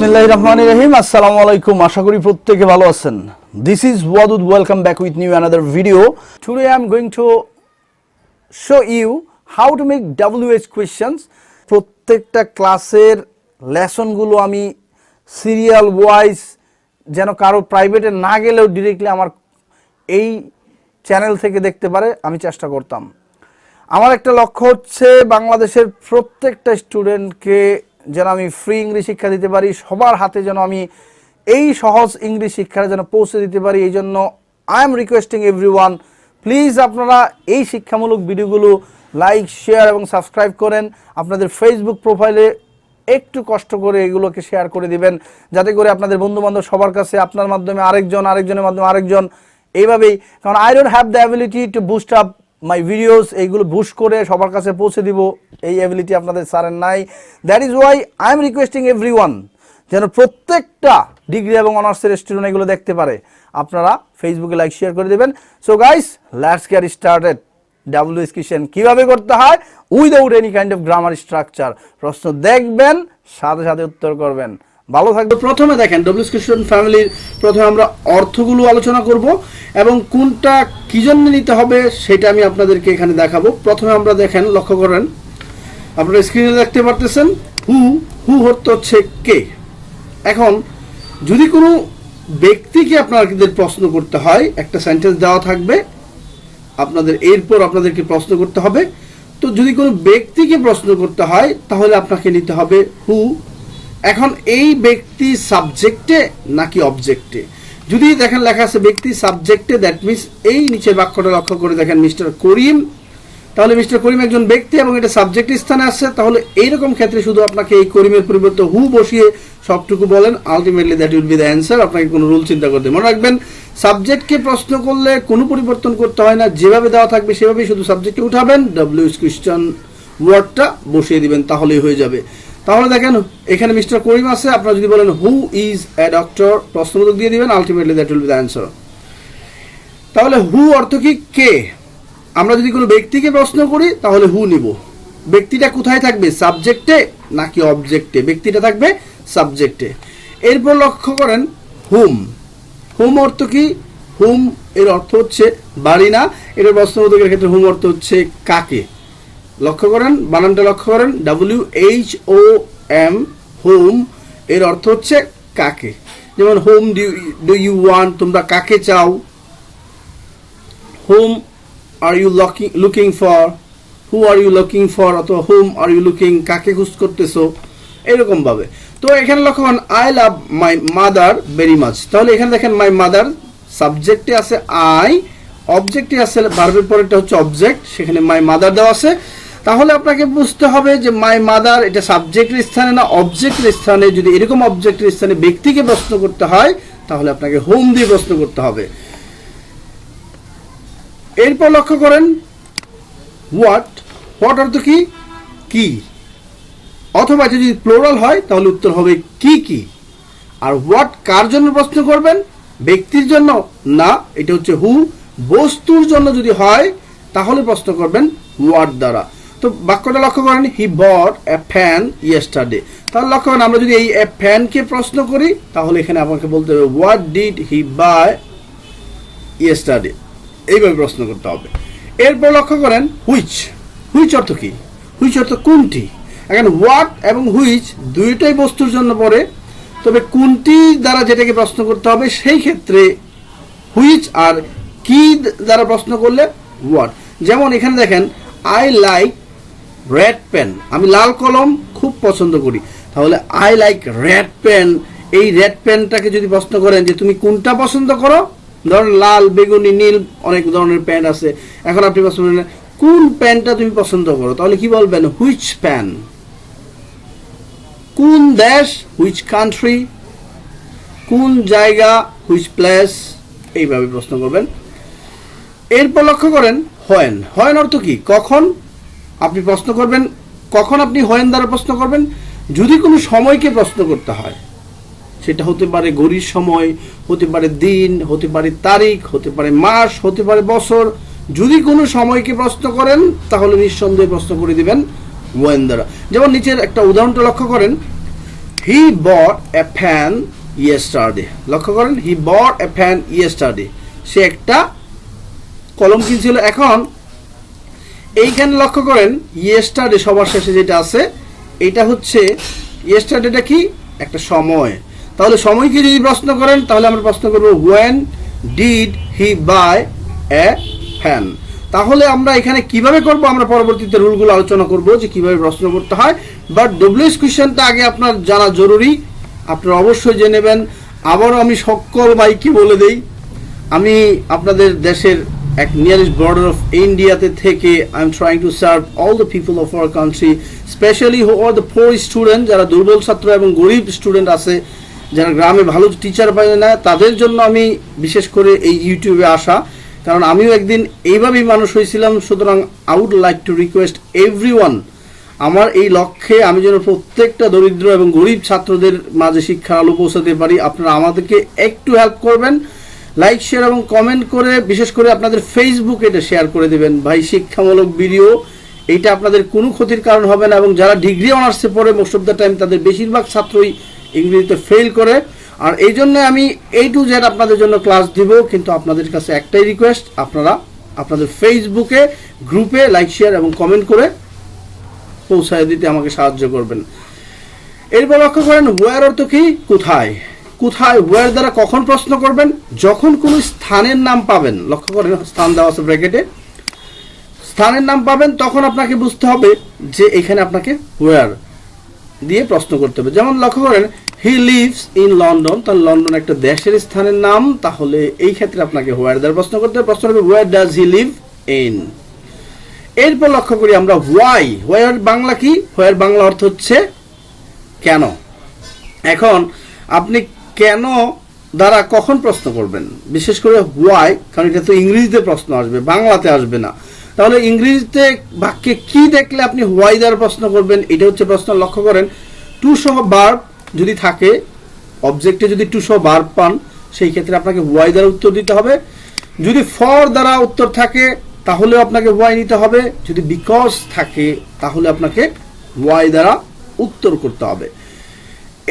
বিসমিল্লাহির রহমানির রহিম। আসসালামু আলাইকুম, আশা করি প্রত্যেকে ভালো আছেন। This is Wadud, welcome back with new another video. Today I am going to show you how to make WH questions. প্রত্যেকটা ক্লাসের লেসনগুলো আমি সিরিয়াল ওয়াইজ, যেন কারো প্রাইভেটে না গেলেও ডিরেক্টলি আমার এই চ্যানেল থেকে দেখতে পারে, আমি চেষ্টা করতাম। আমার একটা লক্ষ্য হচ্ছে বাংলাদেশের প্রত্যেকটা স্টুডেন্টকে যেন আমি ফ্রি ইংলিশ শিক্ষা দিতে পারি, সবার হাতে যেন আমি এই সহজ ইংলিশ শিক্ষাটা যেন পৌঁছে দিতে পারি। এই জন্য I am requesting everyone, please আপনারা এই শিক্ষামূলক ভিডিওগুলো লাইক, শেয়ার এবং সাবস্ক্রাইব করেন। আপনাদের ফেসবুক প্রোফাইলে একটু কষ্ট করে এগুলোকে শেয়ার করে দিবেন, যাতে করে আপনাদের বন্ধুবান্ধব সবার কাছে আপনার মাধ্যমে আরেকজনের মাধ্যমে আরেকজন, এইভাবেই। কারণ I don't have the ability to boost up my videos, এইগুলো বুস্ট করে সবার কাছে পৌঁছে দিব, এই অ্যাবিলিটি আপনাদের স্যারের নাই। That is Y I am requesting everyone, যেন প্রত্যেকটা ডিগ্রি এবং অনার্সের স্টুডেন্ট এগুলো দেখতে পারে। আপনারা ফেসবুকে লাইক, শেয়ার করে দেবেন। So guys, let's get started. WH question কীভাবে করতে হয় without any kind of grammar structure. প্রশ্ন দেখবেন, সাথে সাথে উত্তর করবেন। ভালো থাকবে। প্রথমে দেখেন WH কোয়েশ্চন ফ্যামিলির প্রথমে আমরা অর্থগুলো আলোচনা করব এবং কোনটা কি জন্য নিতে হবে সেটা আমি আপনাদেরকে এখানে দেখাবো। প্রথমে আমরা দেখেন, লক্ষ্য করেন, আপনারা স্ক্রিনে দেখতে পারতেছেন হু অর্থ হচ্ছে কে। এখন যদি কোনো ব্যক্তিকে আপনাদের প্রশ্ন করতে হয়, একটা সেন্টেন্স দেওয়া থাকবে আপনাদের, এরপর আপনাদেরকে প্রশ্ন করতে হবে। তো যদি কোনো ব্যক্তিকে প্রশ্ন করতে হয় তাহলে আপনাকে নিতে হবে হু। এখন এই ব্যক্তি সাবজেক্টে নাকি অবজেক্টে? যদি দেখেন লেখা আছে ব্যক্তি সাবজেক্টে, দ্যাট মিনস এই নিচের বাক্যটা লক্ষ্য করে দেখেন মিস্টার করিম, তাহলে মিস্টার করিম একজন ব্যক্তি এবং এটা সাবজেক্ট স্থানে আসছে। তাহলে এইরকম ক্ষেত্রে শুধু আপনাকে এই করিমের পরিবর্তে হু বসিয়ে সবটুকু বলেন, ultimately that will be the answer. আপনাকে কোনো রুল চিন্তা করতে মনে রাখবেন, সাবজেক্টকে প্রশ্ন করলে কোনো পরিবর্তন করতে হয় না, যেভাবে দেওয়া থাকবে সেভাবেই শুধু সাবজেক্টে উঠাবেন, WH কোয়েশ্চন ওয়ার্ডটা বসিয়ে দিবেন, তাহলেই হয়ে যাবে। তাহলে দেখেন এখানে মিস্টার করিম আছে, আপনারা যদি বলেন হু ইজ এ ডক্টর, প্রশ্নবোধক দিয়ে দিবেন, ultimately that will be the answer. তাহলে হু অর্থ কি? কে। আমরা যদি কোনো ব্যক্তিকে প্রশ্ন করি তাহলে হু নিব। ব্যক্তিটা কোথায় থাকবে? সাবজেক্টে নাকি অবজেক্টে? ব্যক্তিটা থাকবে সাবজেক্টে। এরপর লক্ষ্য করেন হুম অর্থ কি? হুম এর অর্থ হচ্ছে বাড়ি না, এটার প্রশ্নবোধকের ক্ষেত্রে হুম অর্থ হচ্ছে কাকে। লক্ষ্য করেন, বানানটা লক্ষ্য করেন, WHOM হোম এর অর্থ হচ্ছে কাকে। যেমন হোম ডু ইউ ওয়ান্ট, তোমরা কাকে চাও। Whom are you looking for, who are you looking for, অথবা হোম আর ইউ লুকিং, কাকে খুঁজ করতেছো, এরকম ভাবে। তো এখানে লক্ষ্য করেন I love my mother very much. তাহলে এখানে দেখেন মাই মাদার সাবজেক্টে আছে আই, অবজেক্টে আছে ভার্বের পরেরটা হচ্ছে অবজেক্ট, সেখানে মাই মাদার দেওয়া আছে। তাহলে আপনাকে বুঝতে হবে যে মাই মাদার এটা সাবজেক্টের স্থানে না অবজেক্টের স্থানে। যদি এরকম অবজেক্টের স্থানে ব্যক্তিকে প্রশ্ন করতে হয় তাহলে আপনাকে হোম দিয়ে প্রশ্ন করতে হবে। এরপর লক্ষ্য করেন হোয়াট অর্থ কি? কি। অথবা এটা যদি প্লোরাল হয় তাহলে উত্তর হবে কি। আর হোয়াট কার জন্য প্রশ্ন করবেন? ব্যক্তির জন্য না, এটা হচ্ছে হু। বস্তুর জন্য যদি হয় তাহলে প্রশ্ন করবেন হোয়াট দ্বারা। তো বাক্যটা লক্ষ্য করেন, হি বট এ ফ্যান ইয়েস্টারডে। তাহলে লক্ষ্য করেন আমরা যদি এই এ ফ্যানকে প্রশ্ন করি তাহলে এখানে আমাকে বলতে হবে what did he buy yesterday, এইভাবে প্রশ্ন করতে হবে। এরপর লক্ষ্য করেন হুইচ অর্থ কি? হুইচ অর্থ কোনটি। এখন হোয়াট এবং হুইচ দুইটাই বস্তুর জন্য পড়ে, তবে কোনটি দ্বারা যেটাকে প্রশ্ন করতে হবে সেই ক্ষেত্রে হুইচ, আর কি দ্বারা প্রশ্ন করলে হোয়াট। যেমন এখানে দেখেন আই লাইক রেড পেন, আমি লাল কলম খুব পছন্দ করি। তাহলে আই লাইক রেড পেন, এই রেড পেনটাকে যদি প্রশ্ন করেন যে তুমি কোনটা পছন্দ করো, ধরেন লাল, বেগুনি, নীল, অনেক ধরনের প্যান আছে। এখন আপনি প্রশ্ন করেন কোন প্যানটা তুমি পছন্দ করো, তাহলে কি বলবেন? Which pan. কোন দেশ? Which country. কোন জায়গা? হুইচ প্লেস, এইভাবে প্রশ্ন করবেন। এরপর লক্ষ্য করেন হোয়েন অর্থ কি? কখন। আপনি প্রশ্ন করবেন কখন, আপনি হোয়েন দ্বারা প্রশ্ন করবেন যদি কোনো সময়কে প্রশ্ন করতে হয়। সেটা হতে পারে ঘড়ির সময়, হতে পারে দিন, হতে পারে তারিখ, হতে পারে মাস, হতে পারে বছর। যদি কোনো সময়কে প্রশ্ন করেন তাহলে নিঃসন্দেহে প্রশ্ন করে দিবেন ওয়েন দ্বারা। যেমন নিচের একটা উদাহরণটা লক্ষ্য করেন, হি বট এ ফ্যান ইয়েস্টারডে। লক্ষ্য করেন, হি বট এ ফ্যান ইয়েস্টারডে, সে একটা কলম কিনছিল। এখন এইখানে লক্ষ্য করেন ইয়েস্টারডে সবার শেষে যেটা আছে এটা হচ্ছে ইয়েস্টারডেটা কি, একটা সময়। তাহলে সময়কে যদি প্রশ্ন করেন তাহলে আমরা প্রশ্ন করব when did he buy a fan. তাহলে আমরা এখানে কিভাবে করব, আমরা পরবর্তীতে রুলগুলো আলোচনা করব যে কিভাবে প্রশ্ন করতে হয়। বাট ডব্লিউএস কোয়েশ্চেনটা আগে আপনার জানা জরুরি, আপনারা অবশ্যই জেনে নেবেন। আবারও আমি সকল ভাইকে বলে দেই, আমি আপনাদের দেশের এক নিয়ারেস্ট বর্ডার অফ ইন্ডিয়াতে থেকে I am trying to serve all the people of our country, specially who are the poor student, যারা দুর্বল ছাত্র এবং গরিব স্টুডেন্ট আছে, যারা গ্রামে ভালো টিচার পায় না, তাদের জন্য আমি বিশেষ করে এই ইউটিউবে আসা, কারণ আমিও একদিন এইভাবেই মানুষ হয়েছিলাম। সুতরাং I would like to request everyone, আমার এই লক্ষ্যে আমি যেন প্রত্যেকটা দরিদ্র এবং গরিব ছাত্রদের মাঝে শিক্ষার আলো পৌঁছাতে পারি, আপনারা আমাদেরকে একটু হেল্প করবেন, লাইক শেয়ার এবং কমেন্ট করে, বিশেষ করে আপনাদের ফেসবুকে এটা শেয়ার করে দেবেন। ভাই শিক্ষামূলক ভিডিও, এইটা আপনাদের কোনো ক্ষতির কারণ হবে না। এবং যারা ডিগ্রি অনার্সে পড়ে মোস্ট অফ দ্য টাইম তাদের বেশিরভাগ ছাত্রই ইংরেজিতে ফেল করে, আর এই জন্য আমি A to Z আপনাদের জন্য ক্লাস দিব। কিন্তু আপনাদের কাছে একটাই রিকোয়েস্ট, আপনারা আপনাদের ফেসবুকে গ্রুপে লাইক শেয়ার এবং কমেন্ট করে পৌঁছায় দিতে আমাকে সাহায্য করবেন। এরপর লক্ষ্য করেন ওয়্যার অর্থ কি, কোথায়। কোথায় ওয়্যার দ্বারা কখন প্রশ্ন করবেন, যখন কোনো স্থানের নাম পাবেন। লক্ষ্য করেন স্থান দেওয়া আছে ব্র্যাকেটে, স্থানের নাম পাবেন তখন আপনাকে বুঝতে হবে যে এখানে আপনাকে ওয়্যার দিয়ে প্রশ্ন করতে হবে। যেমন লক্ষ্য করেন হি লিভস ইন লন্ডন, তাহলে লন্ডন একটা দেশের স্থানের নাম, তাহলে এই ক্ষেত্রে আপনাকে হোয়ার দ্বারা প্রশ্ন করতে হবে। প্রশ্ন হবে where does he live in. এরপর লক্ষ্য করি আমরা হোয়াই। হোয়ার বাংলা কি, হোয়ার বাংলা অর্থ হচ্ছে কেন। এখন আপনি কেন দ্বারা কখন প্রশ্ন করবেন, বিশেষ করে হোয়াই, কারণ এটা তো ইংরেজিতে প্রশ্ন আসবে, বাংলাতে আসবে না। তাহলে ইংরেজিতে বাক্যে কি দেখলে আপনি হোয়াই দ্বারা প্রশ্ন করবেন, এটা হচ্ছে প্রশ্ন। লক্ষ্য করেন টু সহ ভার্ব যদি থাকে, অবজেক্টে যদি টু সহ ভার্ব পান, সেই ক্ষেত্রে আপনাকে হোয়াই দ্বারা উত্তর দিতে হবে। যদি ফর দ্বারা উত্তর থাকে তাহলেও আপনাকে হোয়াই নিতে হবে। যদি বিকজ থাকে তাহলে আপনাকে হোয়াই দ্বারা উত্তর করতে হবে।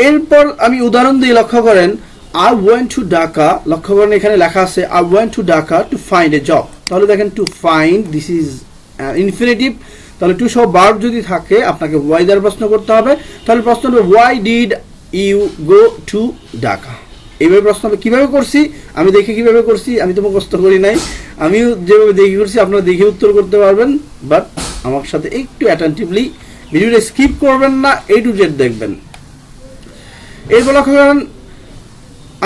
এরপর আমি উদাহরণ দিয়ে লক্ষ্য করেন আই ওয়েন্ট টু ঢাকা। লক্ষ্য করেন এখানে লেখা আছে I went to Dhaka to find a job. তাহলে দেখেন to find, this is infinitive. তাহলে টু সহ ভার্ব যদি থাকে আপনাকে হোয়াই দ্বারা প্রশ্ন করতে হবে। তাহলে প্রশ্ন হবে why did you go to Dhaka. এইভাবে প্রশ্ন হবে। কিভাবে করছি আমি দেখে, কিভাবে করছি আমি তো মুখস্থ করি নাই, আমিও যেভাবে দেখে করছি আপনারা দেখে উত্তর করতে পারবেন। বাট আমার সাথে একটু অ্যাটেন্টিভলি ভিডিওটা স্কিপ করবেন না, A to Z দেখবেন। এরপর লক্ষ্য করেন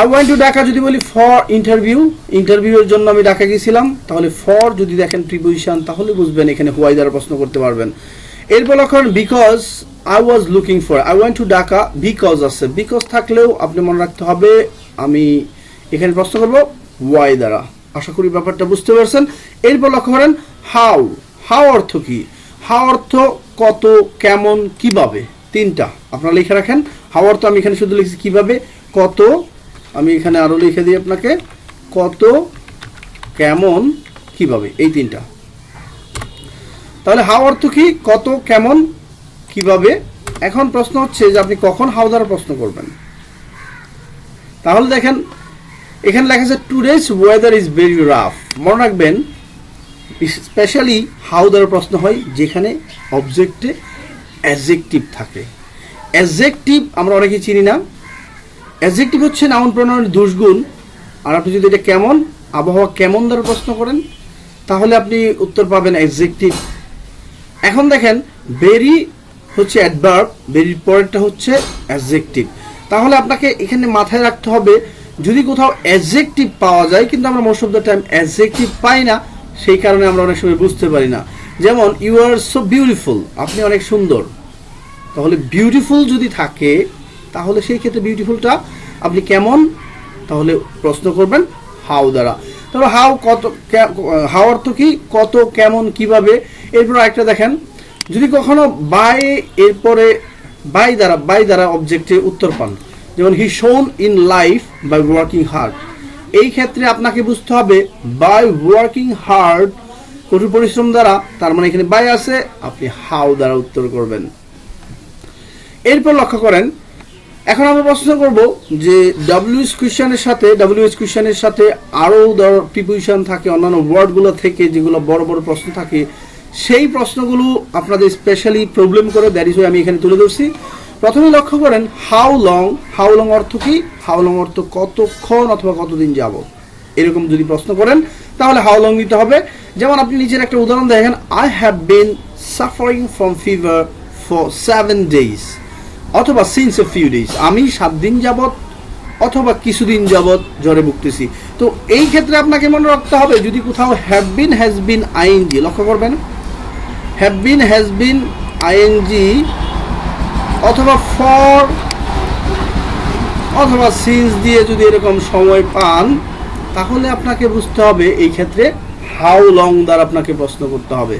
আই ওয়েন্ট টু ঢাকা যদি বলি ফর ইন্টারভিউ, ইন্টারভিউয়ের জন্য আমি ঢাকা গেছিলাম, তাহলে ফর যদি দেখেন প্রিপোজিশন তাহলে বুঝবেন এখানে হোয়াই দ্বারা প্রশ্ন করতে পারবেন। এরপর লক্ষ্য করেন because I was looking for, I went to Dhaka because আছে, বিকজ থাকলেও আপনি মনে রাখতে হবে আমি এখানে প্রশ্ন করব ওয়াই দ্বারা। আশা করি ব্যাপারটা বুঝতে পারছেন। এরপর লক্ষ্য করেন হাউ। হাউ অর্থ কি, হাউ অর্থ কত, কেমন, কিভাবে, তিনটা আপনারা লিখে রাখেন। হাউ অর্থ আমি এখানে শুধু লিখছি কিভাবে, কত, আমি এখানে আরো লিখে দিই আপনাকে কত, কেমন, কিভাবে, এই তিনটা। তাহলে হাউ অর্থ কি, কত, কেমন, কিভাবে। এখন প্রশ্ন হচ্ছে যে আপনি কখন হাউ দ্বারা প্রশ্ন করবেন। তাহলে দেখেন এখানে লেখা আছে today's weather is very rough. মনে রাখবেন স্পেশালি হাউ দ্বারা প্রশ্ন হয় যেখানে অবজেক্টে অ্যাডজেক্টিভ থাকে। অ্যাডজেক্টিভ আমরা অনেকেই চিনি না। অ্যাডজেক্টিভ হচ্ছে নাউন প্রোনাউনের দুষ্গুণ। আর আপনি যদি এটা কেমন, আবহাওয়া কেমন দ্বারা প্রশ্ন করেন তাহলে আপনি উত্তর পাবেন অ্যাডজেক্টিভ। এখন দেখেন ভেরি হচ্ছে অ্যাডভার্ব, ভেরির পরেরটা হচ্ছে অ্যাডজেক্টিভ। তাহলে আপনাকে এখানে মাথায় রাখতে হবে যদি কোথাও অ্যাডজেক্টিভ পাওয়া যায়, কিন্তু আমরা most of the time adjective পাই না, সেই কারণে আমরা অনেক সময় বুঝতে পারি না। যেমন ইউ আর সো বিউটিফুল, আপনি অনেক সুন্দর। তাহলে বিউটিফুল যদি থাকে তাহলে সেই ক্ষেত্রে বিউটিফুলটা আপনি কেমন, তাহলে প্রশ্ন করবেন হাউ দ্বারা। তাহলে হাউ কত, হাউ অর্থ কি, কত, কেমন, কিভাবে। এরপর একটা দেখেন যদি কখনো বাই এরপরে বাই দ্বারা অবজেক্টে উত্তর পান, যেমন he shone in life by working hard, এই ক্ষেত্রে আপনাকে বুঝতে হবে বাই ওয়ার্কিং হার্ড, কঠোর পরিশ্রম দ্বারা, তার মানে এখানে বাই আছে, আপনি হাউ দ্বারা উত্তর করবেন। এরপর লক্ষ্য করেন এখন আমরা প্রশ্ন করব যে ডব্লিউএইচ কোয়েশ্চেনের সাথে আরও প্রিপোজিশন থাকে, অন্যান্য ওয়ার্ডগুলো থেকে যেগুলো বড় বড় প্রশ্ন থাকে, সেই প্রশ্নগুলো আপনাদের স্পেশালি প্রবলেম করে, দ্যাট ইজ ওয়াই আমি এখানে তুলে ধরছি। প্রথমে লক্ষ্য করেন হাউ লং অর্থ কি? হাউ লং অর্থ কতক্ষণ অথবা কতদিন যাবত, এরকম যদি প্রশ্ন করেন তাহলে হাউ লং দিতে হবে। যেমন আপনি নিচের একটা উদাহরণ দেখেন, I have been suffering from fever for 7 days, অথবা সিন্স এ ফিউ ডেজ, আমি 7 দিন যাবত অথবা কিছুদিন যাবত জ্বরে ভুগতেছি। তো এই ক্ষেত্রে আপনাকে মনে রাখতে হবে, যদি কোথাও have been has been ING, লক্ষ্য করবেন have been has been ING অথবা ফর অথবা সিন্স দিয়ে যদি এরকম সময় পান, তাহলে আপনাকে বুঝতে হবে এই ক্ষেত্রে হাউ লং দ্বারা আপনাকে প্রশ্ন করতে হবে।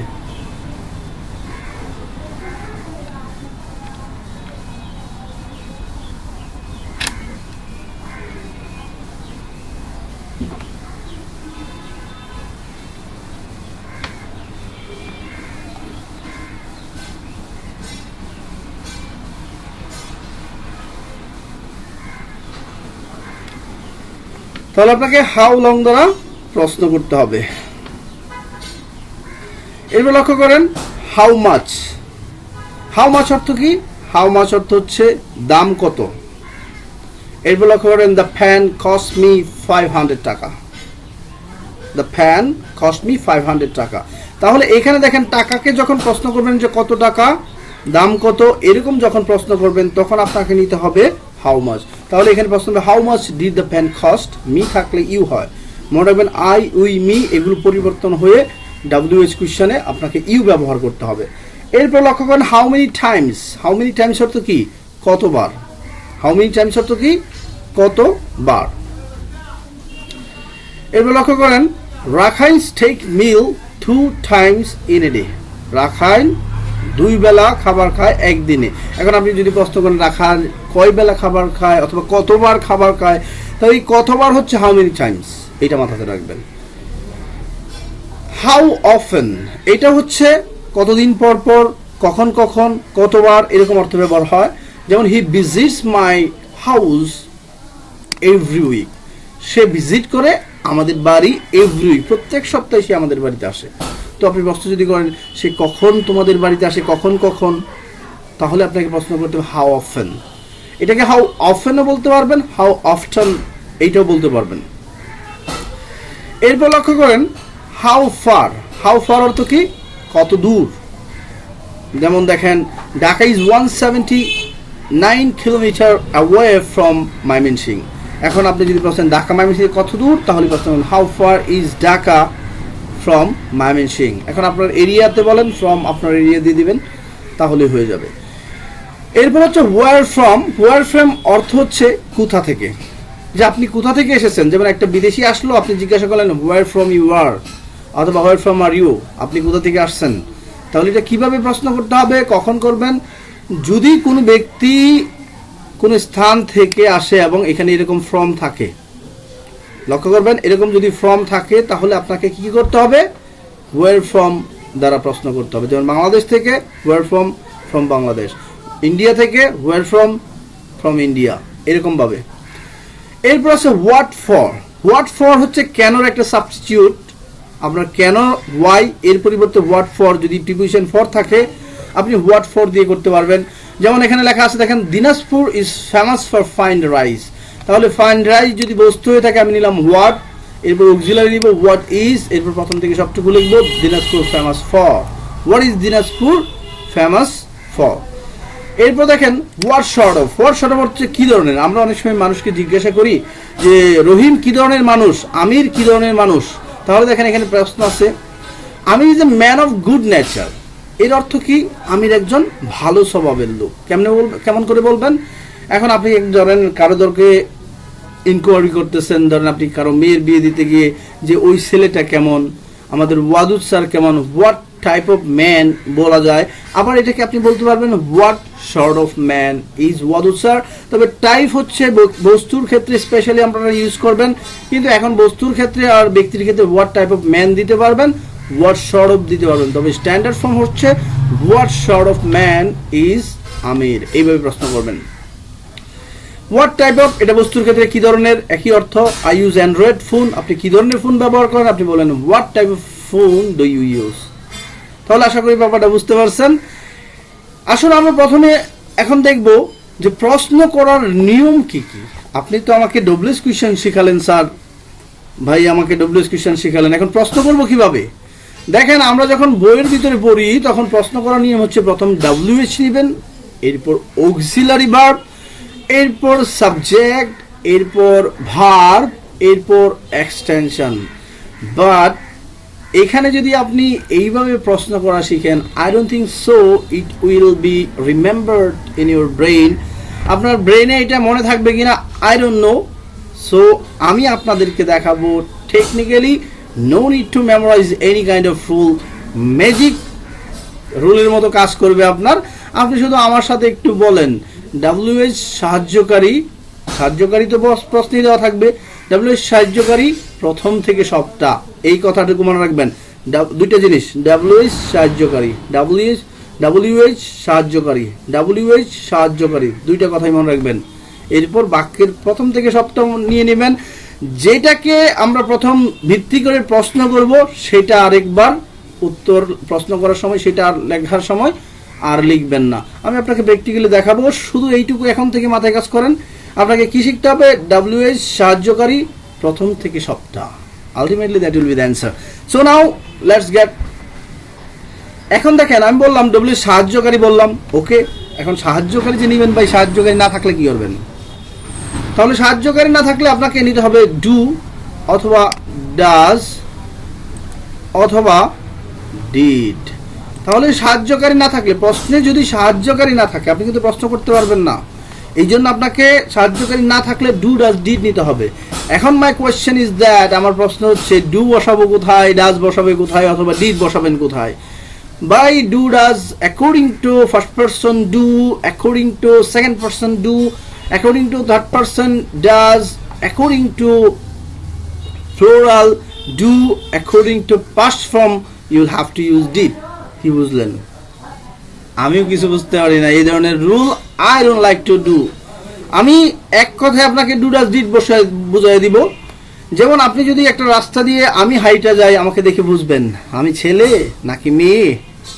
তাহলে আপনাকে হাউ লং দ্বারা প্রশ্ন করতে হবে। এরপর লক্ষ্য করেন হাউ মাচ অর্থ কি? হাউ মাচ অর্থ হচ্ছে দাম কত। এরপর লক্ষ্য করেন দ্য ফ্যান কস্ট মি 500 টাকা, দ্য ফ্যান কস্ট মি 500 টাকা। তাহলে এখানে দেখেন টাকাকে যখন প্রশ্ন করবেন যে কত টাকা, দাম কত, এরকম যখন প্রশ্ন করবেন তখন আপনাকে নিতে হবে হাউ মাচ। তাহলে এখানে প্রশ্ন হবে how much did the fan cost, me থাকলে ইউ হয়, মনে রাখবেন আই উই মি এগুলো পরিবর্তন হয়ে ডব্লিউএইচ কোয়েশ্চনে আপনাকে ইউ ব্যবহার করতে হবে। এরপর লক্ষ্য করেন হাউ মেনি টাইমস অর্থ কি? কতবার। হাউ মেনি টাইমস অর্থ কি? কতবার। এরপর লক্ষ্য করেন Rakhines take meal 2 times in a day, Rakhine 2 বেলা খাবার খায় একদিনে। এখন আপনি যদি প্রশ্ন করেন রাখাল কয় বেলা খাবার খায় অথবা কতবার খাবার খায়, তাহলে এই কতবার হচ্ছে হাউ মেনি টাইমস, এটা মাথাতে রাখবেন। হাউ অফেন এটা হচ্ছে কতদিন পর পর, কখন কখন, কতবার, এরকম অর্থ ব্যবহার হয়। যেমন he visits my house every week, সে ভিজিট করে আমাদের বাড়ি এভরি উইক, প্রত্যেক সপ্তাহে সে আমাদের বাড়িতে আসে। তো আপনি প্রশ্ন যদি করেন সে কখন তোমাদের বাড়িতে আসে, কখন কখন, তাহলে আপনাকে প্রশ্ন করতে হবে হাউ অফেন। এটাকে হাউ অফেনও বলতে পারবেন, হাউ অফটেন এইটাও বলতে পারবেন। এরপর লক্ষ্য করেন হাউ ফার অর্থ কি? কত দূর। যেমন দেখেন Dhaka is 179 kilometre away from Mymensingh. এখন আপনি যদি প্রশ্ন ঢাকা ময়মনসিং কত দূর, তাহলে প্রশ্ন how far is Dhaka from Mymensingh. এখন আপনার এরিয়াতে বলেন, ফ্রম আপনার এরিয়া দিয়ে দিবেন, তাহলে হয়ে যাবে। এরপর হচ্ছে ওয়ার ফ্রম অর্থ হচ্ছে কোথা থেকে, যে আপনি কোথা থেকে এসেছেন। যেমন একটা বিদেশি আসলো, আপনি জিজ্ঞাসা করলেন ওয়ার ফ্রম ইউ আর, অথবা ওয়ার ফ্রম আর ইউ, আপনি কোথা থেকে আসছেন। তাহলে এটা কিভাবে প্রশ্ন করতে হবে, কখন করবেন? যদি কোনো ব্যক্তি কোনো স্থান থেকে আসে এবং এখানে এরকম ফ্রম থাকে, লক্ষ্য করবেন এরকম যদি ফ্রম থাকে, তাহলে আপনাকে কি করতে হবে? ওয়ার ফ্রম দ্বারা প্রশ্ন করতে হবে। যেমন বাংলাদেশ থেকে ওয়ার ফ্রম বাংলাদেশ, ইন্ডিয়া থেকে ওয়ার ফ্রম ইন্ডিয়া, এরকমভাবে। এরপর আছে হোয়াট ফর হচ্ছে কেনর একটা সাবস্টিটিউট। আপনার কেন ওয়াই এর পরিবর্তে হোয়াট ফর, যদি প্রিপোজিশন ফর থাকে আপনি হোয়াট ফর দিয়ে করতে পারবেন। যেমন এখানে লেখা আছে দেখেন Dinajpur is famous for fine rice, তাহলে ফাইন রাইস যদি বস্তু হয়ে থাকে আমি নিলাম হোয়াট, এরপর অক্সিলারি নিব হোয়াট ইজ, এরপর প্রথম থেকে সবটুকু লিখব Dinajpur famous for, what is Dinajpur famous for. এরপর দেখেন হোয়াট শর্ট অফ হচ্ছে কি ধরনের। আমরা অনেক সময় মানুষকে জিজ্ঞাসা করি যে রহিম কি ধরনের মানুষ, আমির কি ধরনের মানুষ। তাহলে দেখেন এখানে প্রশ্ন আছে Amir is a man of good nature, এর অর্থ কি? আমির একজন ভালো স্বভাবের লোক। কেমন করে বলবেন? এখন আপনি ধরেন কারো দরকে ইনকোয়ারি করতেছেন, ধরেন আপনি কারো মেয়ের বিয়ে দিতে গিয়ে যে ওই ছেলেটা কেমন, আমাদের ওয়াদুদ স্যার কেমন, হোয়াট টাইপ অফ ম্যান বলা যায়। আবার এটাকে আপনি বলতে পারবেন what sort of man is Wadud sir. তবে টাইপ হচ্ছে বস্তুর ক্ষেত্রে স্পেশালি আপনারা ইউজ করবেন, কিন্তু এখন বস্তুর ক্ষেত্রে আর ব্যক্তির ক্ষেত্রে হোয়াট টাইপ অফ ম্যান দিতে পারবেন, হোয়াট সর্ট অফ দিতে পারবেন। তবে স্ট্যান্ডার্ড ফর্ম হচ্ছে what sort of man is Amir, এইভাবে প্রশ্ন করবেন। হোয়াট টাইপ অফ, এটা বস্তুর ক্ষেত্রে কি ধরনের, একই অর্থ। আই ইউজ অ্যান্ড্রয়েড ফোন, আপনি কি ধরনের ফোন ব্যবহার করেন, আপনি বলেন what type of phone do you use. তাহলে আশা করি ব্যাপারটা বুঝতে পারছেন। আসলে আমরা প্রথমে এখন দেখব যে প্রশ্ন করার নিয়ম কি কি। আপনি তো আমাকে ডব্লিউএস কোয়েশ্চেন শিখালেন স্যার, ভাই আমাকে ডব্লিউএস কোয়েশ্চেন শিখালেন, এখন প্রশ্ন করব কিভাবে। দেখেন আমরা যখন বইয়ের ভিতরে পড়ি তখন প্রশ্ন করার নিয়ম হচ্ছে প্রথম ডব্লিউএইচ নেবেন, এরপর অক্সিলারি ভার্ব, এরপর সাবজেক্ট, এরপর ভার্ব, এরপর এক্সটেনশন। বাট এখানে যদি আপনি এইভাবে প্রশ্ন করা শিখেন, I don't think so it will be remembered in your brain. আপনার ব্রেইনে এটা মনে থাকবে কিনা আই ডোন্ট নো। সো আমি আপনাদেরকে দেখাবো technically, no need to memorize any kind of rule, magic রুলের মতো কাজ করবে আপনার। আপনি শুধু আমার সাথে একটু বলেন ডাব্লিউএইচ সাহায্যকারী, সাহায্যকারী তো প্রশ্নই দেওয়া থাকবে, ডাব্লিউএইচ সাহায্যকারী প্রথম থেকে সবটা, এই কথাটুকু মনে রাখবেন। দুইটা জিনিস, ডাব্লিউএইচ সাহায্যকারী, ডাব্লিউএইচ সাহায্যকারী, ডাব্লিউএইচ সাহায্যকারী, দুইটা কথাই মনে রাখবেন। এরপর বাক্যের প্রথম থেকে সবটা নিয়ে নেবেন, যেটাকে আমরা প্রথম ভিত্তি করে প্রশ্ন করব সেটা আরেকবার উত্তর প্রশ্ন করার সময়, সেটা আর লেখার সময় আর লিখবেন না। আমি আপনাকে প্র্যাকটিক্যালি দেখাবো, শুধু এইটুকু এখন থেকে মাথায় কাজ করেন। আপনাকে কি শিখতে হবে, ডাব্লিউএইচ সাহায্যকারী প্রথম থেকে সবটা, ultimately that will be the answer. So now let's get. এখন দেখেন আমি বললাম ডব্লিউ সাহায্যকারী বললাম, ওকে। এখন সাহায্যকারী যে নেবেন, ভাই সাহায্যকারী না থাকলে কি করবেন, তাহলে সাহায্যকারী না থাকলে আপনাকে নিতে হবে ডু অথবা ডাজ অথবা ডিড। তাহলে সাহায্যকারী না থাকলে, প্রশ্নে যদি সাহায্যকারী না থাকে আপনি কিন্তু প্রশ্ন করতে পারবেন না। এই জন্য আপনাকে সাহায্যকারী না থাকলে ডু ডাজ ডিড নিতে হবে। এখন মাই কোয়েশ্চেন ইজ দ্যাট, আমার প্রশ্ন হচ্ছে ডু বসাবো কোথায়, ডাজ বসাবে কোথায়, অথবা ডিড বসাবেন কোথায়। By do does according to first person do, according to second person do, according to third person does, according to plural do, according to past form you'll have to use did। কি বুঝলেন? আমিও কিছু বুঝতে পারি না এই ধরনের rule, I don't like to do. আমি এক কথায় আপনাকে ডু ডাজ ডিড বসায় বুঝাই দিব। যেমন আপনি যদি একটা রাস্তা দিয়ে আমি হাইটা যাই, আমাকে দেখে বুঝবেন আমি ছেলে নাকি মেয়ে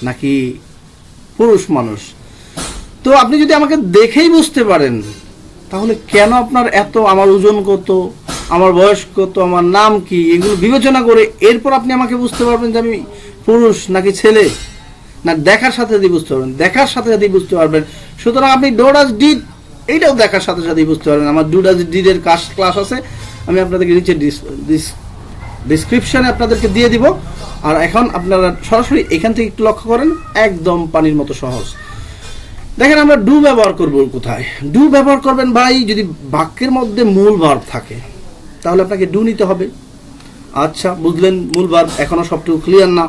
নাকি পুরুষ মানুষ। তো আপনি যদি আমাকে দেখেই বুঝতে পারেন, তাহলে কেন আপনার এত আমার ওজন কত, আমার বয়স কত, আমার নাম কি, এগুলো বিবেচনা করে এরপর আপনি আমাকে বুঝতে পারবেন যে আমি পুরুষ নাকি ছেলে, না দেখার সাথে সাথেই বুঝতে পারবেন, দেখার সাথে সাথেই বুঝতে পারবেন। সুতরাং আপনি ডু ডাজ ডিড এইটাও দেখার সাথে সাথেই বুঝতে পারবেন। আমার ডু ডাজ ডিডের ক্লাস আছে, আমি আপনাদেরকে নিচে ডিসক্রিপশনে আপনাদেরকে দিয়ে দিব। আর এখন আপনারা সরাসরি এখান থেকে একটু লক্ষ্য করেন, একদম পানির মতো সহজ। দেখেন আমরা ডু ব্যবহার করব কোথায়। ডু ব্যবহার করবেন ভাই যদি বাক্যের মধ্যে মূল ভার্ব থাকে, তাহলে আপনাকে ডু নিতে হবে। আচ্ছা বুঝলেন মূল ভার্ব, এখনো সবটুকু ক্লিয়ার না।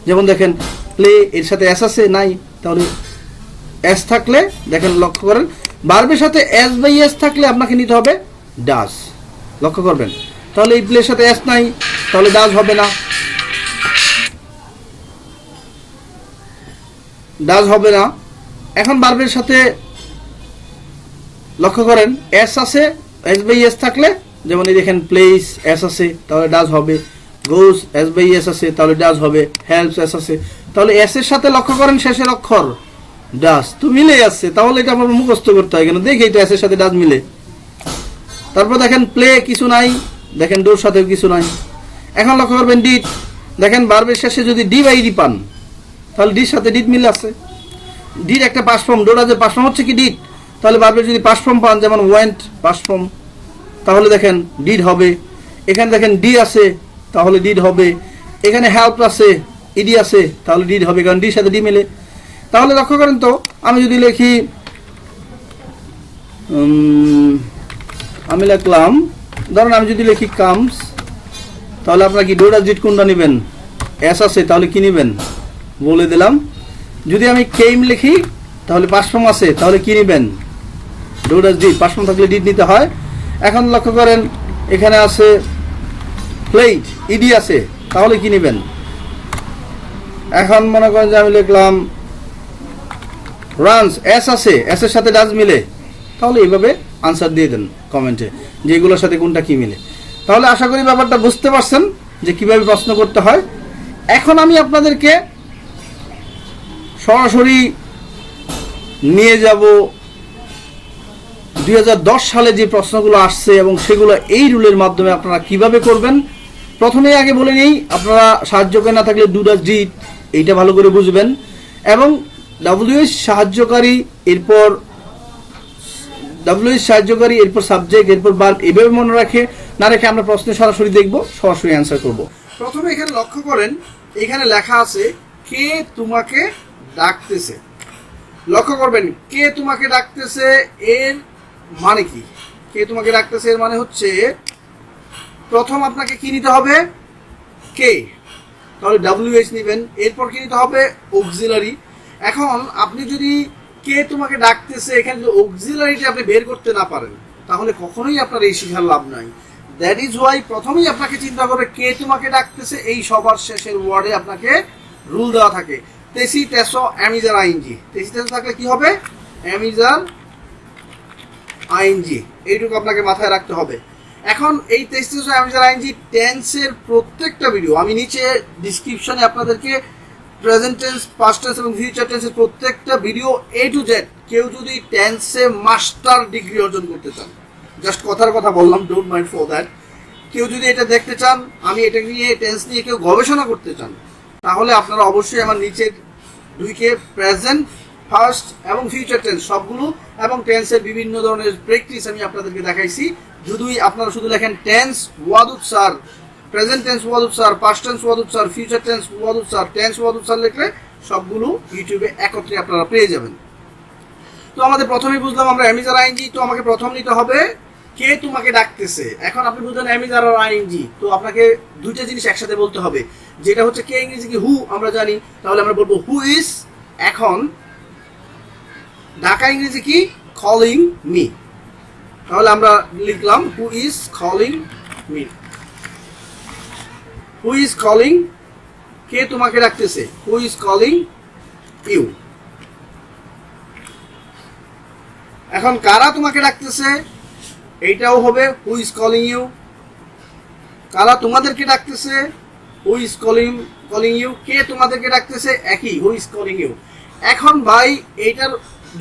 যেমন দেখেন প্লে, এর সাথে এস আছে নাই, তাহলে এস থাকলে দেখেন লক্ষ্য করেন ভার্বের সাথে এস বাই এস থাকলে আপনাকে নিতে হবে ডাজ। লক্ষ্য করবেন, তাহলে এই প্লের সাথে এস নাই, তাহলে ডাজ হবে না, ডাজ হবে না। এখন ভার্বের সাথে লক্ষ্য করেন এস আছে, এস বাই এস থাকলে, যেমন এই দেখেন প্লেস এস আছে তাহলে ডাজ হবে, গোস এস বাই এস আছে তাহলে ডাজ হবে, হেল্পস এস আছে তাহলে এস এর সাথে লক্ষ্য করেন শেষের অক্ষর ডাজ তো মিলে আসছে, তাহলে এটা আমার মুখস্থ করতে হয় কেন, দেখেই তো এস এর সাথে ডাজ মিলে। তারপর দেখেন প্লে কিছু নাই, দেখেন ডোর সাথেও কিছু নাই। এখন লক্ষ্য করবেন ডিড, দেখেন ভার্বের শেষে যদি ডি বাই ডি পান তাহলে ডির সাথে ডিড মিলে আছে। ডিড একটা পাস্ট ফর্ম, ডোরাজের পাস্ট ফর্ম হচ্ছে কি ডিড, তাহলে ভার্বের যদি পাস্ট ফর্ম পান যেমন ওয়েন্ট পাস্ট ফর্ম, তাহলে দেখেন ডিড হবে। এখানে দেখেন ডি আছে তাহলে ডিড হবে, এখানে হেল্প আছে ইডি আছে তাহলে ডিড হবে, কারণ ডির সাথে ডি মিলে। তাহলে লক্ষ্য করেন তো আমি যদি লিখি, আমি লিখলাম ধরেন আমি যদি লিখি কামস, তাহলে আপনারা কি ডোরাজ ডিড কোনটা নেবেন, এস আছে তাহলে কি নেবেন বলে দিলাম। যদি আমি কেম লিখি তাহলে পাস্ট ফর্ম আছে তাহলে কি নেবেন, do does did, past form থাকলে ডিড নিতে হয়। এখন লক্ষ্য করেন এখানে আছে প্লেড, ইডি আছে তাহলে কি নেবেন। এখন মনে করেন যে আমি লিখলাম রানস, এস আছে, এস এর সাথে ডাজ মিলে, তাহলে এইভাবে আনসার দিয়ে দেন কমেন্টে যে এগুলোর সাথে কোনটা কি মিলে। তাহলে আশা করি ব্যাপারটা বুঝতে পারছেন যে কিভাবে প্রশ্ন করতে হয়। এখন আমি আপনাদেরকে সরাসরি নিয়ে যাব 2010 সালে যে প্রশ্নগুলো আসছে এবং সেগুলো এই রুলের মাধ্যমে আপনারা কিভাবে করবেন। প্রথমেই আগে বলে নেই, আপনারা সাহায্যকারী না থাকলে ডু ডাজ ডিড এইটা ভালো করে বুঝবেন, এবং ডাব্লিউএইচ সাহায্যকারী, এরপর সাবজেক্ট, এরপর ভার্ব, এভাবে মনে রেখে আমরা প্রশ্ন সরাসরি দেখব, সরাসরি অ্যান্সার করব। প্রথমে এখানে লক্ষ্য করেন, এখানে লেখা আছে কে তোমাকে ডাকতেছে। লক্ষ্য করবেন কে তোমাকে ডাকতেছে এর মানে কি। কে তোমাকে ডাকতেছে এর মানে হচ্ছে প্রথম আপনাকে কি নিতে হবে, কে, তাহলে ডাব্লিউএইচ নেবেন, এরপর কি নিতে হবে, অক্সিলারি। এখন আপনি যদি কে তোমাকে ডাকতেছে এখানে যদি অক্সিলারিটা আপনি বের করতে না পারেন তাহলে কখনোই আপনার এই শিখার লাভ নাই। দ্যাট ইজ ওয়াই প্রথমেই আপনাকে চিন্তা করবে কে তোমাকে ডাকতেছে, এই সবার শেষের ওয়ার্ডে আপনাকে রুল দেওয়া থাকে তেসি তেসো অ্যামিজার আইনজি। তেসি তেসো থাকলে কি হবে, অ্যামিজার আইনজি, এইটুকু আপনাকে মাথায় রাখতে হবে। এখন এই তেসি তেসো অ্যামিজার আইনজি টেন্সের প্রত্যেকটা ভিডিও আমি নিচে ডিসক্রিপশনে আপনাদেরকে প্রেজেন্ট টেন্স, পাস্ট টেন্স এবং ফিউচার টেন্সের প্রত্যেকটা ভিডিও এ টু জেড, কেউ যদি টেন্সে মাস্টার ডিগ্রি অর্জন করতে চান, জাস্ট কথার কথা বললাম, ডোন্ট মাইন্ড ফর দ্যাট, কেউ যদি এটা দেখতে চান, আমি এটা নিয়ে টেন্স নিয়ে কেউ গবেষণা করতে চান, তাহলে আপনারা অবশ্যই আমার নিচের দুইকে প্রেজেন্ট, ফার্স্ট এবং ফিউচার টেন্স সবগুলো এবং টেন্সের বিভিন্ন ধরনের প্র্যাকটিস আমি আপনাদেরকে দেখাইছি। যদি আপনারা শুধু লেখেন tense Wadud sir, present tense Wadud sir, past tense Wadud sir, future tense Wadud sir, tense Wadud sir লিখলে সবগুলো ইউটিউবে একত্রে আপনারা পেয়ে যাবেন। তো আমাদের প্রথমেই বুঝলাম আমরা অ্যামিজার আইনজি, তো আমাকে প্রথম নিতে হবে কে তোমাকে ডাকতেছে। এখন আপনি বুঝলেন অ্যামিজার আর আইনজি, তো আপনাকে দুইটা জিনিস একসাথে বলতে হবে, যেটা হচ্ছে কে ইংরেজি কি হু আমরা জানি, তাহলে আমরা বলবো হু ইজ। এখন ঢাকা ইংরেজি কি, কলিং মি, তাহলে আমরা লিখলাম who is calling me. Who is calling, কে তোমাকে ডাকতেছে, হু ইজ কলিং ইউ। এখন কারা তোমাকে ডাকতেছে, এইটাও হবে হু ইজ কলিং ইউ। কারা তোমাদেরকে ডাকতেছে, হু ইজ কলিং ইউ। কে তোমাদেরকে ডাকতেছে, একই, হু ইজ কলিং ইউ। এখন ভাই এইটার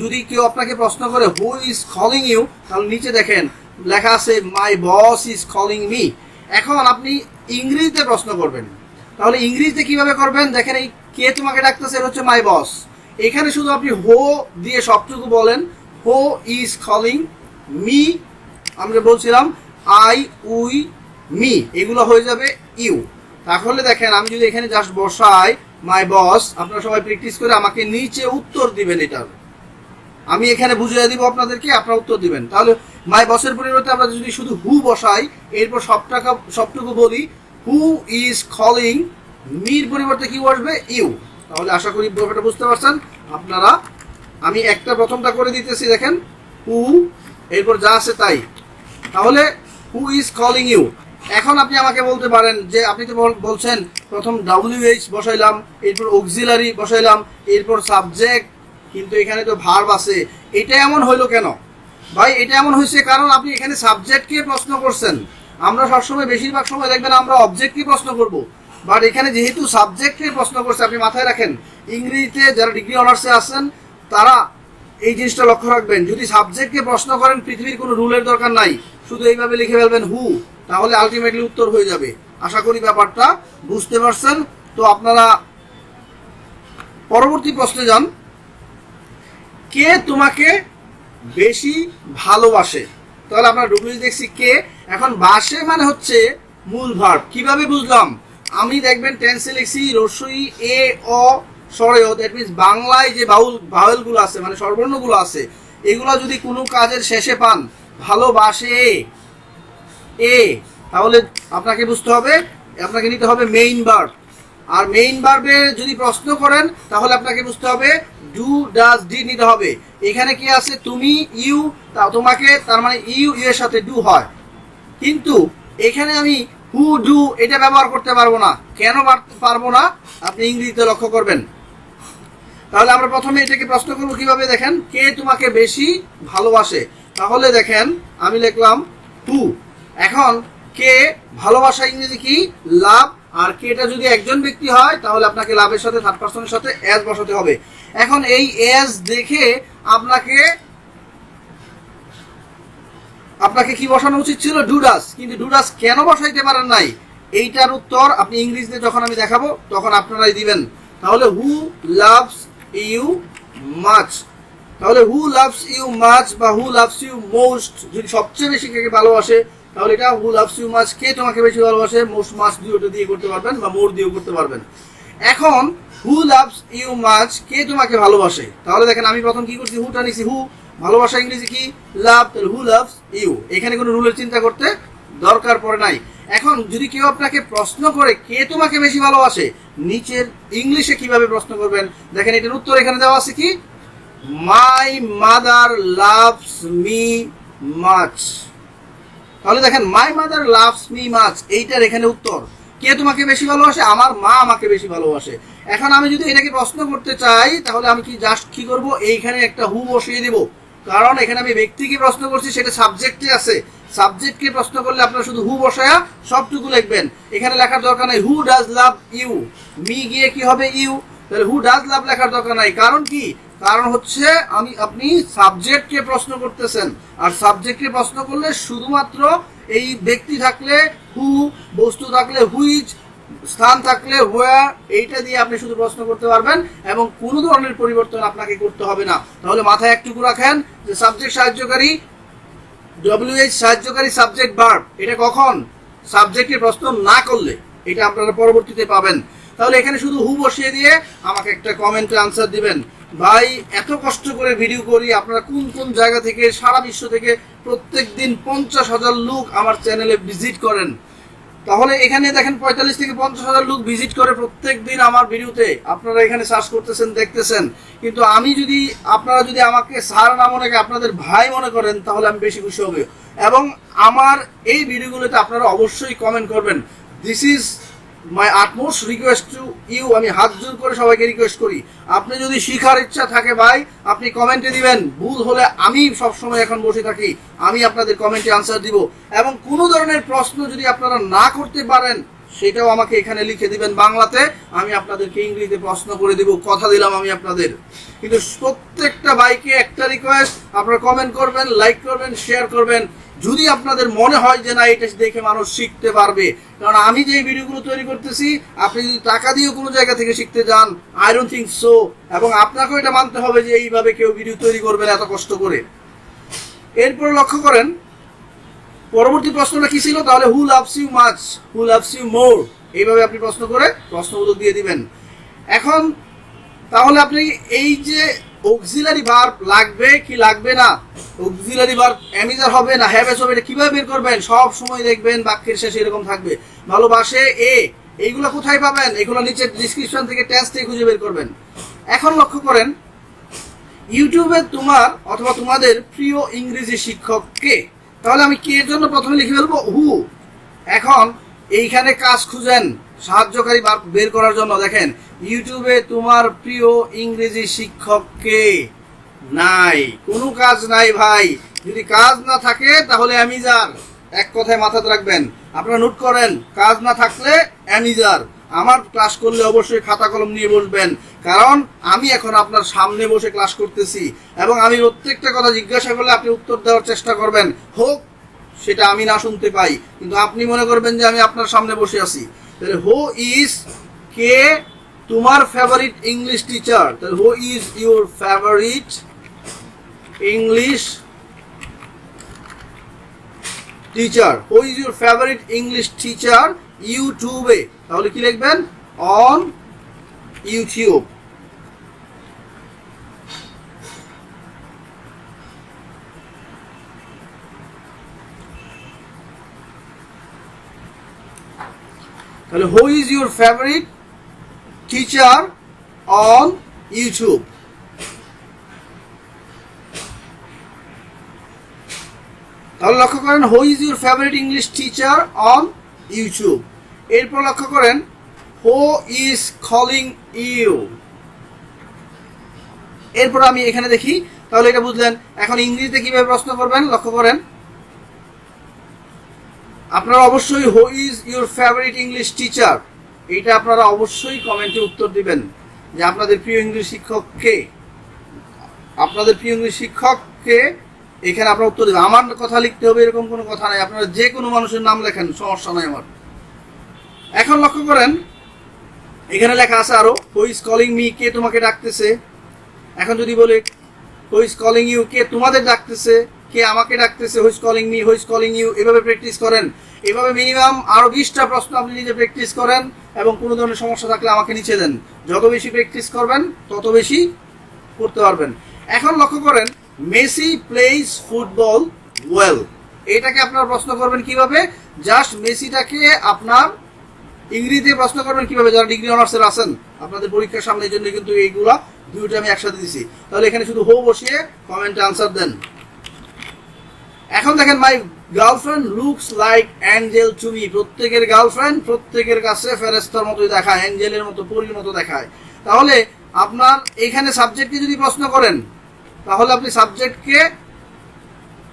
যদি কেউ আপনাকে প্রশ্ন করে হু ইজ কলিং ইউ, তাহলে নিচে দেখেন লেখা আছে মাই বস ইজ কলিং মি। এখন আপনি ইংরেজিতে প্রশ্ন করবেন, তাহলে ইংরেজিতে কিভাবে করবেন, দেখেন এই কে তোমাকে ডাকতেছে এটা হচ্ছে মাই বস, এখানে শুধু আপনি হো দিয়ে সবটুকু বলেন, হো ইজ কলিং মি, আমরা বলছিলাম আই, উই, মি, এগুলো হয়ে যাবে ইউ। তাহলে দেখেন আমি যদি এখানে জাস্ট বসাই মাই বস, আপনারা সবাই প্র্যাকটিস করে আমাকে নিচে উত্তর দিবেন, এটার আমি এখানে বুঝিয়ে দিব আপনাদেরকে, আপনারা উত্তর দিবেন। তাহলে মাই বসের পরিবর্তে আমরা যদি শুধু হু বসাই, এরপর সবটুকু বলি হু ইজ কলিং মির পরিবর্তে কি বসবে, ইউ। তাহলে আশা করি ব্যাপারটা বুঝতে পারছেন আপনারা। আমি একটা প্রথমটা করে দিতেছি, দেখেন হু, এরপর যা আছে তাই, তাহলে হু ইজ কলিং ইউ। এখন আপনি আমাকে বলতে পারেন যে আপনি তো বলছেন প্রথম ডাব্লিউএইচ বসাইলাম, এরপর অক্সিলারি বসাইলাম, এরপর সাবজেক্ট, কিন্তু এখানে তো ভার্ব আছে, এটা এমন হইলো কেন ভাই? এটা এমন হয়েছে কারণ আপনি এখানে সাবজেক্টকে প্রশ্ন করছেন। আমরা সবসময় বেশিরভাগ সময় দেখবেন আমরা অবজেক্টকে প্রশ্ন করব, বাট এখানে যেহেতু সাবজেক্টকে প্রশ্ন করছে, আপনি মাথায় রাখেন ইংরেজিতে যারা ডিগ্রি অনার্সে আছেন তারা এই জিনিসটা লক্ষ্য রাখবেন, যদি সাবজেক্টকে প্রশ্ন করেন পৃথিবীর কোনো রুলের দরকার নাই, শুধু এইভাবে লিখে ফেলবেন হু, তাহলে আলটিমেটলি উত্তর হয়ে যাবে। আশা করি ব্যাপারটা বুঝতে পারছেন। তো আপনারা পরবর্তী প্রশ্নে যান, কে তোমাকে বেশি ভালোবাসে। তাহলে আমরা ডব্লিউ দেখছি কে, এখন বাসে মানে হচ্ছে মূল ভার্ব। কিভাবে বুঝলাম, আমি দেখবেন টেন্সে লিখছি রস্যই এ অ স্বরেয়, দ্যাট মিনস বাংলায় যে ভাওয়েলগুলো আছে মানে স্বরবর্ণগুলো আছে, এগুলো যদি কোনো কাজের শেষে পান ভালোবাসে এ, তাহলে আপনাকে বুঝতে হবে, আপনাকে নিতে হবে মেইন ভার্ব। আর মেইন ভার্বে যদি প্রশ্ন করেন তাহলে আপনাকে বুঝতে হবে ডু ডাজ ডিড নিতে হবে। এখানে কি আছে, তুমি, ইউ, তোমাকে, তার মানে ইউ এর সাথে ডু হয়, কিন্তু এখানে আমি হু ডু এটা ব্যবহার করতে পারবো না। কেন পারবো না আপনি ইংরেজিতে লক্ষ্য করবেন। তাহলে আমরা প্রথমে এটাকে প্রশ্ন করবো কিভাবে, দেখেন কে তোমাকে বেশি ভালোবাসে। তাহলে দেখেন আমি লিখলাম হু। এখন কে ভালোবাসা ইংরেজি কি? লাভ। আর কেটা যদি একজন ব্যক্তি হয় তাহলে আপনাকে লাভের সাথে থার্ড পারসনের সাথে এস বসাতে হবে। এখন এই এস দেখে আপনাকে কি বসানো উচিত ছিল? ডুডাস। কিন্তু ডুডাস কেন বসাইতে পারেন নাই? এইটার উত্তর আপনি ইংরেজিতে যখন আমি দেখাবো তখন আপনারাই দিবেন। তাহলে হু লাভস ইউ মাচ, তাহলে হু লাভস ইউ মাচ বা হু লাভস ইউ মোস্ট, যদি সবচেয়ে বেশি কে ভালোবাসে তাহলে এটা হু লাভস ইউ মাচ, কে তোমাকে বেশি ভালোবাসে, মোস্ট মাচ দুটো দিয়ে করতে পারবেন বা মোর দিয়েও করতে পারবেন। এখন হু লাভস ইউ মাচ, কে তোমাকে ভালোবাসে, তাহলে দেখেন আমি প্রথম কি করছি? হুটা নিছি। হু ভালোবাসা ইংরেজি কি? লাভ। তাহলে হু লাভস ইউ, এখানে কোনো রুলের চিন্তা করতে দরকার পড়ে নাই। এখন যদি কেউ আপনাকে প্রশ্ন করে কে তোমাকে বেশি ভালোবাসে, নিচের ইংলিশে কিভাবে প্রশ্ন করবেন দেখেন, এটার উত্তর এখানে দেওয়া আছে কি? My mother loves me much. তাহলে দেখেন my mother loves me much, এইটার এখানে উত্তর। কে তোমাকে বেশি ভালোবাসে? আমার মা আমাকে বেশি ভালোবাসে। এখন আমি যদি এটাকে প্রশ্ন করতে চাই তাহলে আমি কি জাস্ট কি করব? এইখানে একটা হু বসিয়ে দেব, কারণ এখানে আমি ব্যক্তিকে প্রশ্ন করছি, সেটা সাবজেক্টে আছে। সাবজেক্টকে প্রশ্ন করলে আপনারা শুধু হু বসায়া সবটুকু লিখবেন, এখানে লেখার দরকার নাই who does love you. Me গিয়ে কি হবে? ইউ। তাহলে হু ডাজ লাভ লেখার দরকার নাই। কারণ কি? কারণ হচ্ছে আপনি সাবজেক্টকে প্রশ্ন করতেছেন, আর সাবজেক্টকে প্রশ্ন করলে শুধুমাত্র এই ব্যক্তি থাকলে হু, বস্তু থাকলে হুইচ, স্থান থাকলে হোয়ার, এইটা দিয়ে আপনি শুধু প্রশ্ন করতে পারবেন এবং কোনো ধরনের পরিবর্তন আপনাকে করতে হবে না। তাহলে মাথায় একটুকু রাখেন যে সাবজেক্ট সাহায্যকারী, ডব্লিউএইচ সাহায্যকারী, সাবজেক্ট ভার্ব, এটা কখন? সাবজেক্টের প্রশ্ন না করলে, এটা আপনারা পরবর্তীতে পাবেন। তাহলে এখানে শুধু হু বসিয়ে দিয়ে আমাকে একটা কমেন্টে আনসার দিবেন, ভাই এত কষ্ট করে ভিডিও করি, আপনারা কোন কোন জায়গা থেকে, সারা বিশ্ব থেকে প্রত্যেক দিন 50,000 লোক আমার চ্যানেলে ভিজিট করেন। তাহলে এখানে দেখেন 45 থেকে 50,000 লোক ভিজিট করে প্রত্যেক দিন আমার ভিডিওতে, আপনারা এখানে সার্চ করতেছেন, দেখতেছেন। কিন্তু আপনারা যদি আমাকে স্যার না মনে করে আপনাদের ভাই মনে করেন তাহলে আমি বেশি খুশি হব। এবং আমার এই ভিডিওগুলোতে আপনারা অবশ্যই কমেন্ট করবেন। This is my utmost request to you, আমি হাত জোর করে সবাইকে রিকোয়েস্ট করি, আপনি যদি শিখার ইচ্ছা থাকে ভাই আপনি কমেন্টে দিবেন। ভুল হলে আমি সবসময় এখন বসে থাকি, আমি আপনাদের কমেন্টে আনসার দিব। এবং কোনো ধরনের প্রশ্ন যদি আপনারা না করতে পারেন সেটাও আমাকে এখানে লিখে দিবেন বাংলাতে, আমি আপনাদেরকে ইংরেজিতে প্রশ্ন করে দিব, কথা দিলাম আমি আপনাদের। কিন্তু প্রত্যেকটা ভাইকে একটা রিকোয়েস্ট, আপনারা কমেন্ট করবেন, লাইক করবেন, শেয়ার করবেন, যদি আপনাদের মনে হয় যে না এটা দেখে মানুষ শিখতে পারবে। কারণ আমি যে ভিডিওগুলো তৈরি করতেছি, আপনি যদি টাকা দিয়েও কোনো জায়গা থেকে শিখতে যান, আই ডোন্ট থিঙ্ক সো। এবং আপনাকেও এটা মানতে হবে যে এইভাবে কেউ ভিডিও তৈরি করবে না এত কষ্ট করে। এরপর লক্ষ্য করেন পরবর্তী প্রশ্নটা কি ছিল? তাহলে who loves you much, who loves you more, এইভাবে আপনি প্রশ্ন করে প্রশ্ন উত্তর দিয়ে দিবেন। এখন তাহলে আপনি এই যে অক্সিলারি ভার্ব লাগবে কি লাগবে না, অক্সিলারি ভার্ব অ্যামিজার হবে না হ্যাভ হবে, এটা কিভাবে বের করবেন? সব সময় দেখবেন বাক্যের শেষে এরকম থাকবে ভালোবাসে এ, এইগুলো কোথায় পাবেন? এগুলো নিচে ডিসক্রিপশন থেকে টেক্সট থেকে খুঁজে বের করবেন। এখন লক্ষ্য করেন ইউটিউবে তোমার অথবা তোমাদের প্রিয় ইংরেজি শিক্ষক কে? তাহলে আমি কে এর জন্য প্রথমে লিখে ফেলবো হু। এখন এইখানে কাজ খুঁজেন সাহায্যকারী ভার্ব বের করার জন্য। দেখেন ইউটিউবে তোমার প্রিয় ইংরেজি শিক্ষক কে? নাই, কোনো কাজ নাই ভাই। যদি কাজ না থাকে তাহলে অ্যামিজার, এক কথায় মাথাতে রাখবেন, আপনারা নোট করেন, কাজ না থাকলে অ্যামিজার। আমার ক্লাস করলে অবশ্যই খাতা কলম নিয়ে বসবেন, কারণ আমি এখন আপনার সামনে বসে ক্লাস করতেছি এবং আমি প্রত্যেকটা কথা জিজ্ঞাসা করলে আপনি উত্তর দেওয়ার চেষ্টা করবেন, হোক সেটা আমি না শুনতে পাই, কিন্তু আপনি মনে করবেন যে আমি আপনার সামনে বসে আছি। তাহলে হু ইজ, কে তোমার ফেভারিট ইংলিশ টিচার? তাহলে who is your favourite English teacher? Who is your favourite English teacher ইউটিউবে? তাহলে কি লিখবেন? On YouTube. তাহলে who is your favourite teacher on YouTube? তাহলে লক্ষ্য করেন who is your favourite English teacher on YouTube. এরপর লক্ষ্য করেন হু ইজ কলিং ইউ। এরপর আমি এখানে দেখি তাহলে এটা বুঝলেন। এখন ইংরেজিতে কিভাবে প্রশ্ন করবেন লক্ষ্য করেন। আপনারা অবশ্যই হু is your favourite English teacher, এইটা আপনারা অবশ্যই কমেন্টে উত্তর দিবেন যে আপনাদের প্রিয় ইংলিশ শিক্ষক কে। আপনাদের প্রিয় ইংলিশ শিক্ষক কে এখানে আপনারা উত্তর দেবেন। আমার কথা লিখতে হবে এরকম কোনো কথা নাই, আপনারা যে কোনো মানুষের নাম লেখেন, সমস্যা নাই আমার। এখন লক্ষ্য করেন এখানে লেখা আছে আরো হু ইজ কলিং মি, কে তোমাকে ডাকতেছে। এখন যদি বলে হু ইজ কলিং ইউ, কে তোমাদের ডাকতেছে, কে আমাকে ডাকতেছে, who is calling me, who is calling you, এভাবে প্র্যাকটিস করেন। এভাবে মিনিমাম আরো 20টা প্রশ্ন আপনি নিজে প্র্যাকটিস করেন এবং কোনো ধরনের সমস্যা থাকলে আমাকে নিচে দেন। যত বেশি প্র্যাকটিস করবেন তত বেশি করতে পারবেন। এখন লক্ষ্য করেন মেসি প্লেইজ ফুটবল ওয়েল, এটাকে আপনারা প্রশ্ন করবেন কিভাবে, জাস্ট মেসিটাকে আপনার ইংরেজিতে প্রশ্ন করবেন কিভাবে। যারা ডিগ্রি অনার্সের আছেন আপনাদের পরীক্ষার সামনে জন্য কিন্তু এইগুলা দুইটা আমি একসাথে দিছি। তাহলে এখানে শুধু হো বসিয়ে কমেন্টে আনসার দেন। এখন দেখেন my girlfriend looks like Angel to me, প্রত্যেকের গার্লফ্রেন্ড প্রত্যেকের কাছে ফেরেশতার মতোই দেখায়, অ্যাঞ্জেলের মতো, পরীর মতো দেখায়। তাহলে আপনার এখানে সাবজেক্টকে যদি প্রশ্ন করেন তাহলে আপনি সাবজেক্টকে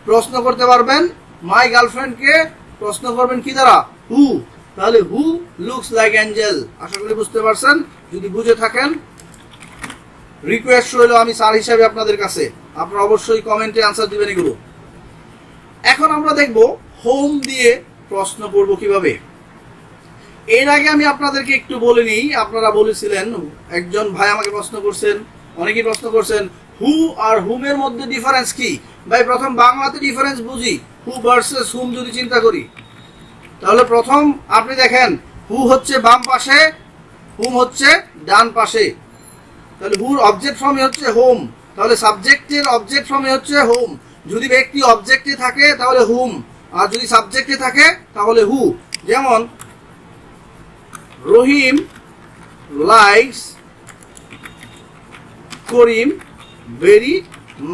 প্রশ্ন করতে পারবেন, মাই গার্লফ্রেন্ডকে প্রশ্ন করবেন কি দ্বারা, হু। তাহলে হু লুকস লাইক অ্যাঞ্জেল। আশা করি বুঝতে পারছেন। যদি বুঝে থাকেন রিকোয়েস্ট রইল আমি স্যার হিসাবে আপনাদের কাছে, আপনারা অবশ্যই কমেন্টে আনসার দিবেন এগুলো। এখন আমরা দেখব হোম দিয়ে প্রশ্ন করব কিভাবে। এর আগে আমি আপনাদেরকে একটু বলে নিই, আপনারা বলেছিলেন, একজন ভাই আমাকে প্রশ্ন করছেন, অনেকেই প্রশ্ন করছেন হু আর হুমের মধ্যে ডিফারেন্স কি। ভাই প্রথম বাংলাতে ডিফারেন্স বুঝি, হু ভার্সেস হুম যদি চিন্তা করি তাহলে প্রথম আপনি দেখেন হু হচ্ছে বাম পাশে, হুম হচ্ছে ডান পাশে। তাহলে হুর অবজেক্ট ফর্মে হচ্ছে হোম, তাহলে সাবজেক্টের অবজেক্ট ফর্মে হচ্ছে হোম। যদি ব্যক্তি অবজেক্টে থাকে তাহলে হুম, আর যদি সাবজেক্টে থাকে তাহলে হু। যেমন রহিম লাইকস করিম ভেরি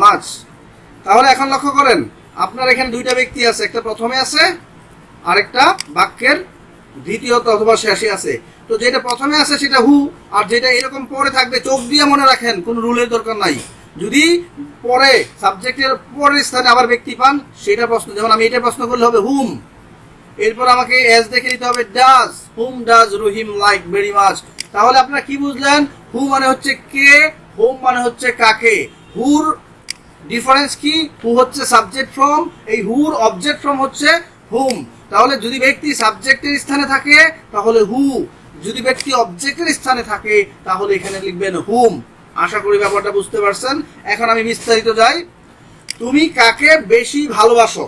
মাচ। তাহলে এখন লক্ষ্য করেন আপনার এখানে দুইটা ব্যক্তি আছে, একটা প্রথমে আছে আরেকটা বাক্যের দ্বিতীয়ত অথবা শেষে আছে। তো যেটা প্রথমে আছে সেটা হু, আর যেটা এরকম পরে থাকবে চোখ দিয়ে মনে রাখেন, কোনো রুলের দরকার নাই। যদি পরে সাবজেক্টের পরের স্থানে আবার ব্যক্তি পান সেটা প্রশ্ন, যেমন আমি এটা প্রশ্ন করলে হবে হুম, এরপর আমাকে এস দেখে নিতে হবে does, hmm does Rahim like very much. তাহলে আপনারা কি বুঝলেন, হু মানে হচ্ছে কে, হোম মানে হচ্ছে কাকে। হুর ডিফারেন্স কি, হু হচ্ছে সাবজেক্ট ফর্ম, এই হুর অবজেক্ট ফর্ম হচ্ছে হুম। তাহলে যদি ব্যক্তি সাবজেক্টের স্থানে থাকে তাহলে হু, যদি ব্যক্তি অবজেক্টের স্থানে থাকে তাহলে এখানে লিখবেন হুম। আশা করি ব্যাপারটা বুঝতে পারছেন। এখন আমি বিস্তারিত যাই। তুমি কাকে বেশি ভালোবাসো,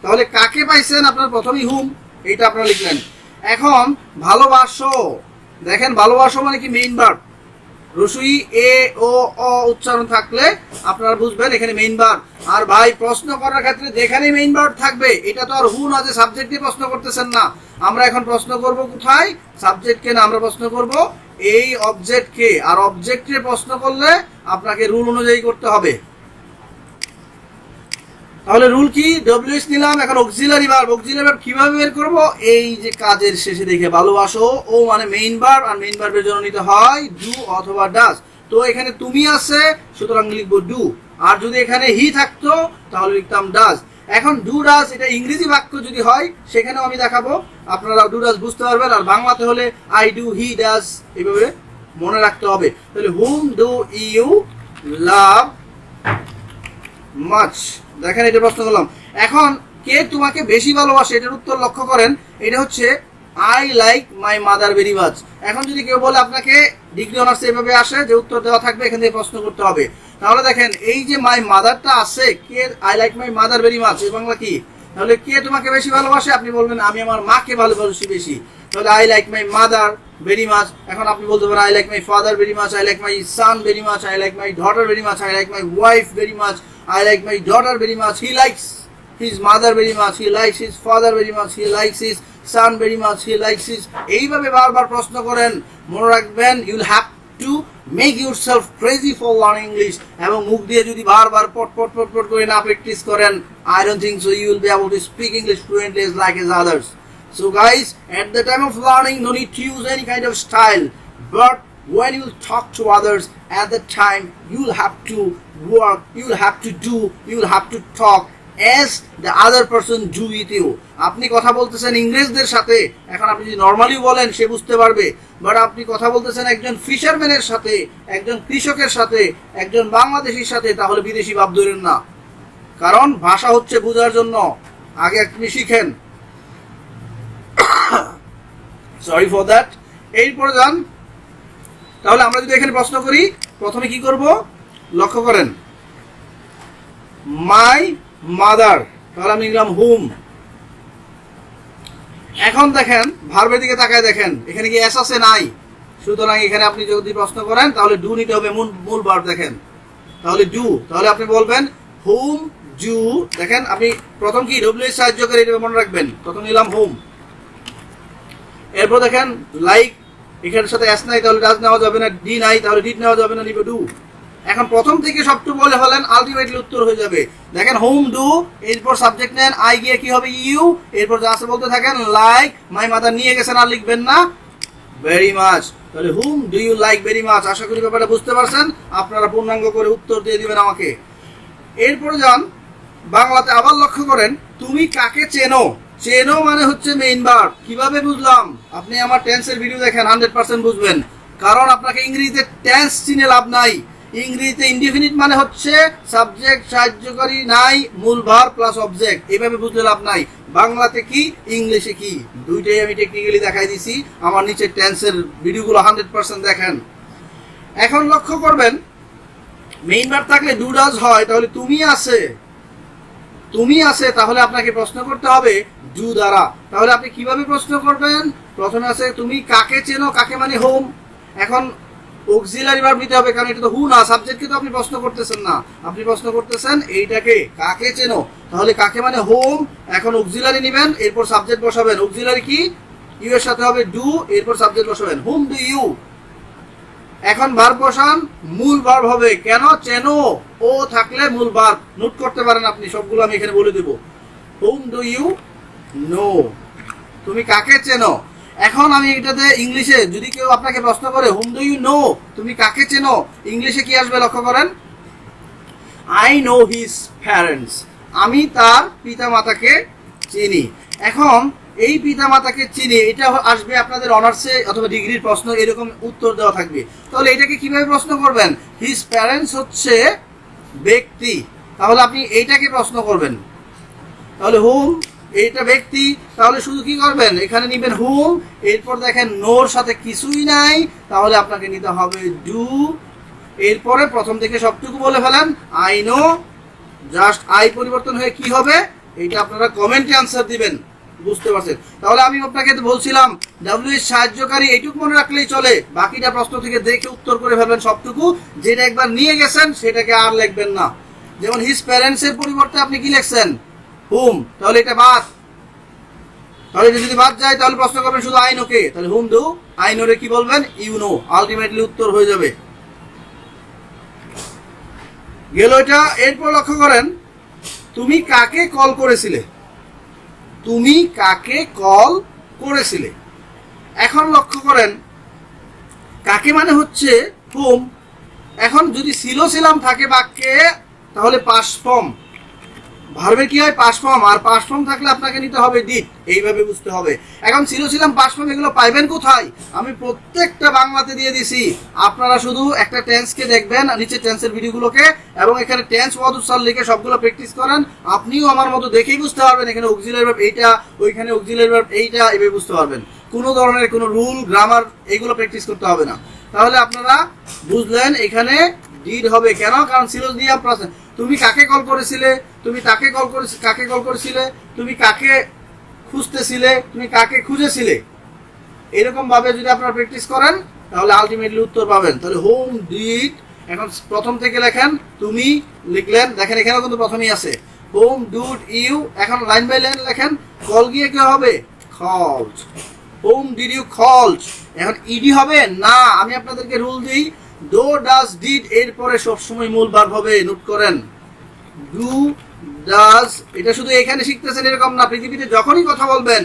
তাহলে কাকে পাইছেন আপনার প্রথমেই হুম, এইটা আপনারা লিখলেন। এখন ভালোবাসো, দেখেন ভালোবাসো মানে কি মেইন ভার্ব, রসুই এ ও অ উচ্চারণ থাকলে আপনারা বুঝবেন এখানে মেইন ভার্ব। আর ভাই প্রশ্ন করার ক্ষেত্রে যেখানে মেইন ভার্ব থাকবে, এটা তো আর হু না যে সাবজেক্ট দিয়ে প্রশ্ন করতেছেন না, আমরা এখন প্রশ্ন করব কোথায়, সাবজেক্টকে না, আমরা প্রশ্ন করব এই অবজেক্টকে। আর অবজেক্টে প্রশ্ন করলে আপনাকে রুল অনুযায়ী করতে হবে। তাহলে রুল কি, ডব্লিউএস নিলাম। এখন অক্সিলারি ভার্ব, অক্সিলারি ভার্ব কিভাবে বের করব, এই যে কাজের শেষে দেখে ভালোবাসো, ও মানে মেইন ভার্ব, আর মেইন ভার্বের জন্য নিতে হয় ডু অথবা ডাজ। তো এখানে তুমি আছে সুতরাং লিখবো ডু, আর যদি এখানে হি থাকতো তাহলে লিখতাম ডাজ। এখন ডু ডাজ এটা ইংরেজি বাক্য যদি হয় সেখানেও আমি দেখাবো, আপনারা ডু ডাজ বুঝতে পারবেন। আর বাংলাতে হলে আই ডু, হি ডাজ, এইভাবে মনে রাখতে হবে। তাহলে whom do you love much, দেখেন এটা প্রশ্ন করলাম। এখন কে তোমাকে বেশি ভালোবাসে, এটার উত্তর লক্ষ্য করেন, এটা হচ্ছে I like my mother very much. এখন যদি কেউ বলে আপনাকে ডিগ্রি অনার্স এভাবে আসে যে উত্তর দেওয়া থাকবে, এখান থেকে প্রশ্ন করতে হবে। তাহলে দেখেন এই যে মাই মাদারটা আছে, কে I like my mother very much, এই বাংলা কি, তাহলে কে তোমাকে বেশি ভালোবাসে, আপনি বলবেন আমি আমার মাকে ভালোবাসি বেশি, তাহলে I like my mother very much. এখন আপনি বলতে পারেন I like my father very much, I like my son very much, I like my daughter very much, I like my wife very much, I like my daughter very much. He likes his mother very much. He likes his father very much. He likes his son very much. He likes his. এইভাবে বারবার প্রশ্ন করেন, মনে রাখবেন you'll have to make yourself crazy for learning English. এবং মুখ দিয়ে যদি বারবার পট পট পট পট করে না প্র্যাকটিস করেন, I don't think so you will be able to speak English fluently as like as others. So guys, at the time of learning, no need to use any kind of style, but when you talk to others, at that time you'll have to work, you'll have to do, you'll have to talk as the other person do with you. আপনি কথা বলতেছেন ইংরেজদের সাথে, এখন আপনি যদি normally বলেন সে বুঝতে পারবে, বাট আপনি কথা বলতেছেন একজন ফিশারম্যানের সাথে, একজন কৃষকের সাথে, একজন বাংলাদেশির সাথে, তাহলে বিদেশি ভাব ধরেন না, কারণ ভাষা হচ্ছে বোঝার জন্য। আগে আপনি শিখেন। Sorry for that. এরপরে যান, তাহলে আমরা যদি এখানে প্রশ্ন করি, প্রথমে কি করব লক্ষ্য করেন, মাই মাদার, তাহলে আমি লিখলাম হুম। এখন দেখেন ভার্বের দিকে তাকায় দেখেন, এখানে কি এস আছে? নাই। সুতরাং এখানে আপনি যদি প্রশ্ন করেন তাহলে ডু নিতে হবে, মূল ভার্ব দেখেন, তাহলে ডু, তাহলে আপনি বলবেন হুম ডু। দেখেন আপনি প্রথম কি ডব্লিউ সাহায্য করে, এটা মনে রাখবেন, প্রথম নিলাম হুম। এরপর দেখেন লাইক, এখানের সাথে এস নাই, তাহলে ডাজ নেওয়া যাবে না, ডি নাই, তাহলে ডিড নেওয়া যাবে না, নিবে ডু। এখন প্রথম থেকে সবটুকু বলে হলেন, আলটিমেটলি উত্তর হয়ে যাবে। দেখেন হোম ডু, এরপর সাবজেক্ট নেন, আই গিয়ে কি হবে ইউ, এরপর যা আছে বলতে থাকেন, লাইক মাই মাদার নিয়ে গেছেন, আর লিখবেন না ভেরি মাচ। তাহলে whom do you like very much. আশা করি ব্যাপারটা বুঝতে পারছেন। আপনারা পূর্ণাঙ্গ করে উত্তর দিয়ে দিবেন আমাকে। এরপরে যান বাংলাতে, আবার লক্ষ্য করেন, তুমি কাকে চেনো। চেনো মানে হচ্ছে মেইন ভার্ব। কিভাবে বুঝলাম? আপনি আমার টেন্সের ভিডিও দেখেন, 100% বুঝবেন, কারণ আপনাকে ইংরেজিতে টেন্স চিনে লাভ নাই। ইংরেজিতে ইনডিফিনিট মানে হচ্ছে সাবজেক্ট সাহায্যকারী নাই, মূল ভার্ব প্লাস অবজেক্ট, এইভাবে বুঝলে লাভ নাই। বাংলাতে কি, ইংলিশে কি, দুইটাই আমি টেকনিক্যালি দেখাই দিছি। আমার নিচে টেন্সের ভিডিওগুলো 100% দেখেন। এখন লক্ষ্য করবেন, মেইন ভার্ব থাকলে ডু ডাজ হয়, তাহলে তুমি আছে, তুমি আছে, তাহলে আপনাকে প্রশ্ন করতে হবে ডু দ্বারা। তাহলে আপনি কিভাবে প্রশ্ন করবেন? প্রথমে আছে তুমি কাকে চেনো, কাকে মানে হোম। এখন অক্সিলারি ভার্ব নিতে হবে, কারণ এটা তো হু না, সাবজেক্টকে তো আপনি প্রশ্ন করতেছেন না, আপনি প্রশ্ন করতেছেন এইটাকে, কাকে চেনো। তাহলে কাকে মানে হোম, এখন অক্সিলারি নেবেন, এরপর সাবজেক্ট বসাবেন। অক্সিলারি কি, ইউ এর সাথে হবে ডু, এরপর সাবজেক্ট বসাবেন, হুম ডু ইউ। এখন ভার্ব বসান, মূল ভার্ব হবে, কেন চেনো, ও থাকলে মূল ভার্ব। নোট করতে পারেন আপনি, সবগুলো আমি এখানে বলে দেব। হুম ডু ইউ নো, তুমি কাকে চেনো। এখন আমি এটাতে ইংলিশে যদি কেউ আপনাকে প্রশ্ন করে হুম ডু ইউ নো, তুমি কাকে চেনো, ইংলিশে কি আসবে লক্ষ্য করেন, আই নো হিজ প্যারেন্টস, আমি তার পিতা মাতাকে চিনি। এখন এই পিতা মাতাকে চিনি, এটা আসবে আপনাদের অনার্সে অথবা ডিগ্রির প্রশ্ন, এরকম উত্তর দেওয়া থাকবে। তাহলে এটাকে কিভাবে প্রশ্ন করবেন? হিজ প্যারেন্টস হচ্ছে ব্যক্তি, তাহলে আপনি এইটাকে প্রশ্ন করবেন। তাহলে হুম, এইটা ব্যক্তি, তাহলে শুধু কি করবেন, এখানে নিবেন হুম, এরপর দেখেন নোর সাথে কিছুই নাই, তাহলে আপনাকে নিতে হবে ডু, এরপরে প্রথম থেকে সবটুকু বলে ফেলেন, আই নো, জাস্ট আই পরিবর্তন হয়ে কি হবে, এইটা আপনারা কমেন্টে আনসার দিবেন, বুঝতে পারছেন। তাহলে আমি আপনাকে বলছিলাম ডাব্লিউ এর সাহায্যকারী এইটুকু মনে রাখলেই চলে, বাকিটা প্রশ্ন থেকে দেখে উত্তর করে ফেলবেন সবটুকু। যেটা একবার নিয়ে গেছেন সেটাকে আর লিখবেন না। যেমন হিজ প্যারেন্টস এর পরিবর্তে আপনি কি লিখছেন, হুম, তাহলে এটা বাদ। তাহলে যদি বাদ যায় তাহলে প্রশ্ন করবেন শুধু আই নো কে, তাহলে হুম ডু আই নো রে কি বলবেন, ইউ নো, আলটিমেটলি উত্তর হয়ে যাবে। গেল এটা। এরপর লক্ষ্য করেন, তুমি কাকে কল করেছিলে, তুমি কাকে কল করেছিলে। এখন লক্ষ্য করেন, কাকে মানে হচ্ছে হুম। এখন যদি ছিল ছিলাম থাকে বাক্যে, তাহলে পাস্ট ফর্ম, ভার্বের কি হয় পাস্ট ফর্ম, আর পাস্ট ফর্ম থাকলে আপনাকে নিতে হবে ডিড, এইভাবে বুঝতে হবে। এখন ছিল ছিলাম পাস্ট ফর্ম এগুলো পাইবেন কোথায়, আমি প্রত্যেকটা বাংলাতে দিয়ে দিছি। আপনারা শুধু একটা টেন্সকে দেখবেন, নিচে টেন্সের ভিডিওগুলোকে, এবং এখানে টেন্স ওয়াদুদ সাল লিখে সবগুলো প্র্যাকটিস করেন। আপনিও আমার মতো দেখেই বুঝতে পারবেন, এখানে অক্সিলারি ভার্ব এইটা, ওইখানে অক্সিলারি ভার্ব এইটা, এভাবে বুঝতে পারবেন। কোনো ধরনের কোনো রুল গ্রামার এইগুলো প্র্যাকটিস করতে হবে না। তাহলে আপনারা বুঝলেন এখানে ডিড হবে কেন, কারণ ছিল দিয়ে প্রশ্ন, তুমি কাকে কল করেছিলে, তুমি তাকে কল করে, কাকে কল করেছিলে, তুমি কাকে খুঁজতেছিলে, তুমি কাকে খুঁজেছিলে, এরকম ভাবে যদি আপনারা প্র্যাকটিস করেন তাহলে আলটিমেটলি উত্তর পাবেন। তাহলে হোম ডিড, এখন প্রথম থেকে লেখেন, তুমি লিখলেন, দেখেন এখানেও কিন্তু প্রথমেই আছে হোম ডুড ইউ। এখন লাইন বাই লাইন লেখেন, কল গিয়ে কি হবে, called, whom did you called. এখন ইডি হবে না, আমি আপনাদেরকে রুল দিই, ডো ডাজ ডিড এরপরে সবসময় মূল ভার্ব হবে, নোট করেন। ডু ডাজ, এটা শুধু এখানে শিখতেছেন এরকম না, পৃথিবীতে যখনই কথা বলবেন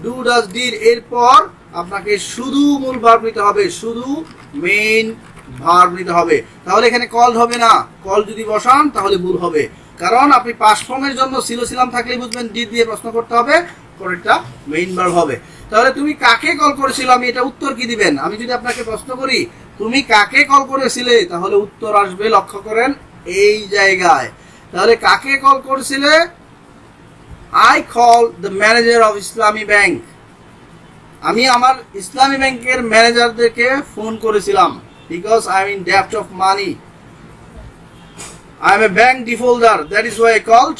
ডু ডাজ ডিড এরপর আপনাকে শুধু মূল ভার্ব নিতে হবে, শুধু মেইন ভার্ব নিতে হবে। তাহলে এখানে কল হবে না, কল যদি বসান তাহলে ভুল হবে, কারণ আপনি পাস্ট ফর্মের জন্য ছিলাম থাকলেই বুঝবেন ডিড দিয়ে প্রশ্ন করতে হবে, পরেরটা মেইন ভার্ব হবে। তাহলে তুমি কাকে কল করেছিল, আমি এটা উত্তর কি দিবেন? আমি যদি আপনাকে প্রশ্ন করি তুমি কাকে কল করেছিলে, তাহলে উত্তর আসবে, লক্ষ্য করেন এই জায়গায়। তাহলে কাকে কল করেছিলে? I call the manager of Islami bank. আমি আমার ইসলামী ব্যাংকের ম্যানেজারদেরকে ফোন করেছিলাম, বিকজ আই এম ইন ডেপ্ট of money. I am a bank defaulter. That is why I called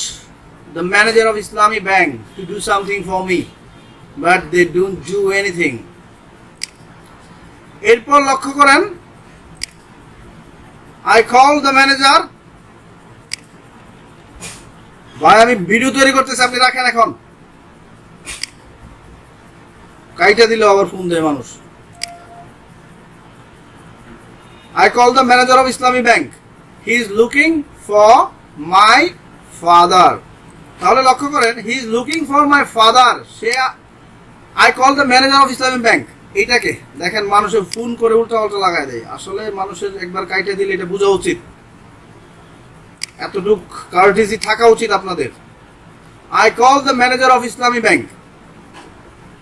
the manager of Islamic Bank to do something for me, but they don't do anything. এরপর লক্ষ্য করেন, I called the manager. ভাই আমি video তৈরি করতেছি, আপনি রাখেন এখন। কাইটা দিলে আবার ফোন দেয় মানুষ। I called the manager of Islamic Bank. He is looking for my father. তাহলে লক্ষ্য করেন, he is looking for my father. Say I call the manager of Islamic Bank। এইটাকে দেখেন মানুষের ফোন করে উল্টা পাল্টা লাগায় দেয়। আসলে মানুষের একবার কাইটা দিলে এটা বোঝা উচিত, এতটুক কার্টিসি থাকা উচিত আপনাদের। I call the manager of Islamic Bank।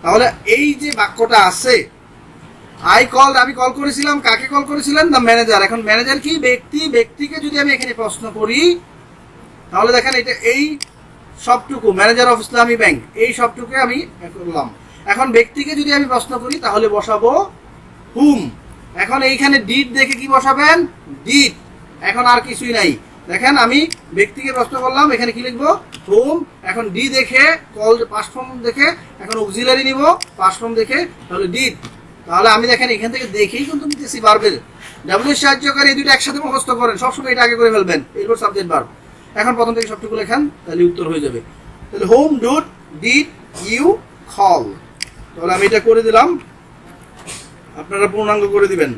তাহলে এই যে বাক্যটা আছে, আই কল, আমি কল করেছিলাম, কাকে কল করেছিলেন? The manager. এখন ম্যানেজার কি? ব্যক্তি, ব্যক্তিকে যদি আমি এখানে প্রশ্ন করি তাহলে দেখেন এটা এই সবটুকু ম্যানেজার অফ ইসলামী ব্যাংক, এই সবটুকু আমি করলাম। এখন ব্যক্তিকে যদি আমি প্রশ্ন করি তাহলে বসাবো হুম। এখন এইখানে ডিড দেখে কি বসাবেন? ডিড। এখন আর কিছুই নাই, দেখেন আমি ব্যক্তিকে প্রশ্ন করলাম, এখানে কি লিখবো? হুম। এখন ডি দেখে কল পাস্ট ফর্ম দেখে এখন অক্সিলারি নিব, পাস্ট ফর্ম দেখে, তাহলে ডিড। তাহলে আমি দেখেন এখান থেকে দেখেই কিন্তু নিতেছি ভার্বের ডাব্লিউ সাহায্যকারী, এই দুটো একসাথে মুখস্থ করেন, সবসময় এটা আগে করে ফেলবেন, এরপর সাবজেক্ট ভার্ব। এখন প্রথম থেকে সবটুকু লেখেন, তাহলে উত্তর হয়ে যাবে। তাহলে whom did did you call. তাহলে আমি এটা করে দিলাম, আপনারা পূর্ণাঙ্গ করে দিবেন।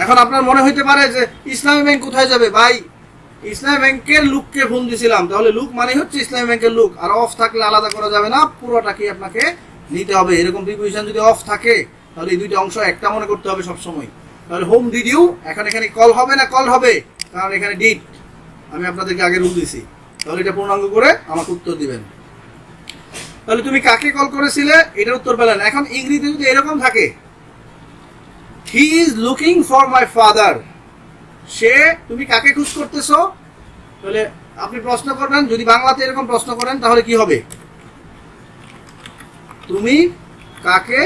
এখন আপনার মনে হইতে পারে যে ইসলামী ব্যাংক কোথায় যাবে? ভাই ইসলামী ব্যাংকের লুককে ফোন দিছিলাম, তাহলে লুক মানে হচ্ছে ইসলামী ব্যাংকের লুক, আর অফ থাকলে আলাদা করা যাবে না, পুরোটাকে আপনাকে নিতে হবে। এরকম প্রিপোজিশন যদি অফ থাকে তাহলে এই দুইটা অংশ একটা মনে করতে হবে সবসময়। তাহলে হোম ডিড ইউ, এখন এখানে কল হবে না কল হবে, কারণ এখানে ডিড আমি আপনাদেরকে আগে রুল দিছি। তাহলে এটা পূর্ণাঙ্গ করে আমাকে উত্তর দিবেন। তাহলে তুমি কাকে কল করেছিলে, এটার উত্তর পেলেন। এখন ইংরেজিতে যদি এরকম থাকে, he is looking for my father, সে, তুমি কাকে খুঁজ করতেছো, তাহলে আপনি প্রশ্ন করবেন, যদি বাংলাতে এরকম প্রশ্ন করেন তাহলে কি হবে? তুমি কাকে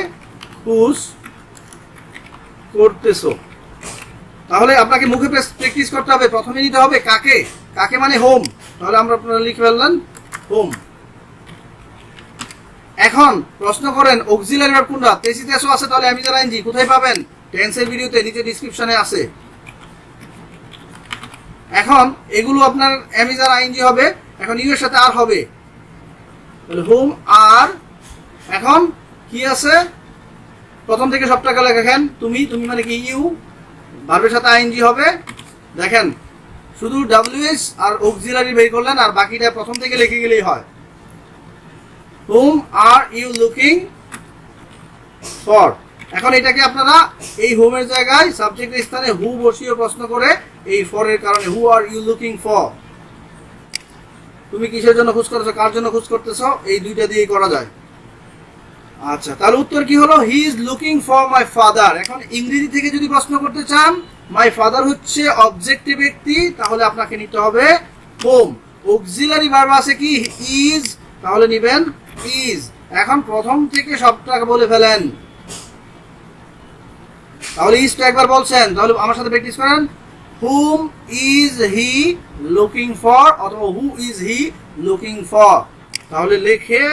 খুঁজ করতেছো। তাহলে আপনাকে মুখে প্র্যাকটিস করতে হবে, প্রথমে নিতে হবে কাকে, কাকে মানে হোম, তাহলে আমরা আপনারা লিখে ফেললেন হোম। এখন প্রশ্ন করেন অক্সিলারি ভার্ব কোনটা? তেসিতেসো আছে, তাহলে আমি যারা এনজি কোথায় পাবেন? টেন্সের ভিডিওতে নিচে ডেসক্রিপশনে আছে। এখন এগুলো আপনার অ্যামিজার আইএনজি হবে, এখন ইউ এর সাথে আর হবে, তাহলে হোম আর। এখন কি আছে? প্রথম থেকে সবটাকে লেখেন, তুমি, তুমি মানে কি? ইউ, ভার্বের সাথে আইএনজি হবে। দেখেন শুধু ডাব্লিউএস আর অক্সিলারি বের করলেন, আর বাকিটা প্রথম থেকে লিখে গেলেই হয়। হুম আর ইউ লুকিং ফর। এখন এটাকে আপনারা এই হোমের জায়গায় সাবজেক্টের স্থানে হু বসিয়ে প্রশ্ন করে, এই ফরের কারণে হু আর ইউ লুকিং ফর, তুমি কিসের জন্য খোঁজ করতেছো, কার জন্য খোঁজ করতেছো, এই দুইটা দিয়েই করা যায়। আচ্ছা, তাহলে উত্তর কি হলো? হি is looking for my father. এখন ইংরেজি থেকে যদি প্রশ্ন করতে চান, মাই ফাদার হচ্ছে অবজেক্টিভ ব্যক্তি, তাহলে আপনাকে নিতে হবে হোম। অক্সিলারি ভার্ব আছে কি? ইজ, তাহলে নিবেন ইজ। এখন প্রথম থেকে সবটাকে বলে ফেলেন, তাহলে ইজটা একবার বলছেন, তাহলে আমার সাথে প্র্যাকটিস করেন। হুম ইজ হি লুকিং ফর, অথবা who is he looking for, তাহলে লিখে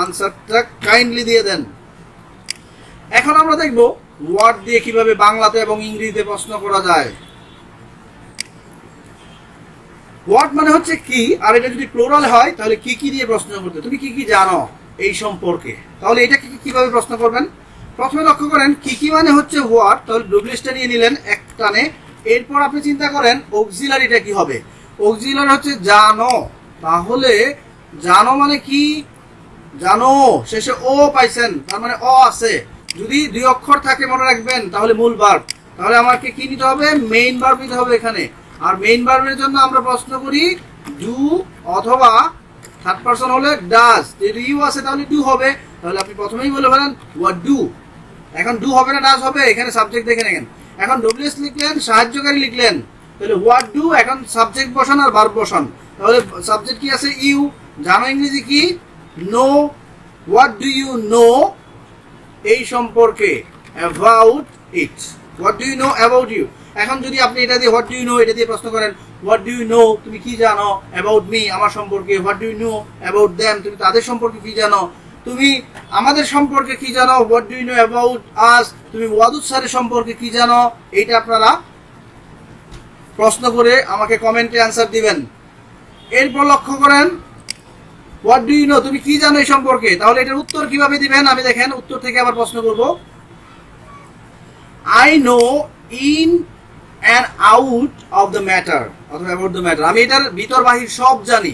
আনসারটা কাইন্ডলি দিয়ে দেন। এখন আমরা দেখব ওয়ার্ড দিয়ে কিভাবে বাংলাতে এবং ইংরেজিতে প্রশ্ন করা যায়। ওয়ার্ড মানে হচ্ছে কি, আর এটা যদি প্লুরাল হয় তাহলে কি কি দিয়ে প্রশ্ন করতে, তুমি কি কি জানো এই সম্পর্কে, তাহলে এটা কিভাবে প্রশ্ন করবেন? প্রথমে লক্ষ্য করেন কি কি মানে হচ্ছে ওয়ার্ড, তাহলে ডব্লিউএসটা নিয়ে নিলেন এক টানে। এরপর আপনি চিন্তা করেন অক্সিলারিটা কি হবে। অক্সিলারি হচ্ছে জানো, তাহলে জানো মানে কি? জানো শেষে ও পাইছেন, তার মানে অ আছে, যদি দুই অক্ষর থাকে মনে রাখবেন তাহলে মূল ভার্ব। তাহলে আমাকে কি নিতে হবে? মেইন ভার্ব নিতে হবে এখানে। আর মেইন ভার্বের জন্য আমরা প্রশ্ন করি ডু অথবা থার্ড পারসন হলে ডাজ। যদি ইউ আছে তাহলে ডু হবে। তাহলে আপনি প্রথমেই বলে ফেলেন হোয়াট ডু। এখন ডু হবে না ডাজ হবে? এখানে সাবজেক্ট দেখে নেন। এখন ডব্লিউএস লিখলেন, সাহায্যকারী লিখলেন, তাহলে হোয়াট ডু, এখন সাবজেক্ট বসান আর ভার্ব বসান। তাহলে সাবজেক্ট কি আছে? ইউ। জানো ইংরেজি কি? No. What do you know এই সম্পর্কে, about it. What do you know about you. এখন যদি আপনি এটা দিয়ে হোয়াট ডু ইউ নো এটা দিয়ে প্রশ্ন করেন, হোয়াট ডু ইউ নো তুমি কি জানো অ্যাবাউট মি আমার সম্পর্কে, what do you know about them তুমি তাদের সম্পর্কে কি জানো, তুমি আমাদের সম্পর্কে কি জানো, what do you know about us তুমি ওয়াদুদ স্যারের সম্পর্কে কি জানো। এইটা আপনারা প্রশ্ন করে আমাকে কমেন্টে অ্যান্সার দিবেন। এরপর লক্ষ্য করেন হোয়াট ডু ইউ নো তুমি কি জানো এই সম্পর্কে। তাহলে এটার উত্তর কিভাবে দিবেন আমি দেখেন উত্তর থেকে আবার প্রশ্ন করব। I know in and out of the matter অথবা অ্যাবাউট দ্য ম্যাটার, আমি এটার ভিতর বাহির সব জানি।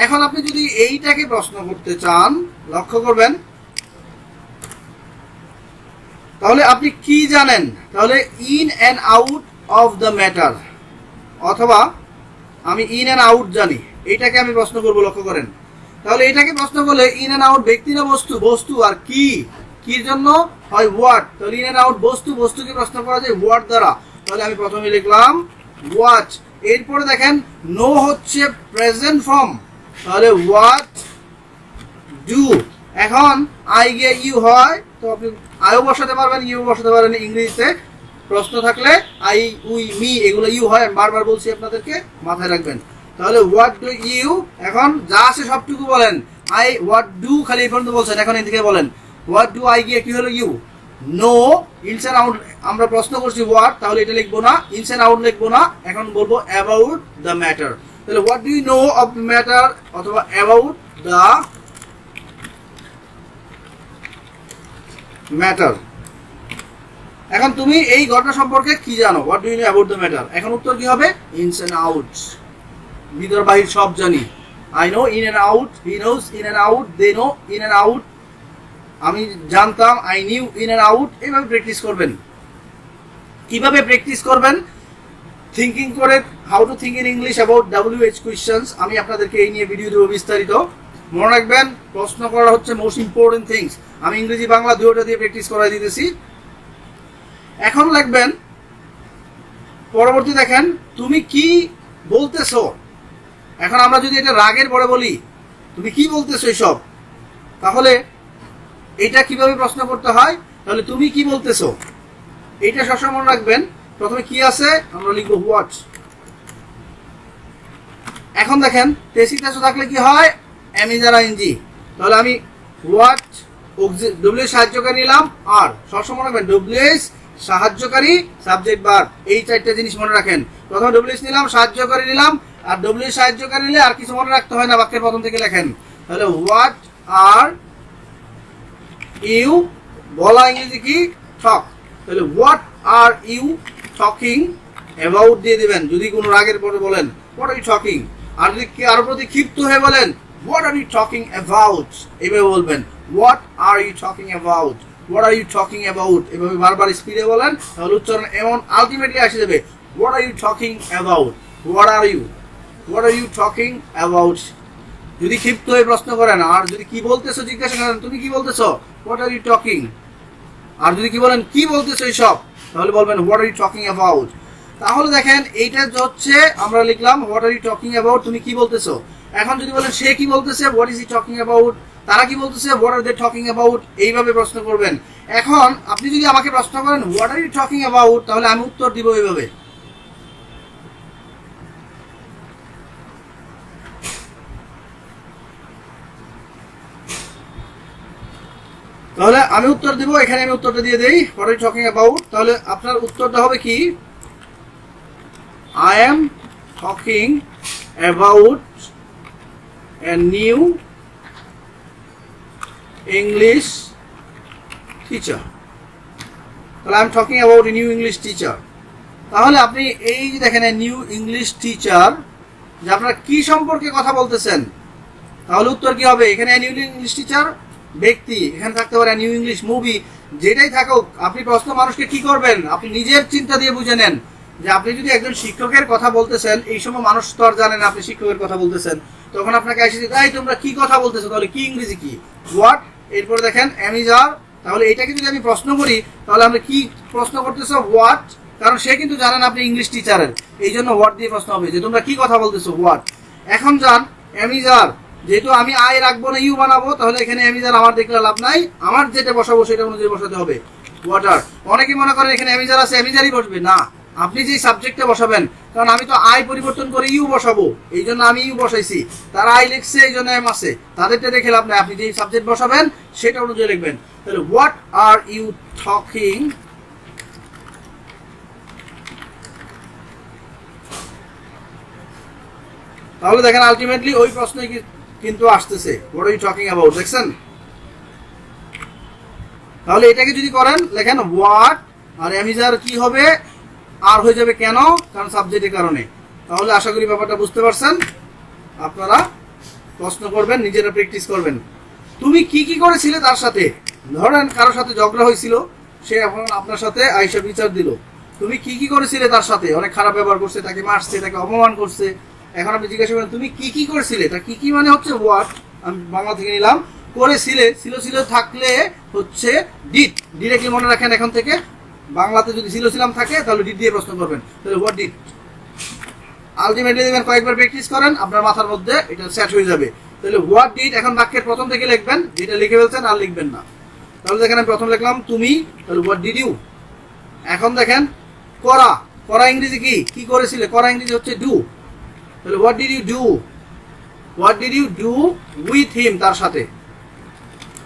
এখন আপনি যদি এইটাকে প্রশ্ন করতে চান লক্ষ্য করবেন তাহলে আপনি কি জানেন, তাহলে in and out of the matter অথবা আমি ইন অ্যান্ড আউট জানি, এইটাকে আমি প্রশ্ন করব। লক্ষ্য করেন তাহলে এটাকে প্রশ্ন করলে ইন অ্যান্ড আউট ব্যক্তি না বস্তু? বস্তু। আর কি কির জন্য হয় হোয়াট। তাহলে ইন অ্যান্ড আউট বস্তু, বস্তুকে প্রশ্ন করা যায় হোয়াট দ্বারা। তাহলে আমি প্রথমে লিখলাম হোয়াট। এরপরে দেখেন নো হচ্ছে প্রেজেন্ট ফর্ম, তাহলে হোয়াট ডু। এখন আই গিয়ে ইউ হয় তো আপনি আইও বসাতে পারবেন ইউ বসাতে পারবেন। ইংরেজিতে প্রশ্ন থাকলে আই উই মি এগুলো ইউ হয়, আমি বারবার বলছি আপনাদেরকে মাথায় রাখবেন। তাহলে হোয়াট ডু ইউ, এখন যা আছে সবটুকু বলেন। আই হোয়াট ডু খালি এই পর্যন্ত বলছেন, এখন এদিকে বলেন হোয়াট ডু আই গিয়ে কি হলো you. Know ins and out আমরা প্রশ্ন করছি হোয়াট, তাহলে এটা লিখবো না, ইনস অ্যান্ড আউট লিখবো না, এখন বলবো অ্যাবাউট দ্য ম্যাটার। তাহলে what do you know of the matter অথবা অ্যাবাউট দ্য ম্যাটার। এখন তুমি এই ঘটনা সম্পর্কে কি জানো, what do you know about the matter. এখন উত্তর কি হবে? ইনস অ্যান্ড আউট, ভিতর বাহির সব জানি। I know in and out, he knows in and out, they know in and out, আমি জানতাম I knew in and out. এইভাবে প্র্যাকটিস করবেন। কিভাবে প্র্যাকটিস করবেন? থিঙ্কিং করে, how to think in English about WH questions, আমি আপনাদেরকে এই নিয়ে ভিডিও দেবো বিস্তারিত। মনে রাখবেন প্রশ্ন করা হচ্ছে মোস্ট ইম্পর্টেন্ট থিংস। আমি ইংরেজি বাংলা দুটোটা দিয়ে প্র্যাকটিস করাই দিতেছি। এখন লিখবেন পরবর্তী দেখেন তুমি কি বলতেছো। এখন আমরা যদি এটা রাগের পরে বলি তুমি কি বলতেছো এইসব, তাহলে এটা কিভাবে প্রশ্ন করতে হয়, তাহলে তুমি কি বলতেছো এইটা সবসময় মনে রাখবেন। প্রথমে কি আছে আমরা লিখবো হোয়াট। এখন দেখেন তেসিতেছো থাকলে কি হয় অ্যামিজারা ইনজি, তাহলে আমি হোয়াট ডব্লিউ সাহায্যকারী নিলাম আর সবসময় রাখবেন ডব্লিউএস সাহায্যকারী সাবজেক্ট ভার্ব, এই চারটা জিনিস মনে রাখেন। প্রথমে ডব্লিউএস নিলাম, সাহায্যকারী নিলাম, আর ডব্লিউএস সাহায্যকারী নিলে আর কিছু মনে রাখতে হয় না, বাক্যের প্রথম থেকে লেখেন। তাহলে হোয়াট আর ইউ বলা ইংরেজি কি টক, তাহলে what are you talking about দিয়ে দিবেন যদি কোনো রাগের পরে বলেন হোয়াট আর ইউ টকিং। আর যদি কারোর প্রতি ক্ষিপ্ত হয়ে বলেন what are you talking about, এইভাবে বলবেন what are you talking about, what are you talking about. এভাবে বারবার স্পিডে বলেন, তাহলে উচ্চারণ এমন আলটিমেটলি আসে যাবে what are you talking about, what are you talking about. যদি ক্ষিপ্ত হয়ে প্রশ্ন করেন আর যদি কি বলতেছো জিজ্ঞাসা করেন তুমি কি বলতেছো হোয়াট আর ইউ টকিং, আর যদি কি বলেন কি বলতেছো এইসব তাহলে বলবেন what are you talking about. তাহলে দেখেন এইটা হচ্ছে আমরা লিখলাম what are you talking about তুমি কি বলতেছো। এখন যদি বলেন সে কি বলতেছে what is he talking about, তারা কি বলতেছে what are they talking about, এইভাবে প্রশ্ন করবেন। এখন আপনি যদি আমাকে প্রশ্ন করেন what are you talking about তাহলে আমি উত্তর দিব এইভাবে। তাহলে আমি উত্তর দিব, এখানে আমি উত্তরটা দিয়ে দেই what are you talking about. তাহলে আপনার উত্তরটা হবে কি I am talking about a new English teacher. তাহলে I am talking about a new English teacher. তাহলে আপনি এই যে দেখেন নিউ ইংলিশ টিচার, যে আপনারা কি সম্পর্কে কথা বলতেছেন, তাহলে উত্তর কি হবে? এখানে নিউ ইংলিশ টিচার ব্যক্তি, এখানে থাকতে পারে নিউ ইংলিশ মুভি, যেটাই থাকুক, আপনি প্রশ্ন মানুষকে কি করবেন, আপনি নিজের চিন্তা দিয়ে বুঝে নেন যে আপনি যদি একজন শিক্ষকের কথা বলতেছেন, এই সময় মানুষ তো আর জানেন আপনি শিক্ষকের কথা বলতেছেন, তখন আপনাকে এসে দিতে, এই তোমরা কি কথা বলতেছো, তাহলে কি ইংরেজি কি, হোয়াট, এরপরে দেখেন অ্যামিজার, তাহলে এটাকে যদি আমি প্রশ্ন করি তাহলে আমরা কি প্রশ্ন করতেছো, হোয়াট, কারণ সে কিন্তু জানেন আপনি ইংলিশ টিচারের, এই জন্য হোয়াট দিয়ে প্রশ্ন হবে যে তোমরা কি কথা বলতেছো, হোয়াট। এখন যান অ্যামিজার, যেহেতু আমি আই রাখবো না ইউ বানাবো, তাহলে এখানে অ্যামিজার আমার দেখলে লাভ নাই, আমার যেটা বসাবো সেটা অনুযায়ী বসাতে হবে, ওয়াটার। অনেকে মনে করেন এখানে অ্যামিজার আছে অ্যামিজারই বসবে, না, আপনি যেই সাবজেক্টে বসাবেন, কারণ আমি তো আই পরিবর্তন করে ইউ বসাবো, এই জন্য আমি ইউ বসাইছি, তারা আই লিখছে এই জন্য এম আছে, তাদেরটা দেখে লাভ নাই, আপনি যেই সাবজেক্ট বসাবেন সেটা অনুযায়ী লিখবেন। তাহলে হোয়াট আর ইউ টকিং তাহলে দেখেন আলটিমেটলি ওই প্রশ্নই কিন্তু আসতেছে, what are you talking about, দেখছেন। তাহলে এটাকে যদি করেন লেখেন হোয়াট আর অ্যামিজার কি হবে, আর হয়ে যাবে কেন, কারণ সাবজেক্টের কারণে। তাহলে আশা করি ব্যাপারটা বুঝতে পারছেন, আপনারা প্রশ্ন করবেন, নিজেরা প্র্যাকটিস করবেন। তুমি কি কি করেছিলে তার সাথে, ধরেন কারোর সাথে ঝগড়া হয়েছিল, সে এখন আপনার সাথে আইসা বিচার দিল, তুমি কি কি করেছিলে তার সাথে, অনেক খারাপ ব্যবহার করছে, তাকে মারছে, তাকে অপমান করছে, এখন আপনি জিজ্ঞাসা করেন তুমি কি কি করেছিলে, তা কি কি মানে হচ্ছে হোয়াট, আমি বাংলা থেকে নিলাম, করেছিলে, ছিল ছিল থাকলে হচ্ছে ডিড, ডিরেক্টলি মনে রাখেন এখন থেকে, বাংলাতে যদি ছিল ছিলাম থাকে তাহলে ডিড দিয়ে প্রশ্ন করবেন, তাহলে হোয়াট ডিড। আলটিমেটলি দেখবেন কয়েকবার প্র্যাকটিস করেন, আপনার মাথার মধ্যে এটা সেট হয়ে যাবে। তাহলে হোয়াট ডিড এখন বাক্যের প্রথম থেকে লিখবেন, যেটা লিখে ফেলছেন আর লিখবেন না। তাহলে দেখেন আমি প্রথম লিখলাম তুমি, তাহলে হোয়াট ডিড ইউ। এখন দেখেন করা, করা ইংরেজি কি, কি করেছিলে, করা ইংরেজি হচ্ছে ডু, তাহলে what did you do, what did you do with him, তার সাথে।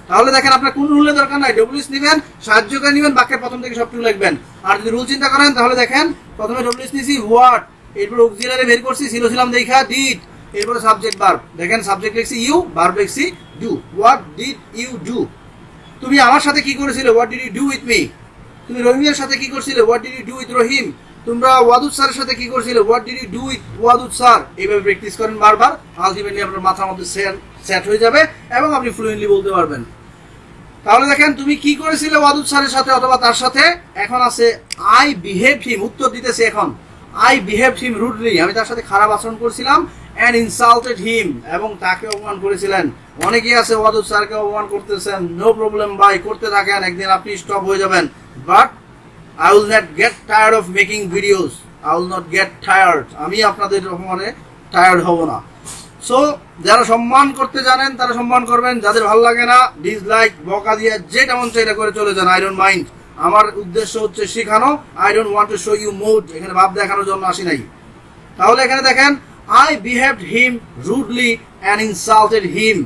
তাহলে দেখেন আপনার কোন রুলের দরকার নাই, ডব্লিউএস নেবেন, সাহায্যকারী নেবেন, বাক্যের প্রথম থেকে সবটুকু লিখবেন। আর যদি রুল চিন্তা করেন তাহলে দেখেন প্রথমে ডব্লিউএস নিছি হোয়াট, এরপর অক্সিলারি বের করছি, ছিল ছিলাম দেখা ডিড, এরপরে সাবজেক্ট ভার্ব, দেখেন সাবজেক্ট লিখছি ইউ, ভার্ব লিখছি do, what did you do. তুমি আমার সাথে কি করেছিলে, what did you do with me. তুমি রহিমের সাথে কি করছিলে, what did you do with Rahim. তোমরা ওয়াদুদ স্যারের সাথে কি করছিলে, what did you do with Wadud sir. এইভাবে প্র্যাকটিস করেন বারবার, আলটিমেটলি আপনার মাথার মধ্যে সেট হয়ে যাবে এবং আপনি ফ্লুয়েন্টলি বলতে পারবেন। তাহলে দেখেন তুমি কি করেছিলে ওয়াদুদ স্যারের সাথে অথবা তার সাথে, এখন আছে আই বিহেভড হিম, উত্তর দিতেছে এখন আই বিহেভড হিম রুডলি, আমি তার সাথে খারাপ আচরণ করেছিলাম, অ্যান্ড ইনসাল্টেড হিম, এবং তাকে অপমান করেছিলেন। অনেকেই আছে ওয়াদুদ স্যারকে অপমান করতেছেন, নো প্রবলেম ভাই, করতে থাকেন, একদিন আপনি স্টপ হয়ে যাবেন, but I will not get tired of making videos. I will not get tired. আমি আপনাদের অপমানে টায়ার্ড হব না। সো যারা সম্মান করতে জানেন তারা সম্মান করবেন, যাদের ভালো লাগে না ডিসলাইক, বকা দিয়ে যেটা মন চাই এটা করে চলে যান, আই ডোন্ট মাইন্ড। আমার উদ্দেশ্য হচ্ছে শেখানো, I don't want to show you mood, এখানে ভাব দেখানোর জন্য আসি নাই। তাহলে এখানে দেখেন I behaved him rudely and insulted him,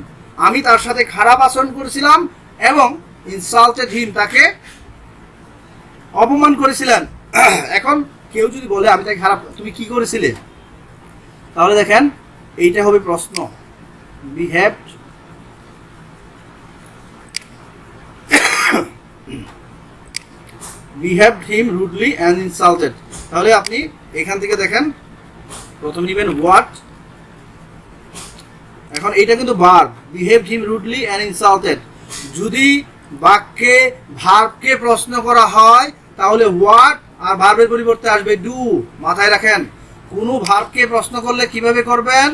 আমি তার সাথে খারাপ আচরণ করেছিলাম এবং ইনসাল্টেড হিম, তাকে অপমান করেছিলেন। এখন কেউ যদি বলে আমি তাকে খারাপ, তুমি কি করেছিলে, তাহলে দেখেন এইটা হবে প্রশ্ন, behaved him rudely and insulted. তাহলে আপনি এখান থেকে দেখেন প্রথম নেবেন হোয়াট, এখন এইটা কিন্তু verb, behaved him rudely and insulted. যদি বাক্যে ভার্বকে প্রশ্ন করা হয় তাহলে হোয়াট আর ভার্বের পরিবর্তে আসবে ডু, মাথায় রাখেন। কোনো ভার্বকে প্রশ্ন করলে কিভাবে করবেন,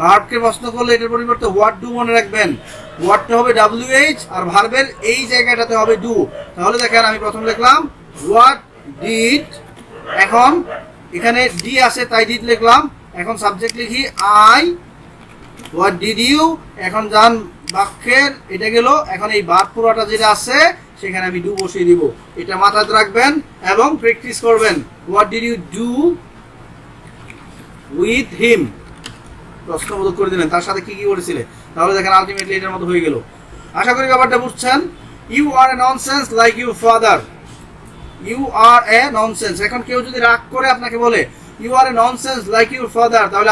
ভার্বকে প্রশ্ন করলে এটার পরিবর্তে হোয়াট ডু মনে রাখবেন, হোয়াটটা হবে WH আর ভার্বের এই জায়গাটাতে হবে ডু। তাহলে দেখেন আমি প্রথম লিখলাম হোয়াট ডিড, এখন এখানে ডি আছে তাই ডিড লিখলাম, এখন সাবজেক্ট লিখি আই, হোয়াট ডিড ইউ, এখন যান বাক্যের এটা গেল, এখন এই ভার্ব পুরোটা যেটা আছে সেখানে আমি ডু বসিয়ে দিব, এটা মাথায় রাখবেন এবং প্র্যাকটিস করবেন। What did you do with him, প্রশ্নবোধক করে দিলেন, তার সাথে কি কি করেছিলে। তাহলে দেখেন আলটিমেটলি এটার মতো হয়ে গেল। আশা করি ব্যাপারটা বুঝছেন। You are a nonsense like your father, you are a nonsense. এখন কেউ যদি রাগ করে আপনাকে বলে you are a nonsense like your father, তাহলে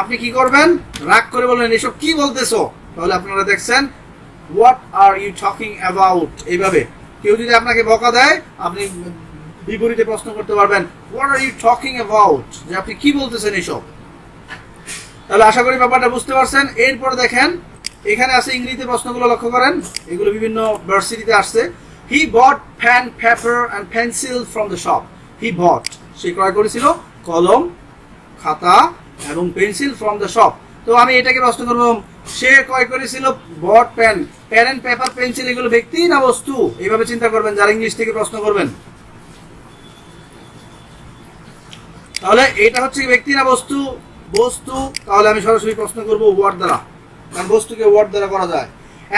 আপনি কি করবেন, রাগ করে বলবেন এসব কি বলতেছো। তাহলে আপনারা দেখছেন what are you talking about, এইভাবে। কেউ যদি আপনাকে বকা দেয় আপনি বিপরীতে প্রশ্ন করতে পারবেন what are you talking about, যে আপনি কি বলতেছেন এইসব। তাহলে আশা করি ব্যাপারটা বুঝতে পারছেন। এরপর দেখেন এখানে আছে ইংরেজিতে প্রশ্নগুলো লক্ষ্য করেন, এগুলো বিভিন্ন ভার্সিটিতে আসছে। He bought pen paper and pencil from the shop. He bought, সে ক্রয় করেছিল কলম, খাতা এবং পেন্সিল ফ্রম দ্য শপ। তো আমি এটাকে প্রশ্ন করব, সে ক্রয় করেছিল bought pen, pen and paper pencil এগুলো ব্যক্তি না বস্তু? এইভাবে চিন্তা করবেন যারা ইংলিশ থেকে প্রশ্ন করবেন। তাহলে এটা হচ্ছে ব্যক্তি না বস্তু? বস্তু। তাহলে আমি সরাসরি প্রশ্ন করব ওয়ার্ড দ্বারা, কারণ বস্তুকে ওয়ার্ড দ্বারা করা যায়।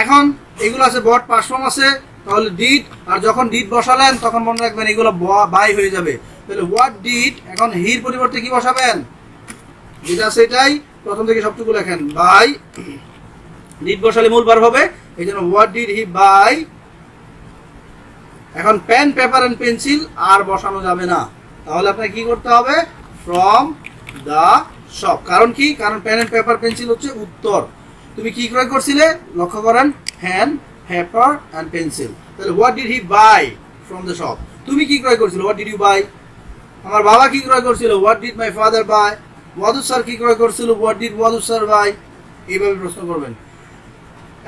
এখন এগুলো আছে বট পাস্ট ফর্ম আছে, তাহলে ডিড, আর যখন ডিড বসালেন তখন মনে রাখবেন এগুলো বাই হয়ে যাবে। তাহলে হোয়াট ডিড, এখন হির পরিবর্তে কি বসাবেন? যেটা সেটাই প্রথম থেকে সবটুকু লেখেন, বাই। ডিড বসালে মূল ভার্ব হবে, এই জন্য হোয়াট ডিড হি বাই। এখন পেন পেপার এন্ড পেন্সিল আর বসানো যাবে না, তাহলে আপনাকে কি করতে হবে? From the shop. কারণ কি? কারণ পেন এন্ড পেপার পেন্সিল হচ্ছে উত্তর। তুমি কি ক্রয় করছিলে? লক্ষ্য করেন, পেন পেপার এন্ড পেন্সিল। তাহলে what did he buy from the shop. তুমি কি ক্রয় করছিলে? What did you buy. আমার বাবা কি ক্রয় করছিল? What did my father buy. Wadud sir কি ক্রয় করছিল? What did Wadud sir buy. এইভাবে প্রশ্ন করবেন।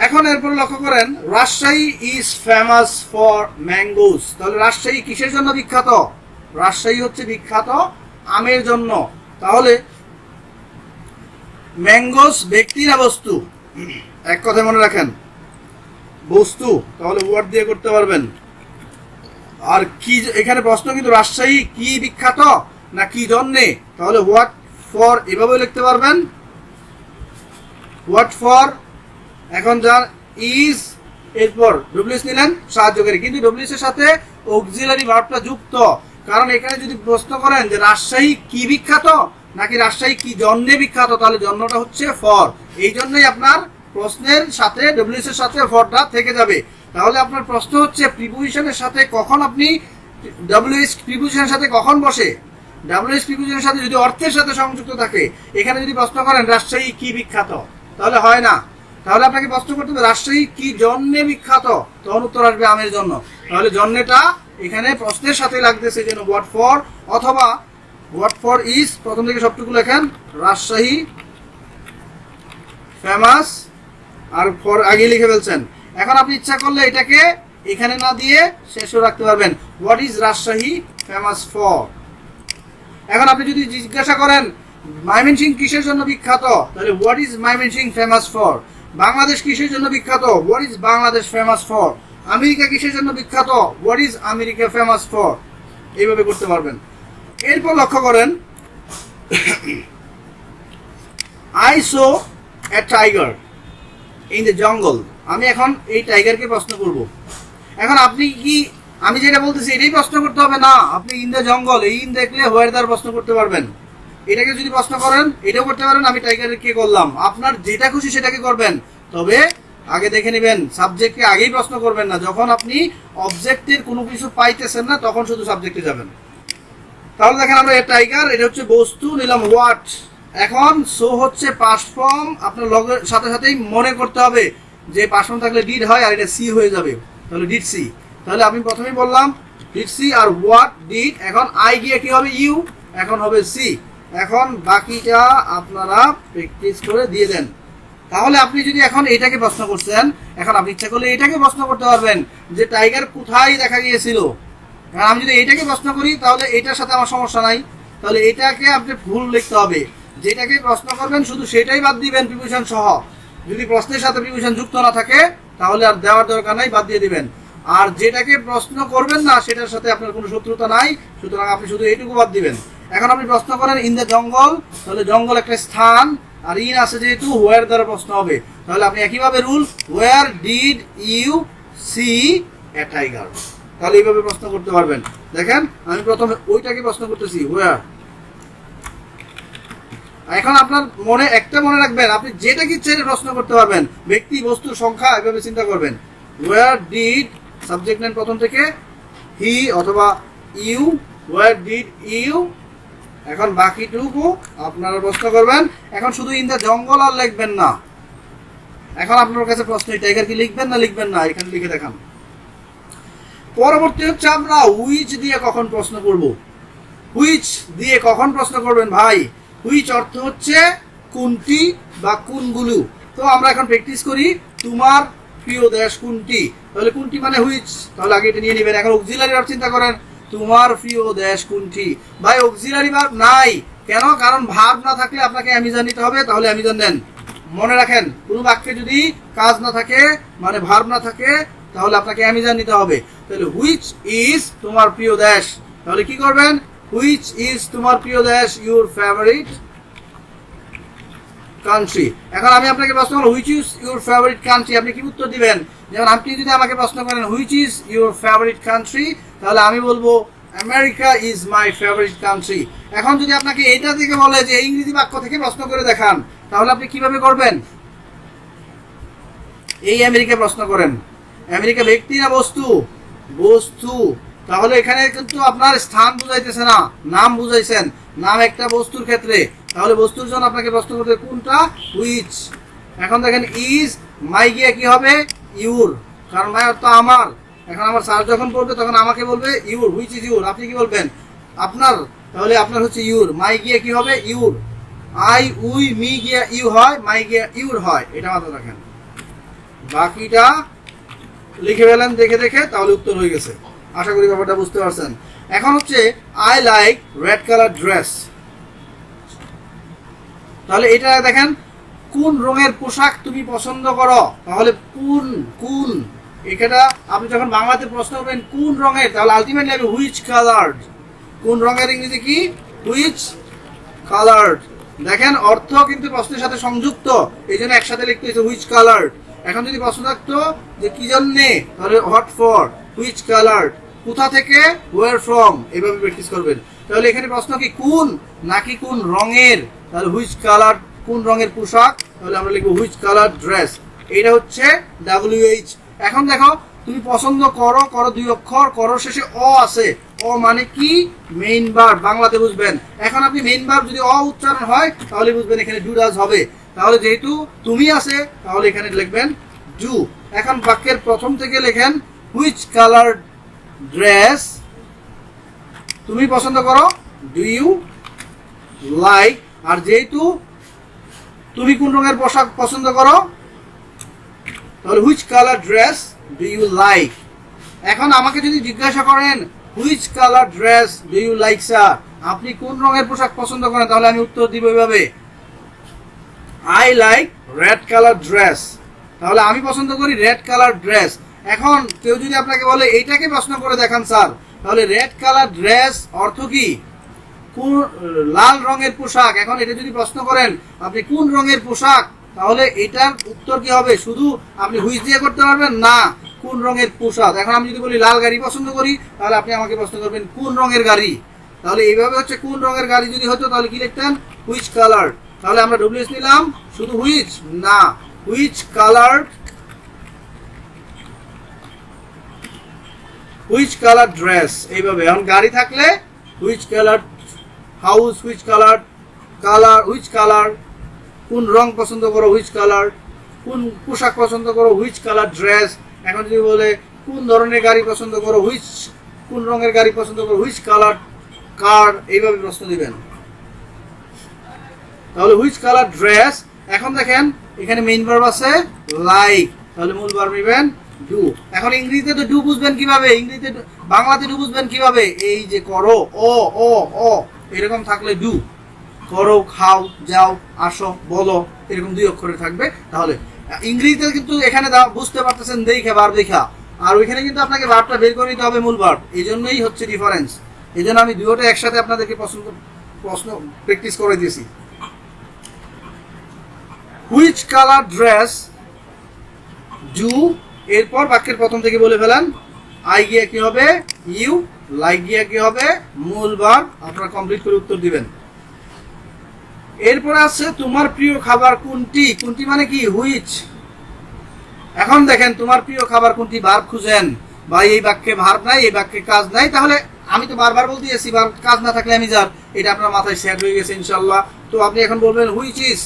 এখন এরপর লক্ষ্য করেন, Rajshahi is famous for mangoes. তাহলে রাজশাহী কিসের জন্য বিখ্যাত? রাজশাহী হচ্ছে বিখ্যাত আমের জন্য। তাহলে ম্যাঙ্গোস ব্যক্তি না বস্তু? এক কথায় মনে রাখেন, বস্তু। তাহলে ওয়ার্ড দিয়ে করতে পারবেন। আর কি, এখানে প্রশ্ন কিন্তু রাজশাহী কি বিখ্যাত না কি জন্যে? তাহলে হোয়াট ফর এভাবে লিখতে পারবেন, হোয়াট ফর। এখন যার ইজ, এরপর ডব্লিউএস নিলেন সাহায্যকারী, কিন্তু ডব্লিউএস এর সাথে অক্সিলারি ভার্বটা যুক্ত। কারণ এখানে যদি প্রশ্ন করেন যে রাজশাহী কি বিখ্যাত নাকি রাজশাহী কি জন্যে বিখ্যাত, তাহলে জন্যটা হচ্ছে ফর। এই জন্যই আপনার প্রশ্নের সাথে ডব্লিউএস এর সাথে ফরটা থেকে যাবে। তাহলে আপনার প্রশ্ন হচ্ছে প্রিপোজিশনের সাথে কখন আপনি, ডব্লিউএস প্রিপোজিশনের সাথে কখন বসে? ডব্লিউএস প্রিপোজিশনের সাথে যদি অর্থের সাথে সংযুক্ত থাকে। এখানে যদি প্রশ্ন করেন রাজশাহী কি বিখ্যাত, তাহলে হয় না। তাহলে আপনাকে প্রশ্ন করতে হবে রাজশাহী কি জন্যে বিখ্যাত, তখন উত্তর আসবে আমের জন্য। তাহলে জন্যটা এখানে প্রশ্নের সাথে লাগতেছে, যেন হোয়াট ফর, অথবা হোয়াট ফর ইজ প্রথম থেকে সবটুকু লেখেন, রাজশাহী ফেমাস, আর ফর আগে লিখে ফেলছেন। এখন আপনি ইচ্ছা করলে এটাকে এখানে না দিয়ে শেষও রাখতে পারবেন, what is Rajshahi famous for. এখন আপনি যদি জিজ্ঞাসা করেন ময়মনসিংহ কিসের জন্য বিখ্যাত, তাহলে what is Mymensingh famous for. Bangladesh কিসের জন্য বিখ্যাত, what is Bangladesh famous for. America কিসের জন্য বিখ্যাত, what is America famous for. এইভাবে করতে পারবেন। এরপর লক্ষ্য করেন, I so a tiger in the jungle. আমি এখন এই টাইগারকে প্রশ্ন করব। এখন আপনি কি, আমি যেটা বলতেছি এটাই প্রশ্ন করতে হবে না, আপনি ইন দ্য জঙ্গল, এই ইন দেখলে হোয়ার দ্বার প্রশ্ন করতে পারবেন। এটাকে যদি প্রশ্ন করেন এটাও করতে পারেন, আমি টাইগারের কে করলাম। আপনার যেটা খুশি সেটাকে করবেন, তবে আগে দেখে নেবেন সাবজেক্টকে আগেই প্রশ্ন করবেন না। যখন আপনি অবজেক্টের কোনো কিছু পাইতেছেন না তখন শুধু সাবজেক্টে যাবেন। তাহলে দেখেন আমরা টাইগার, এটা হচ্ছে বস্তু, নিলাম হোয়াট। এখন সো হচ্ছে পাস্ট ফর্ম, আপনার লগের সাথে সাথেই মনে করতে হবে যে পাস্ট ফর্ম থাকলে ডিড হয়, আর এটা সি হয়ে যাবে, তাহলে ডিড সি। তাহলে আমি প্রথমেই বললাম ডিড সি আর হোয়াট ডিড। এখন আই গিয়ে কি হবে? ইউ, এখন হবে সি। এখন বাকিটা আপনারা প্র্যাকটিস করে দিয়ে দেন। তাহলে আপনি যদি এখন এটাকে প্রশ্ন করছেন, এখন আপনি ইচ্ছা করলে এটাকে প্রশ্ন করতে পারবেন যে টাইগার কোথায় দেখা গিয়েছিল। কারণ আমি যদি এটাকে প্রশ্ন করি তাহলে এটার সাথে আমার সমস্যা নাই, তাহলে এটাকে আপনি ভুল লিখতে হবে। যেটাকে প্রশ্ন করবেন শুধু সেটাই বাদ দিবেন প্রিপোজিশন সহ। যদি প্রশ্নের সাথে প্রিপোজিশন যুক্ত না থাকে তাহলে আর দেওয়ার দরকার নাই, বাদ দিয়ে দিবেন। আর যেটাকে প্রশ্ন করবেন না সেটার সাথে আপনার কোনো শত্রুতা নাই, সুতরাং আপনি শুধু এইটুকু বাদ দিবেন। এখন আপনি প্রশ্ন করেন ইন দ্য জঙ্গল, তাহলে জঙ্গল একটা স্থান, আর ইন আছে যেহেতু হোয়ার দ্বারা প্রশ্ন হবে। তাহলে আপনি একইভাবে rule, where did you see a tiger, তাহলে এইভাবে প্রশ্ন করতে পারবেন। দেখেন আমি প্রথমে ওইটাকে প্রশ্ন করতেছি হোয়ার। এখন আপনার মনে একটা মনে রাখবেন, আপনি যেটা ইচ্ছে প্রশ্ন করতে পারবেন, ব্যক্তি বস্তু সংখ্যা এভাবে চিন্তা করবেন। হোয়ার ডিড সাবজেক্ট নেন প্রথম থেকে, হি অথবা ইউ, হোয়ার ডিড ইউ। এখন বাকিটুকু আপনারা প্রশ্ন করবেন। এখন শুধু ইন দ্য জঙ্গল আর লিখবেন না। এখন আপনার কাছে প্রশ্ন, টাইগার কি লিখবেন না লিখবেন না, এখানে লিখে দেখান। পরবর্তী হচ্ছে আমরা হুইচ দিয়ে কখন প্রশ্ন করব। হুইচ দিয়ে কখন প্রশ্ন করবেন ভাই? হুইচ অর্থ হচ্ছে কোনটি বা কোনগুলো। তো আমরা এখন প্র্যাকটিস করি তোমার প্রিয় দেশ কোনটি। তাহলে কোনটি মানে হুইচ, তাহলে আগে এটা নিয়ে নেবেন। এখন অক্সিলারি ভার্ব চিন্তা করেন, তোমার প্রিয় দেশ কোনটি। ভাই অক্সিলারি ভার্ব নাই কেন? কারণ ভার্ব না থাকলে আপনাকে অ্যামিজান নিতে হবে, তাহলে অ্যামিজান নেন। মনে রাখেন, কোনো বাক্যে যদি কাজ না থাকে মানে ভার্ব না থাকে তাহলে আপনাকে অ্যামিজান নিতে হবে। তাহলে হুইচ ইজ তোমার প্রিয় দেশ, তাহলে কি করবেন? হুইচ ইজ তোমার প্রিয় দেশ, ইউর ফেভারিট কান্ট্রি। এখন আমি আপনাকে প্রশ্ন করব which is your favourite country, আপনি কি উত্তর দিবেন? যেমন আপনি যদি আমাকে প্রশ্ন করেন which is your favourite country, তাহলে আমি বলবো America is my favourite country. এখন যদি আপনাকে এটা থেকে বলে যে ইংরেজি বাক্য থেকে প্রশ্ন করে দেখান, তাহলে আপনি কিভাবে করবেন? এই আমেরিকা প্রশ্ন করেন, আমেরিকা ব্যক্তি না বস্তু? বস্তু। তাহলে এখানে কিন্তু আপনার স্থান বুঝাইতেছে না, নাম বুঝাইছেন, নাম একটা বস্তুর ক্ষেত্রে। তাহলে বস্তুর জন্য আপনাকে প্রশ্ন করতে কোনটা? হুইচ। এখন দেখেন ইজ, মাই গিয়া কি হবে? ইউর, কারণ মাই অর্থ আমার। এখন আমার স্যার যখন পড়বে তখন আমাকে বলবে ইউর, হুইচ ইজ ইউর, আপনি কি বলবেন? আপনার। তাহলে আপনার হচ্ছে ইউর, মাই গিয়া কি হবে? ইউর। আই উই মি গিয়া ইউ হয়, মাই গিয়া ইউর হয়, এটা মাথায় রাখেন। বাকিটা লিখে ফেলেন দেখে দেখে, তাহলে উত্তর হয়ে গেছে। আশা করি ব্যাপারটা বুঝতে পারছেন। এখন হচ্ছে I like red colour dress, তাহলে এটা দেখেন কোন রঙের পোশাক তুমি পছন্দ করো, তাহলে কোন কোন এটা আপনি যখন বাংলাতে প্রশ্ন করবেন কোন রঙের, তাহলে আলটিমেটলি হবে হুইচ কালার্ড। কোন রঙের ইংরেজি কি? Which coloured. দেখেন অর্থ কিন্তু প্রশ্নের সাথে সংযুক্ত, এই জন্য একসাথে লিখতে হয়েছে হুইচ কালার্ড। এখন যদি প্রশ্ন থাকতো যে কি জন্যে, তাহলে হোয়াট ফর, হুইচ কালার্ড, কোথা থেকে, ওয়ার ফ্রম, এইভাবে প্র্যাকটিস করবেন। তাহলে এখানে প্রশ্ন কি কোন নাকি কোন রঙের, তাহলে হুইচ কালার, কোন রঙের পোশাক, তাহলে আমরা লিখবো হুইচ কালার ড্রেস। এটা হচ্ছে WH। এখন দেখো তুমি পছন্দ করো, করো দুই অক্ষর, করো শেষে অ আছে, অ মানে কি? মেইন ভার্ব, বাংলাতে বুঝবেন। এখন আপনি মেইন ভার্ব যদি অ উচ্চারণ হয় তাহলে বুঝবেন এখানে ডু ডাজ হবে। তাহলে যেহেতু তুমি আছে তাহলে এখানে লিখবেন ডু। এখন বাক্যের প্রথম থেকে লেখেন হুইচ কালার ড্রেস তুমি পছন্দ করো, ডু ইউ লাইক। আর যেহেতু তুমি কোন রঙের পোশাক পছন্দ করো, তাহলে which colour dress do you like. এখন আমাকে যদি জিজ্ঞাসা করেন which colour dress do you like sir, আপনি কোন রঙের পোশাক পছন্দ করেন, তাহলে আমি উত্তর দিব এইভাবে I like red colour dress, তাহলে আমি পছন্দ করি রেড কালার ড্রেস। এখন কেউ যদি আপনাকে বলে এইটাকে প্রশ্ন করে দেখান স্যার, তাহলে রেড কালার ড্রেস অর্থ কি? কোন লাল রঙের পোশাক। এখন এটা যদি প্রশ্ন করেন আপনি কোন রঙের পোশাক, তাহলে এটার উত্তর কি হবে? শুধু আপনি হুইচ দিয়ে করতে পারবেন না, কোন রঙের পোশাক। এখন আমি যদি বলি লাল গাড়ি পছন্দ করি, তাহলে আপনি আমাকে প্রশ্ন করবেন কোন রঙের গাড়ি। তাহলে এইভাবে হচ্ছে কোন রঙের গাড়ি যদি হতো তাহলে কি লিখতেন? Which colour. তাহলে আমরা ডব্লিউএস নিলাম, শুধু হুইচ না, which colour, which colour dress, এইভাবে। এখন গাড়ি থাকলে which colour house, which colour colour, which colour কোন রং পছন্দ করো, হুইচ কালার কোন পোশাক পছন্দ করো, হুইচ কালার ড্রেস। এখন যদি বলে কোন ধরনের গাড়ি পছন্দ করো, হুইচ কোন রঙের গাড়ি পছন্দ করো, হুইচ কালার কার, এইভাবে প্রশ্ন দিবেন। তাহলে হুইচ কালার ড্রেস। এখন দেখেন এখানে মেইন ভার্ব আছে লাইক, তাহলে মূল ভার্ব নেবেন ডু। এখন ইংরেজিতে তো ডু বুঝবেন কিভাবে, ইংরেজিতে বাংলাতে ডু বুঝবেন কিভাবে? এই যে করো, ও ও ও এরকম থাকলে ডু, করো, খাও, যাও, আসো, বলো, এরকম দুই অক্ষরে থাকবে। তাহলে ইংরেজিতে কিন্তু এখানে বুঝতে পারতেছেন দেখা, ভার্ব দেখা, আর ওইখানে কিন্তু আপনাকে ভার্বটা বের করে নিতে হবে, মূল ভার্ব। এই জন্যই হচ্ছে ডিফারেন্স। এই জন্য আমি দুটোটা একসাথে আপনাদেরকে প্রশ্ন প্র্যাকটিস করে দিয়েছি। হুইচ কালার ড্রেস ডু, এরপর বাক্যের প্রথম থেকে বলে ফেলেন আই গিয়া কি হবে? ইউ, লাইক গিয়া কি হবে? মূল ভার্ব। আপনারা কমপ্লিট করে উত্তর দিবেন। এরপরে আছে তোমার প্রিয় খাবার কোনটি। কোনটি মানে কি? হুইচ। এখন দেখেন তোমার প্রিয় খাবার কোনটি, ভার্ব খুঁজেন। ভাই এই বাক্যে ভার্ব নাই, এই বাক্যে কাজ নাই, তাহলে আমি তো বারবার বলতে আছি ভার্ব কাজ না থাকলে আমি যার, এটা আপনার মাথায় সেট হয়ে গেছে ইনশাআল্লাহ। তো আপনি এখন বলবেন হুইচ ইজ।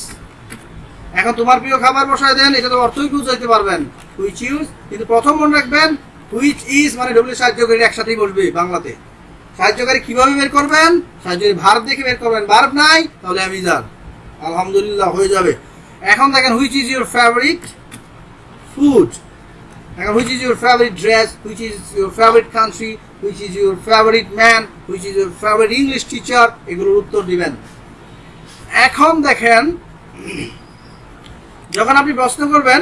এখন তোমার প্রিয় খাবার বসায় দেন, এটা তো অর্থই বুঝাইতে পারবেন হুইচ ইউজ। কিন্তু প্রথম মনে রাখবেন হুইচ ইজ মানে ডব্লিউ সাহায্যকারী একসাথেই বসবে বাংলাতে। সাহায্যকারী কিভাবে বের করবেন? সাহায্যকারী ভার্ব দেখে বের করবেন। ভার্ব নাই তাহলে আমি যার, আলহামদুলিল্লাহ হয়ে যাবে। এখন দেখেন which is your favourite food, এখন which is your favourite dress, which is your favourite country, which is your favourite man, which is your favourite English teacher, এগুলোর উত্তর দিবেন। এখন দেখেন যখন আপনি প্রশ্ন করবেন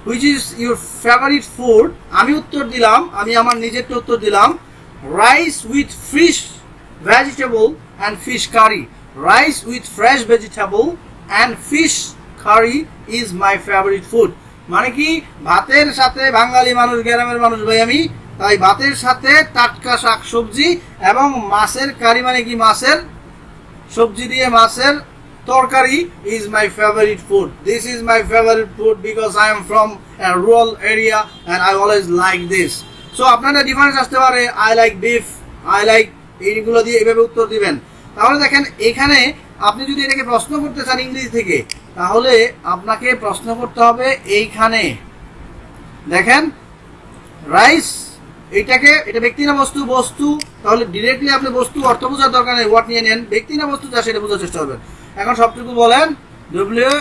which is your favourite food, আমি উত্তর দিলাম, আমি আমার নিজেরটা উত্তর দিলাম rice with fish vegetable and fish curry, rice with fresh vegetable and fish curry is my favourite food. মানে কি ভাতের সাথে, বাঙালি মানুষ গ্রামের মানুষ ভাই আমি, তাই ভাতের সাথে টাটকা শাক সবজি এবং মাছের কারি, মানে কি মাছের সবজি দিয়ে মাছের তরকারি is my favourite food. This is my favourite food because I am from a rural area and I always like this. So আপনাদের ডিফারেন্স আসতে পারে, I like beef, I like, এইগুলো দিয়ে এইভাবে উত্তর দিবেন। তাহলে দেখেন এখানে আপনি যদি এটাকে প্রশ্ন করতে চান ইংরেজি থেকে, তাহলে আপনাকে প্রশ্ন করতে হবে এইখানে দেখেন রাইস, এইটাকে, এটা ব্যক্তি না বস্তু, বস্তু, তাহলে ডিরেক্টলি আপনি বস্তু অর্থ বোঝার দরকার নেই, ওয়াট নিয়ে নেন, ব্যক্তি না বস্তু যা সেটা বোঝার চেষ্টা করবেন। এখন সবটুকু বলেন ডব্লিউ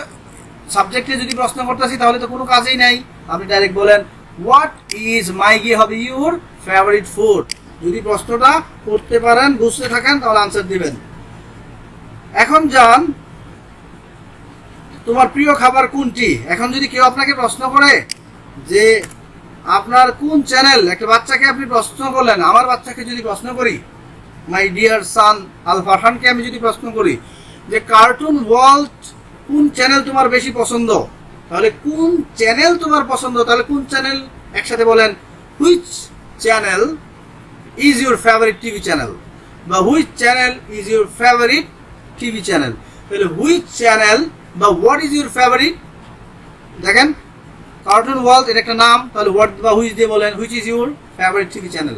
সাবজেক্টে যদি প্রশ্ন করতেছি তাহলে তো কোনো কাজেই নাই, আপনি ডাইরেক্ট বলেন হোয়াট ইজ মাই, গিয়ে হবে ইউর ফেভারিট ফুড। যদি প্রশ্নটা করতে পারেন, বুঝতে থাকেন, তাহলে আনসার দিবেন। এখন যান তোমার প্রিয় খাবার কোনটি। এখন যদি কেউ আপনাকে প্রশ্ন করে যে আপনার কোন চ্যানেল, একটা বাচ্চাকে আপনি প্রশ্ন করলেন, আমার বাচ্চাকে যদি প্রশ্ন করি, মাই ডিয়ার সান আল ফারহানকে আমি যদি প্রশ্ন করি যে কার্টুন ওয়ার্ল্ড কোন চ্যানেল তোমার বেশি পছন্দ, তাহলে কোন চ্যানেল তোমার পছন্দ, তাহলে কোন চ্যানেল একসাথে বলেন which channel is your favourite TV channel, বা which channel is your favourite TV channel. তাহলে হুইচ চ্যানেল বা হোয়াট ইজ ইউর ফেভারিট, দেখেন কার্টুন ওয়ার্ল্ড এটা একটা নাম, তাহলে হোয়াট বা হুইচ দিয়ে বলেন which is your favourite TV channel.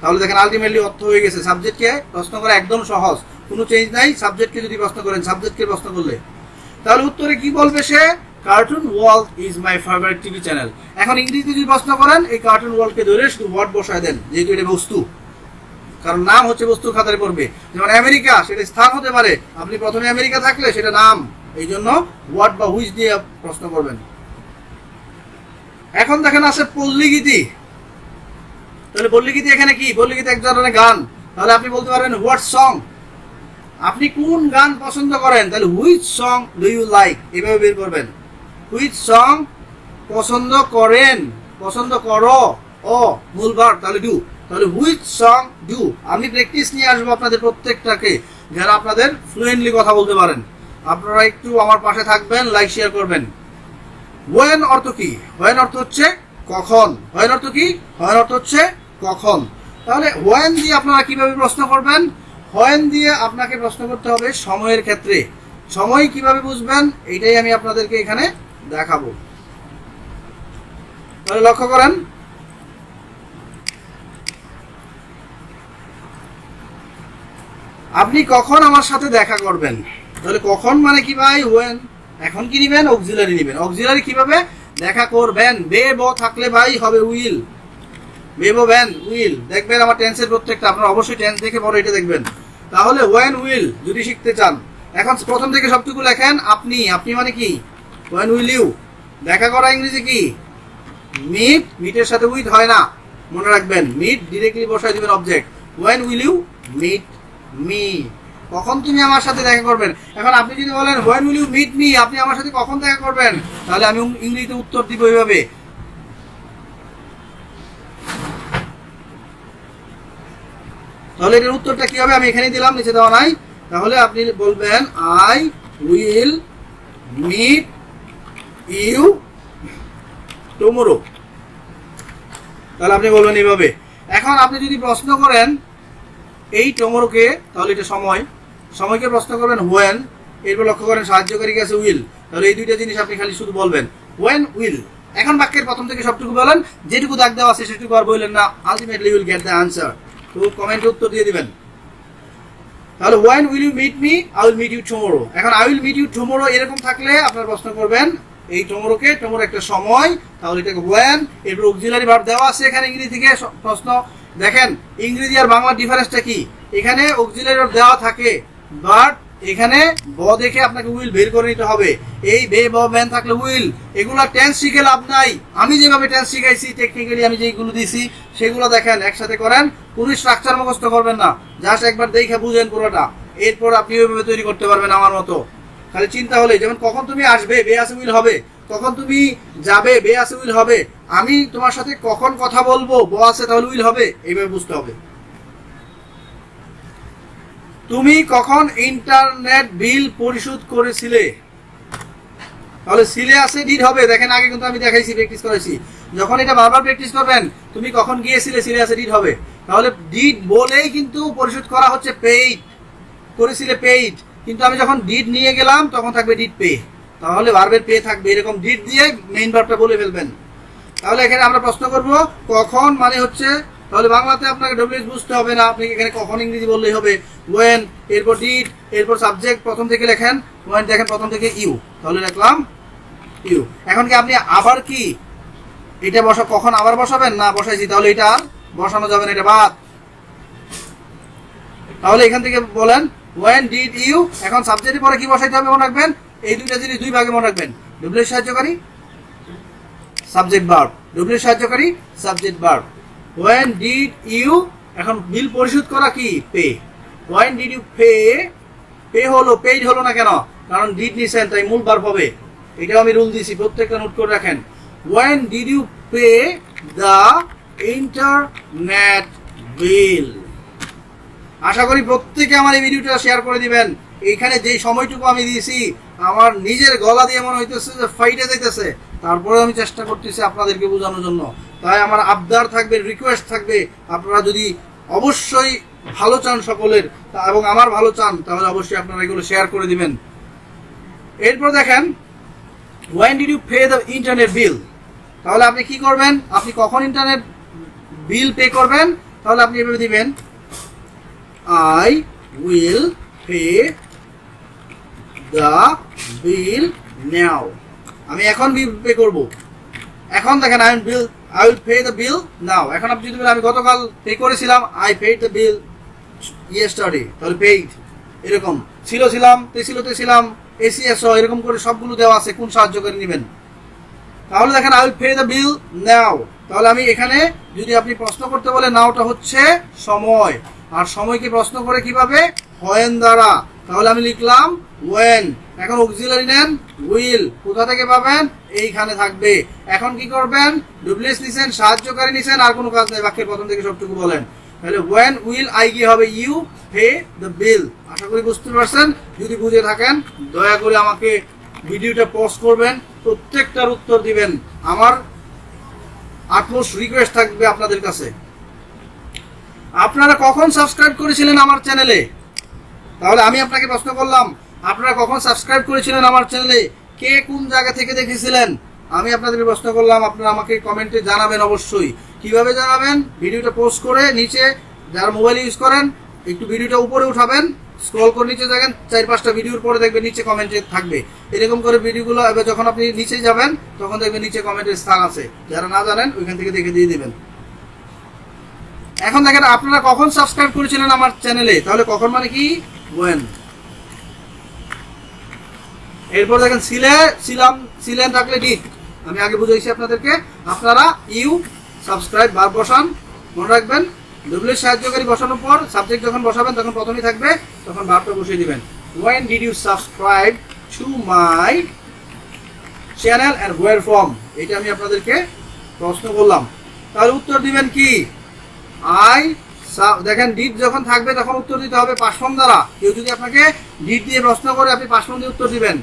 তাহলে দেখেন আলটিমেটলি অর্থ হয়ে গেছে। সাবজেক্টকে প্রশ্ন করা একদম সহজ, কোনো চেঞ্জ নাই। সাবজেক্টকে যদি প্রশ্ন করেন, সাবজেক্টকে প্রশ্ন করলে, তাহলে উত্তরে কি বলবে সে, cartoon world is my favourite TV channel. এখন ইংরেজিতে যদি প্রশ্ন করেন, এই কার্টুন ওয়ার্ল্ডকে ধরে শুধু হোয়াট বসায় দেন, যেহেতু এটা বস্তু, কারণ নাম হচ্ছে বস্তুর খাতারে পড়বে। যেমন আমেরিকা, সেটা স্থান হতে পারে, আপনি প্রথমে আমেরিকা থাকলে সেটা নাম, এই জন্য হোয়াট বা হুইচ দিয়ে প্রশ্ন করবেন। এখন দেখেন আছে পল্লীগীতি, তাহলে পল্লীগীতি এখানে কি, পল্লীগীতি এক ধরনের গান, তাহলে আপনি বলতে পারবেন হোয়াট সং, আপনি কোন গান পছন্দ করেন, তাহলে which song do you like, এভাবে বের করবেন। হুইচ সং পছন্দ করেন, পছন্দ করো, ও মূল ভার্ব, তাহলে ডু, তাহলে হুইচ সং ডু। আমি প্র্যাকটিস নিয়ে আসবো আপনাদের প্রত্যেকটাকে, যারা আপনাদের ফ্লুয়েন্টলি কথা বলতে পারেন। আপনারা একটু আমার পাশে থাকবেন, লাইক শেয়ার করবেন। ওয়েন অর্থ কি, ওয়েন অর্থ হচ্ছে কখন, ওয়েন অর্থ কি, ওয়েন অর্থ হচ্ছে কখন। তাহলে ওয়েন দিয়ে আপনারা কিভাবে প্রশ্ন করবেন, ওয়েন দিয়ে আপনাকে প্রশ্ন করতে হবে সময়ের ক্ষেত্রে। সময় কিভাবে বুঝবেন, এইটাই আমি আপনাদেরকে এখানে দেখাবো। তাহলে লক্ষ্য করেন, আপনি কখন আমার সাথে দেখা করবেন, তাহলে কখন মানে কি ভাই, ওয়েন। এখন কি নিবেন, অক্সিলারি নিবেন। অক্সিলারি কিভাবে, দেখা করবেন, বে ব থাকলে ভাই হবে উইল, বে ব ব্যান উইল। দেখবেন আমার টেন্সের প্রত্যেকটা, আপনারা অবশ্যই টেন্স দেখে পরে এটা দেখবেন। তাহলে ওয়েন উইল যদি শিখতে চান, এখন প্রথম থেকে সবটুকু লেখেন আপনি, আপনি মানে কি, ওয়েন উইল ইউ। দেখা করা ইংরেজি কি, মিট, মিটের সাথে উইথ হয় না, মনে রাখবেন, মিট ডিরেক্টলি বসায় দিবেন object. When will you meet me, কখন তুমি আমার সাথে দেখা করবেন। এখন আপনি যদি বলেন when will you meet me, আপনি আমার সাথে কখন দেখা করবেন, তাহলে আমি ইংরেজিতে উত্তর দিব এইভাবে, তাহলে এটার উত্তরটা কি হবে, আমি এখানে দিলাম, নিচে দেওয়া নাই। তাহলে আপনি বলবেন I will meet you tomorrow, তাহলে আপনি বলবেন এইভাবে। এখন আপনি যদি প্রশ্ন করেন এই টুমরোকে, তাহলে এটা সময়, সময়কে প্রশ্ন করবেন হোয়েন, এরপর লক্ষ্য করেন সাহায্যকারী আছে উইল, তাহলে এই দুইটা জিনিস আপনি খালি শুধু বলবেন হোয়েন উইল। এখন বাক্যের প্রথম থেকে সবটুকু বলেন, যেটুকু দাগ দেওয়া আছে সেটুকু আর বললেন না, ultimately will get the answer. তো কমেন্টে উত্তর দিয়ে দিবেন। তাহলে when will you meet me, I will meet you tomorrow. এখন I will meet you tomorrow এরকম থাকলে আপনার প্রশ্ন করবেন এই টুমরোকে, টুমরো একটা সময়, তাহলে এটাকে হোয়েন, এরপর অক্সিলারি ভার্ব দেওয়া আছে এখানে ইংরেজি থেকে প্রশ্ন। দেখেন ইংরেজি আর বাংলার ডিফারেন্সটা কি, এখানে অক্সিলারি ভার্ব দেওয়া থাকে, বাট এখানে ব দেখে আপনাকে উইল বের করে নিতে হবে। এই বে ব ব্যান থাকলে উইল, এগুলা টেন্স শিখে লাভ নাই। আমি যেভাবে টেন্স শিখাইছি টেকনিক্যালি আমি যেগুলো দিছি সেগুলো দেখেন, একসাথে করেন, পুরো স্ট্রাকচার মুখস্থ করবেন না, জাস্ট একবার দেখে বুঝেন পুরোটা, এরপর আপনি ওইভাবে তৈরি করতে পারবেন আমার মতো। খালি চিন্তা হলে, যেমন কখন তুমি আসবে বে আছে উইল হবে, কখন তুমি যাবে বে আছে উইল হবে, আমি তোমার সাথে কখন কথা বলবো ব আছে তাহলে উইল হবে, এইভাবে বুঝতে হবে। তুমি কখন ইন্টারনেট বিল পরিশোধ করেছিলে, তাহলে সিলে আছে ডিড হবে। দেখেন আগে কিন্তু আমি দেখাইছি, প্র্যাকটিস করেছি। যখন এটা বারবার প্র্যাকটিস করবেন, তুমি কখন গিয়েছিলে সিলে আছে ডিড হবে। তাহলে ডিড বলেই কিন্তু পরিশোধ করা হচ্ছে পেইড, করেছিলে পেইড, কিন্তু আমি যখন ডিড নিয়ে গেলাম তখন থাকবে ডিড পে, তাহলে ভার্বের পে থাকবে। এরকম ডিড দিয়ে মেইন ভার্বটা বলে ফেলবেন। তাহলে এখানে আমরা প্রশ্ন করব কখন মানে হচ্ছে, তাহলে বাংলাতে আপনাকে ডব্লিউএস বুঝতে হবে না, আপনি এখানে কখন ইংরেজি বললেই হবে ওয়েন, এরপর ডিড, এরপর সাবজেক্ট প্রথম থেকে লেখেন, ওয়েন দেখেন প্রথম থেকে ইউ, তাহলে লিখলাম ইউ। এখন কি আপনি আবার কি এটা কখন আবার বসাবেন না, বসাইছি, তাহলে এটা আর বসানো যাবে না, এটা বাদ। তাহলে এখান থেকে বলেন ওয়েন ডিড ইউ, এখন সাবজেক্টের পরে কি বসাইতে হবে মনে রাখবেন, এই দুইটা জিনিস দুই ভাগে মনে রাখবেন, ডব্লিউএস সাহায্যকারী সাবজেক্ট ভার্ব, ডব্লিউএস সাহায্যকারী subject verb. When did you, এখন বিল পরিশোধ করা কি pay, when did you pay, pay হলো পেইড হলো না কেন, কারণ ডিড নিছেন তাই মূল ভার্ব হবে, এটাও আমি রুল দিয়েছি, প্রত্যেকটা নোট করে রাখেন। When did you pay the internet bill. আশা করি প্রত্যেকে আমার এই ভিডিওটা শেয়ার করে দিবেন। এইখানে যেই সময়টুকু আমি দিয়েছি আমার নিজের গলা দিয়ে মনে হইতেছে যে ফাইটে যাইতেছে, তারপরে আমি চেষ্টা করতেছি আপনাদেরকে বোঝানোর জন্য। তাই আমার আবদার থাকবে, রিকোয়েস্ট থাকবে, আপনারা যদি অবশ্যই ভালো চান সকলের এবং আমার ভালো চান, তাহলে অবশ্যই আপনারা এগুলো শেয়ার করে দিবেন। এরপর দেখেন when did you pay the internet bill, তাহলে আপনি কি করবেন, আপনি কখন ইন্টারনেট বিল পে করবেন, তাহলে আপনি এভাবে দিবেন I will pay the bill now, আমি এখন বিল পে করব। এখন দেখেন I will pay the bill now, এখন আপনি যদি বলেন আমি গতকাল পে করেছিলাম, I paid the bill yesterday, তাহলে paid, এরকম ছিলাম ছিলাম এসিএসও এরকম করে সবগুলো দেওয়া আছে, কোন সাহায্যকারী নেবেন। তাহলে দেখেন I will pay the bill now, তাহলে আমি এখানে যদি আপনি প্রশ্ন করতে বলে নাওটা হচ্ছে সময়, আর সময়কে প্রশ্ন করে কিভাবে, when দ্বারা, তাহলে আমি লিখলাম when। এখন অক্সিলারি নেন উইল, কোথা থেকে পাবেন, এইখানে থাকবে। এখন কি করবেন, ডব্লিউএস নিছেন, সাহায্যকারী নিছেন, আর কোনো কাজ নেই, বাক্যের প্রথম থেকে সবটুকু বলেন। তাহলে when will I গিয়ে হবে ইউ পে দ্য বিল। আশা করি বুঝতে পারছেন, যদি বুঝে থাকেন দয়া করে আমাকে ভিডিওটা পজ করবেন, প্রত্যেকটার উত্তর দিবেন। আমার আটমোস্ট রিকোয়েস্ট থাকবে আপনাদের কাছে। আপনারা কখন সাবস্ক্রাইব করেছিলেন আমার চ্যানেলে, তাহলে আমি আপনাকে প্রশ্ন করলাম আপনারা কখন সাবস্ক্রাইব করেছিলেন আমার চ্যানেলে, কে কোন জায়গা থেকে দেখেছিলেন, আমি আপনাদেরকে প্রশ্ন করলাম, আপনারা আমাকে কমেন্টে জানাবেন। অবশ্যই কিভাবে জানাবেন, ভিডিওটা পোস্ট করে নিচে, যারা মোবাইল ইউজ করেন একটু ভিডিওটা উপরে উঠাবেন, স্ক্রল করে নিচে যাবেন, 4-5টা ভিডিওর পরে দেখবেন নিচে কমেন্টে থাকবে, এরকম করে ভিডিওগুলো এবার যখন আপনি নিচে যাবেন তখন দেখবেন নিচে কমেন্টের স্থান আছে, যারা না জানেন ওইখান থেকে দেখে দিয়ে দিবেন। এখন দেখেন আপনারা কখন সাবস্ক্রাইব করেছিলেন আমার চ্যানেলে, তাহলে কখন মানে কি when। এরপর দেখেন ছিলেন থাকলে ডিড, আমি আগে বুঝাইছি আপনাদেরকে, আপনারা ইউ সাবস্ক্রাইব ভার্ব বসান, মনে রাখবেন ডব্লিউ সাহায্যকারী বসানোর পর সাবজেক্ট যখন বসাবেন তখন প্রথমেই থাকবে, তখন ভার্বটা বসিয়ে দিবেন। when did you subscribe to my channel and where from, এটা আমি আপনাদেরকে প্রশ্ন করলাম, তাহলে উত্তর দিবেন কি দেখেন ডিড যখন থাকবে তখন উত্তর দিতে হবে পাস্ট ফর্ম দ্বারা। কেউ যদি আপনাকে ডিড দিয়ে প্রশ্ন করে আপনি পাস্ট ফর্ম দিয়ে উত্তর দিবেন,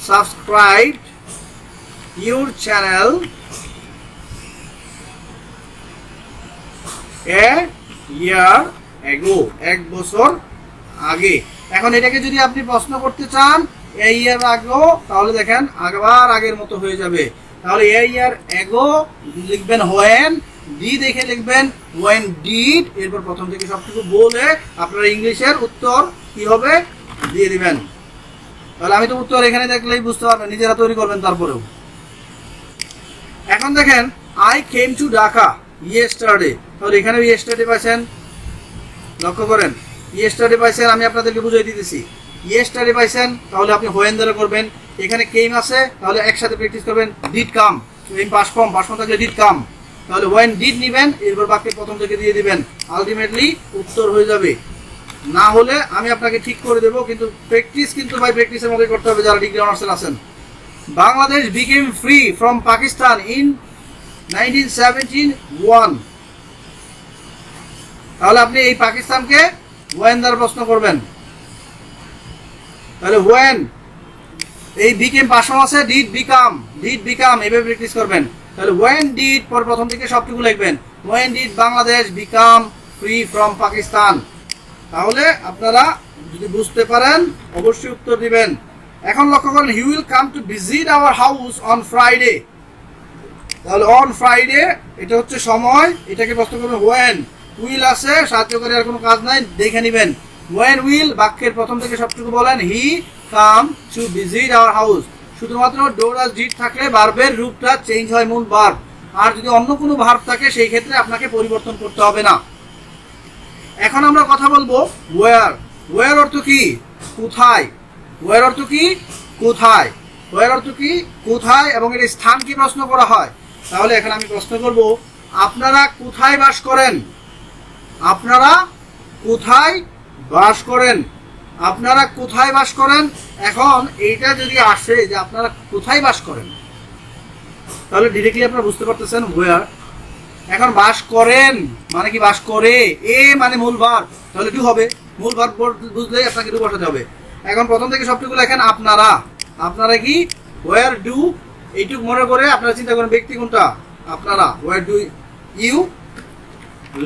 সাবস্ক্রাইব ইউর চ্যানেল এ ইয়ার এগো, 1 বছর আগে। এখন এটাকে যদি আপনি প্রশ্ন করতে চান এ ইয়ার আগো, তাহলে দেখেন আবার আগের মতো হয়ে যাবে, তাহলে এ ইয়ার এগো লিখবেন when, ডি দেখে লিখবেন when did, এরপর প্রথম থেকে সবটুকু বলে আপনারা ইংলিশের উত্তর কি হবে দিয়ে দিবেন। তাহলে আমি তো উত্তর এখানে দেখলেই বুঝতে পারবেন, নিজেরা তৈরি করবেন তারপরেও। এখন দেখেন I came to Dhaka yesterday, তাহলে এখানে yesterday পাইছেন, লক্ষ্য করেন yesterday পাইছেন, আমি আপনাদেরকে বুঝিয়ে দিতেছি ইয়েস্টারডে পাইছেন তাহলে আপনি হোয়েন দ্বারা করবেন। এখানে কেম আছে তাহলে একসাথে প্র্যাকটিস করবেন ডিড কাম, এই পাস্ট ফর্ম থাকলে ডিড কাম, তাহলে হোয়েন ডিড নিবেন, এরপর বাক্যের প্রথম থেকে দিয়ে দিবেন, আলটিমেটলি উত্তর হয়ে যাবে। না হলে আমি আপনাকে ঠিক করে দেবো, কিন্তু প্র্যাকটিস কিন্তু ভাই প্র্যাকটিসের মধ্যে করতে হবে যারা ডিগ্রি অনার্সে আছেন। Bangladesh became free from Pakistan in 1971। তাহলে আপনি এই পাকিস্তানকে ওয়েন দ্বারা প্রশ্ন করবেন। তাহলে ওয়েন, এই বিকেম পাশম আছে, ডিড বিকাম এভাবে প্র্যাকটিস করবেন। তাহলে ওয়েন ডিড পর প্রথম থেকে সবটুকু লিখবেন, when did Bangladesh become free from Pakistan. তাহলে আপনারা যদি বুঝতে পারেন অবশ্যই উত্তর দিবেন। এখন লক্ষ্য করেন, he will come to visit our house on Friday. তাহলে অন ফ্রাইডে এটা হচ্ছে সময়, এটাকে প্রশ্ন করবেন ওয়েন। উইল আছে, সাহায্য করে আর কোনো কাজ নাই, দেখে নেবেন। ওয়েন উইল বাক্যের প্রথম থেকে সবটুকু বলেন, he come to visit our house. শুধুমাত্র ডোরাস ডিড থাকলে ভার্বের রূপটা চেঞ্জ হয়, মূল ভার্ব। আর যদি অন্য কোনো ভার্ব থাকে সেই ক্ষেত্রে আপনাকে পরিবর্তন করতে হবে না। এখন আমরা কথা বলবো ওয়ার। ওয়ার অর্থ কি? কোথায়। ওয়ার অর্থ কি? কোথায়। ওয়ার অর্থ কি? কোথায়, এবং এর স্থান কি প্রশ্ন করা হয়। তাহলে এখানে আমি প্রশ্ন করব, আপনারা কোথায় বাস করেন? আপনারা কোথায় বাস করেন? আপনারা কোথায় বাস করেন? এখন এইটা যদি আসে যে আপনারা কোথায় বাস করেন, তাহলে ডিরেক্টলি আপনারা বুঝতে পারতেছেন ওয়ার। এখন বাস করেন মানে কি? বাস করে, এ মানে মূল ভার্ব, তাহলে ডু হবে। মূল ভার্ব বুঝলেই আপনাকে ডু বসাতে হবে। এখন প্রথম থেকে সবটুকু লেখেন আপনারা। আপনারা কি? ওয়ার ডু, এইটুকু মনে করে আপনারা চিন্তা করেন ব্যক্তি কোনটা? আপনারা। ওয়ার ডু ইউ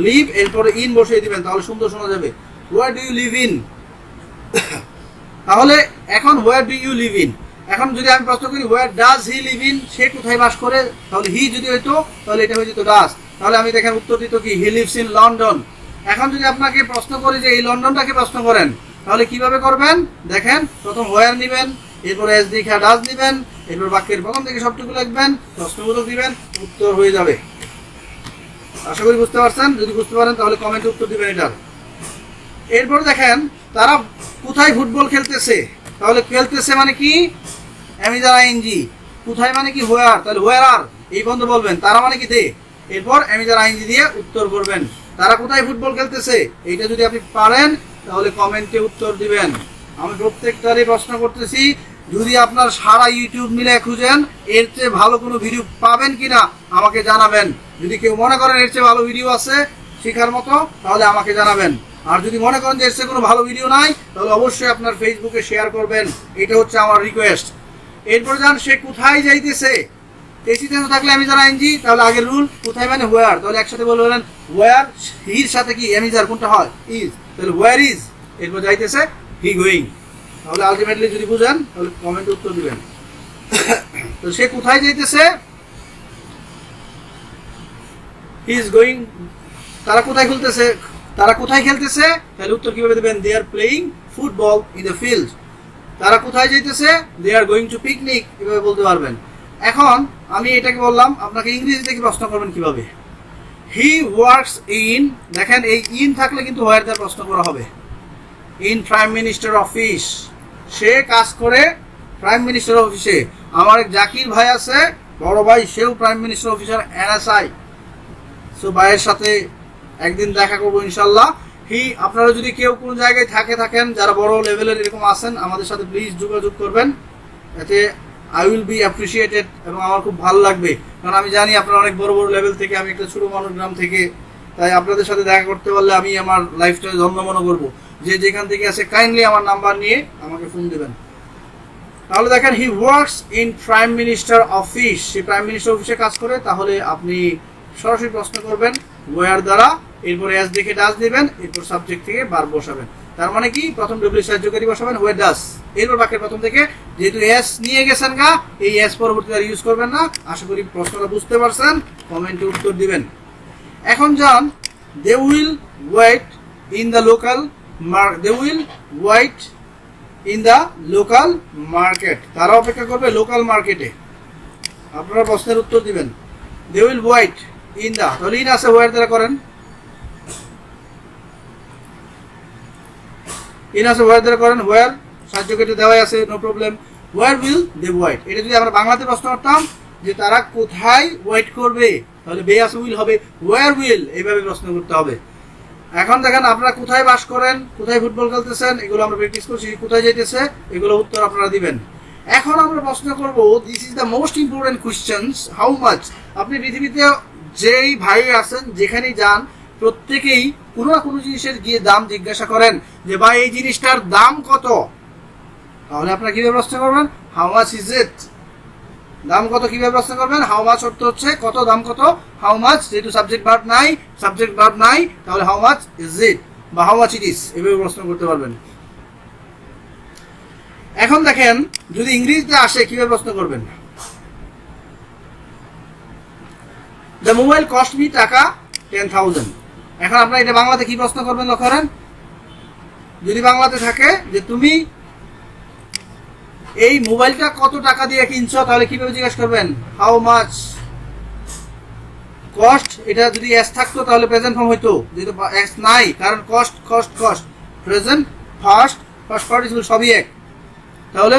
লিভ, এরপরে ইন বসিয়ে দিবেন, তাহলে সুন্দর শোনা যাবে। Where do you live in. তাহলে এখন where do you live in. এখন যদি আমি প্রশ্ন করি where does he live in, সে কোথায় বাস করে, তাহলে হি যদি হইতো তাহলে এটা হয়ে যেত ডাজ। তাহলে আমি দেখেন উত্তর দিত কি? He lives in London. এখন যদি আপনাকে প্রশ্ন করি যে এই লন্ডনটাকে প্রশ্ন করেন, তাহলে কিভাবে করবেন? দেখেন, প্রথম ওয়ার নিবেন, এরপরে এস দেখা ডাজ নিবেন, এরপর বাক্যের প্রথম থেকে সবটুকু লিখবেন, প্রশ্নবোধক দিবেন, উত্তর হয়ে যাবে। আশা করি বুঝতে পারছেন। যদি বুঝতে পারেন তাহলে কমেন্টে উত্তর দিবেন এটার। এরপর দেখেন, তারা কোথায় ফুটবল খেলতেছে। তাহলে খেলতেছে মানে কি? Am is are ING. কোথায় মানে কি? হোয়ার। তাহলে হোয়ার আর এই বন্ধ বলবেন। তারা মানে কি? দে। এরপর অ্যামিজার আইএনজি দিয়ে উত্তর করবেন। তারা কোথায় ফুটবল খেলতেছে, এইটা যদি আপনি পারেন তাহলে কমেন্টে উত্তর দিবেন। আমি প্রত্যেকটারই প্রশ্ন করতেছি, যদি আপনার সারা ইউটিউব মিলে খুঁজেন এর চেয়ে ভালো কোনো ভিডিও পাবেন কিনা আমাকে জানাবেন। যদি কেউ মনে করেন এর চেয়ে ভালো ভিডিও আছে শেখার মতো, তাহলে আমাকে জানাবেন। আর যদি মনে করেন যে এর চেয়ে কোনো ভালো ভিডিও নাই, তাহলে অবশ্যই আপনার ফেসবুকে শেয়ার করবেন। এটা হচ্ছে আমার রিকোয়েস্ট। এরপর যান, সে কোথায় যাইতেছে। টেসিতে থাকলে অ্যামিজার আইএনজি, তাহলে আগের রুল কোথায় মানে হোয়ার, তাহলে একসাথে বলবেন হোয়ার। হির সাথে কি অ্যামিজার কোনটা হয়? ইজ। তাহলে হোয়ার ইজ, এরপর যাইতেছে হি গোয়িং। তাহলে আলটিমেটলি যদি বুঝেন তাহলে কমেন্টে উত্তর দিবেন। তো সে কোথায় যাইতেছে? He is going. তারা কোথায় খেলতেছে? তারা কোথায় খেলতেছে? তাহলে উত্তর কিভাবে দেবেন? They are playing football in the field. তারা কোথায় যাইতেছে? They are going to picnic, এভাবে বলতে পারবেন। এখন আমি এটাকে বললাম, আপনাকে ইংরেজিতে কি প্রশ্ন করবেন কিভাবে? হি ওয়ার্কস ইন, দেখেন এই ইন থাকলে কিন্তু হোয়ার দ্বারা প্রশ্ন করা হবে। ইন প্রাইম মিনিস্টার অফিস, সে কাজ করে প্রাইম মিনিস্টার অফিসে। আমার এক জাকির ভাই আছে, বড় ভাই, সেও prime minister officer NSI. So ভাইয়ের সাথে একদিন দেখা করবো ইনশাল্লাহ। আপনারা যদি কেউ কোনো জায়গায় থাকেন, যারা বড় লেভেলের এরকম আছেন, আমাদের সাথে প্লিজ যোগাযোগ করবেন। এতে আই উইল বি অ্যাপ্রিসিয়েটেড, এবং আমার খুব ভালো লাগবে। কারণ আমি জানি আপনারা অনেক বড় বড় লেভেল থেকে, আমি একটা ছোটো মানুষ গ্রাম থেকে, তাই আপনাদের সাথে দেখা করতে পারলে আমি আমার লাইফটা ধন্য মনে করবো। যে যেখান থেকে আছে কাইন্ডলি আমার নাম্বার নিয়ে আমাকে ফোন দেবেন। তাহলে দেখেন, he works in prime minister office, say prime minister অফিসে কাজ করে। তাহলে আপনি সরাসরি প্রশ্ন করবেন ওয়ার দ্বারা, এরপরে এস দেখে ডাজ দিবেন, এরপর সাবজেক্ট থেকে ভার্ব বসাবেন। তার মানে কি? প্রথম ডব্লিউ সাহায্যকারী বসাবেন, ওয়ার ডাজ, এরপর বাক্যের প্রথম থেকে, যেহেতু এস নিয়ে গেছেন গা, এই এস পরবর্তীতে আর ইউজ করবেন না। আশা করি প্রশ্নটা বুঝতে পারছেন, কমেন্টে উত্তর দিবেন। এখন যান, they will wait in the local, they will wait in the local market, তারা অপেক্ষা করবে লোকাল মার্কেটে। আপনারা প্রশ্নের উত্তর দিবেন। They will wait in the, তাহলে ইন আছে, ওয়ার দ্বারা করেন। ইন আছে, ওয়ার দ্বারা করেন। ওয়ার সাহায্য কেটে দেওয়াই আছে, no problem. Where will they wait, এটা যদি আমরা বাংলাতে প্রশ্ন করতাম যে তারা কোথায় ওয়েট করবে, তাহলে বে আছে উইল হবে ওয়ার উইল, এইভাবে প্রশ্ন করতে হবে। এখন দেখেন আপনারা কোথায় বাস করেন, কোথায় ফুটবল খেলতেছেন, এগুলো আমরা প্র্যাকটিস করছি, কোথায় যাইতেছে এগুলো উত্তর আপনারা দিবেন। এখন আমরা প্রশ্ন করব, this is the most important questions, how much. আপনি পৃথিবীতে যেই ভাই আছেন যেখানেই যান প্রত্যেকেই কোনো না কোনো জিনিসের গিয়ে দাম জিজ্ঞাসা করেন যে ভাই এই জিনিসটার দাম কত, তাহলে আপনারা কিভাবে প্রশ্ন করবেন, হাউ মাচ ইজ ইট। দাম কত কিভাবে প্রশ্ন করবেন, হাউ মাচ অর্থ হচ্ছে কত, দাম কত, হাউ মাচ যেহেতু সাবজেক্ট ভার্ব নাই তাহলে হাউ মাচ ইজ ইট বা হাউ মাচ ইট ইজ, এভাবে প্রশ্ন করতে পারবেন। এখন দেখেন যদি ইংরেজিতে আসে কিভাবে প্রশ্ন করবেন, দ্য মোবাইল কস্ট মি টাকা 10,000। এখন আপনারা এটা বাংলাতে কি প্রশ্ন করবেন লক্ষ্য করেন, যদি বাংলাতে থাকে যে তুমি এই মোবাইলটা কত টাকা দিয়ে কিনছো, তাহলে কিভাবে জিজ্ঞেস করবেন, হাউ মাচ কস্ট। এটা যদি এস থাকতো তাহলে প্রেজেন্ট ফর্ম হইতো, যেহেতু এস নাই কারণ কস্ট প্রেজেন্ট ফার্স্ট পার্টিসিপল সবই এক, তাহলে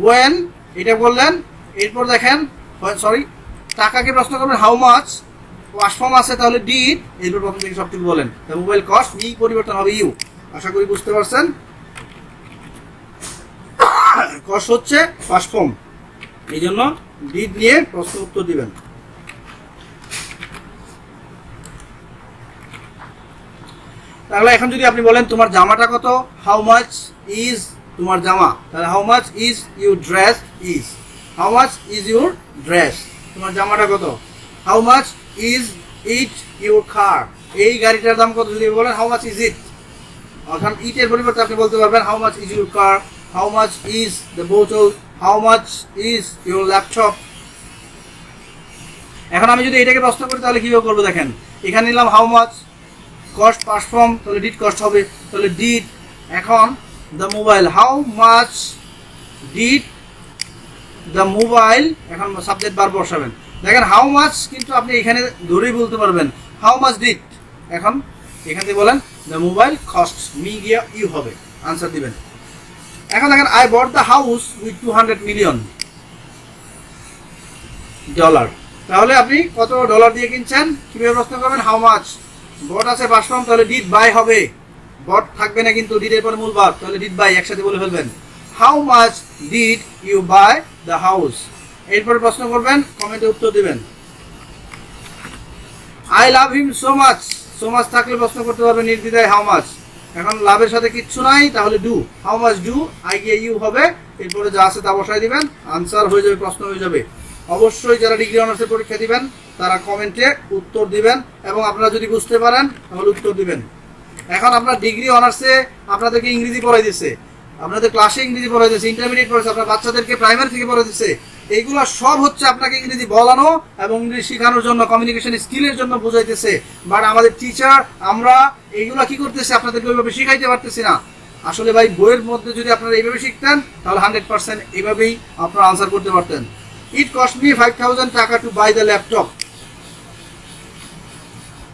ওয়েন এটা বললেন। এরপর দেখেন সরি টাকাকে প্রশ্ন করবেন হাউ মাচ, পাস্ট ফর্ম আছে তাহলে ডিড, এরপর প্রথম থেকে সবটুকু বলেন। দ্য মোবাইল কস্ট মি পরিবর্তন হবে ইউ, আশা করি বুঝতে পারছেন। কস্ট হচ্ছে পাস্ট ফর্ম, এই জন্য ডিড নিয়ে প্রশ্ন উত্তর দিবেন। তাহলে এখন যদি আপনি বলেন তোমার জামাটা কত, হাউ মাচ ইজ তোমার জামা, তাহলে how much is your dress is, how much is your dress, তোমার জামাটা কত, how much is it your কার, এই গাড়িটার দাম কত যদি বলেন হাউ মাচ ইজ ইট। এখন ইটের পরিবর্তে আপনি বলতে পারবেন how much is your car, how much is the বোতল, how much is your laptop. এখন আমি যদি এটাকে প্রশ্ন করি তাহলে কিভাবে করবো দেখেন, এখানে নিলাম how much, cost past form তাহলে ডিড কস্ট হবে, তাহলে ডিড। এখন the mobile, how much did the mobile, এখন সাবজেক্ট বার বসাবেন। দেখেন হাউ মাচ কিন্তু আপনি এখানে ধরেই বলতে পারবেন হাউ মাচ ডিড, এখন এখান থেকে বলেন দ্য মোবাইল কস্ট মি গিয়া ইউ হবে, আনসার দিবেন। এখন দেখেন I bought the house with $200 million, তাহলে আপনি কত ডলার দিয়ে কিনছেন, কিভাবে প্রশ্ন করবেন, হাউ মাচ। বট আছে পাস্ট ফর্ম তাহলে ডিড বাই হবে, বট থাকবে না কিন্তু ডিডের পরে মূল ভার্ব, তাহলে ডিড বাই একসাথে বলে ফেলবেন, how much did you buy the house. এরপরে প্রশ্ন করবেন, কমেন্টে উত্তর দিবেন। I love him so much থাকলে প্রশ্ন করতে পারবেন নির্দ্বিধায় হাউ মাচ। এখন লাভের সাথে কিচ্ছু নাই তাহলে do, how much do I গিয়ে ইউ হবে, এরপরে যা আছে তা বসাই দিবেন, আনসার হয়ে যাবে, প্রশ্ন হয়ে যাবে। অবশ্যই যারা ডিগ্রি অনার্সের পরীক্ষা দিবেন তারা কমেন্টে উত্তর দিবেন, এবং আপনারা যদি বুঝতে পারেন তাহলে উত্তর দিবেন। এখন আপনার ডিগ্রি অনার্সে আপনাদেরকে ইংরেজি পড়াই দিচ্ছে, আপনাদের ক্লাসে ইংরেজি পড়াই দিচ্ছে, ইন্টারমিডিয়েট পড়াইছে, আপনার বাচ্চাদেরকে প্রাইমারি থেকে পড়াই দিচ্ছে, এইগুলো সব হচ্ছে আপনাকে ইংরেজি বলানো এবং ইংরেজি শেখানোর জন্য, কমিউনিকেশন স্কিলের জন্য বোঝাইতেছে। বাট আমাদের টিচার আমরা এইগুলা কি করতেছে, আপনাদেরকে ওইভাবে শিখাইতে পারতেছি না। আসলে ভাই বইয়ের মধ্যে যদি আপনারা এইভাবে শিখতেন তাহলে 100% এইভাবেই আপনারা আনসার করতে পারতেন। ইট কস্ট মি 5,000 টাকা টু বাই দ্য ল্যাপটপ,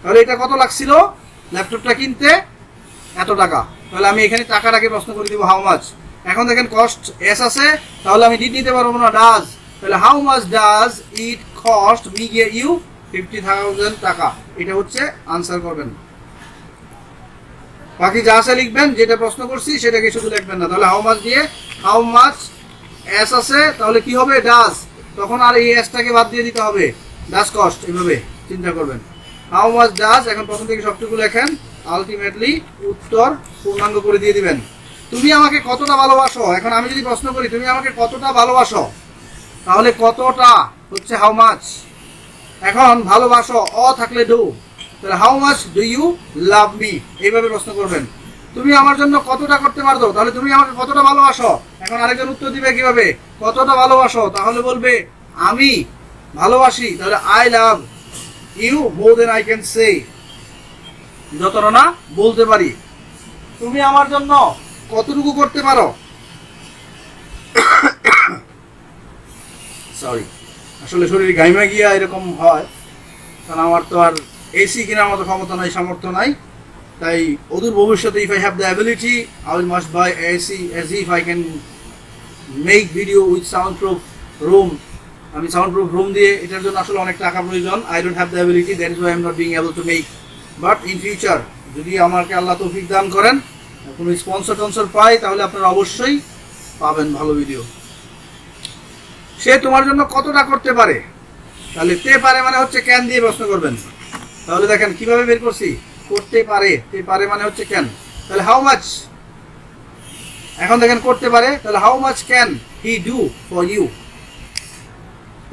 তাহলে এটা কত লাগছিল ল্যাপটপটা কিনতে, এত টাকা, তাহলে আমি এখানে টাকাটাকে প্রশ্ন করে দিব হাউ মাচ। এখন দেখেন কস্ট এস আছে তাহলে আমি ডিড নিতে পারবো না, ডাজ, তাহলে how much does it cost me গিয়ে ইউ 50,000 টাকা, এটা হচ্ছে আনসার করবেন। বাকি যা আছে লিখবেন, যেটা প্রশ্ন করছি সেটাকে শুধু লিখবেন না, তাহলে হাউ মাচ দিয়ে হাউ মাচ এস আছে তাহলে কি হবে ডাজ, তখন আর এই এসটাকে বাদ দিয়ে দিতে হবে, ডাজ কস্ট, এইভাবে চিন্তা করবেন। হাউ মাচ ডাজ, এখন প্রথম থেকে সবটুকু লেখেন, আলটিমেটলি উত্তর পূর্ণাঙ্গ করে দিয়ে দিবেন। তুমি আমাকে কতটা ভালোবাসো, এখন আমি যদি প্রশ্ন করি তুমি আমাকে কতটা ভালোবাসো, তাহলে কতটা হচ্ছে হাউ মাচ। এখন ভালোবাসো অ থাকলে ডু, তাহলে how much do you love me, এইভাবে প্রশ্ন করবেন। তুমি আমার জন্য কতটা করতে পারতো, তাহলে তুমি আমাকে কতটা ভালোবাসো। এখন আরেকজন উত্তর দিবে কিভাবে, কতটা ভালোবাসো, তাহলে বলবে আমি ভালোবাসি, তাহলে I love you more than I can say, যতটা না বলতে পারি। তুমি আমার জন্য কতটুকু করতে পারো, সরি আসলে শরীর গাইমা গিয়া এরকম হয়, কারণ আমার তো আর এসি কেনার মতো ক্ষমতা নাই, সামর্থ্য নাই, তাই অদূর ভবিষ্যতে if I have the ability I will must by AC age if I can make video with sound proof room. আমি সাউন্ড প্রুফ রুম দিয়ে এটার জন্য আসলে অনেক টাকা প্রয়োজন। I don't have the ability, that is Y I am not being able to make. But in future যদি আমাকে আল্লাহ তৌফিক দান করেন, কোনো স্পন্সর টন্সর পাই, তাহলে আপনারা অবশ্যই পাবেন ভালো ভিডিও। সে তোমার জন্য কতটা করতে পারে, তাহলে তে পারে মানে হচ্ছে ক্যান দিয়ে প্রশ্ন করবেন। তাহলে দেখেন কিভাবে বের করছি, করতে পারে, তে পারে মানে হচ্ছে ক্যান। তাহলে হাউ মাচ, এখন দেখেন করতে পারে, তাহলে how much can he do for you,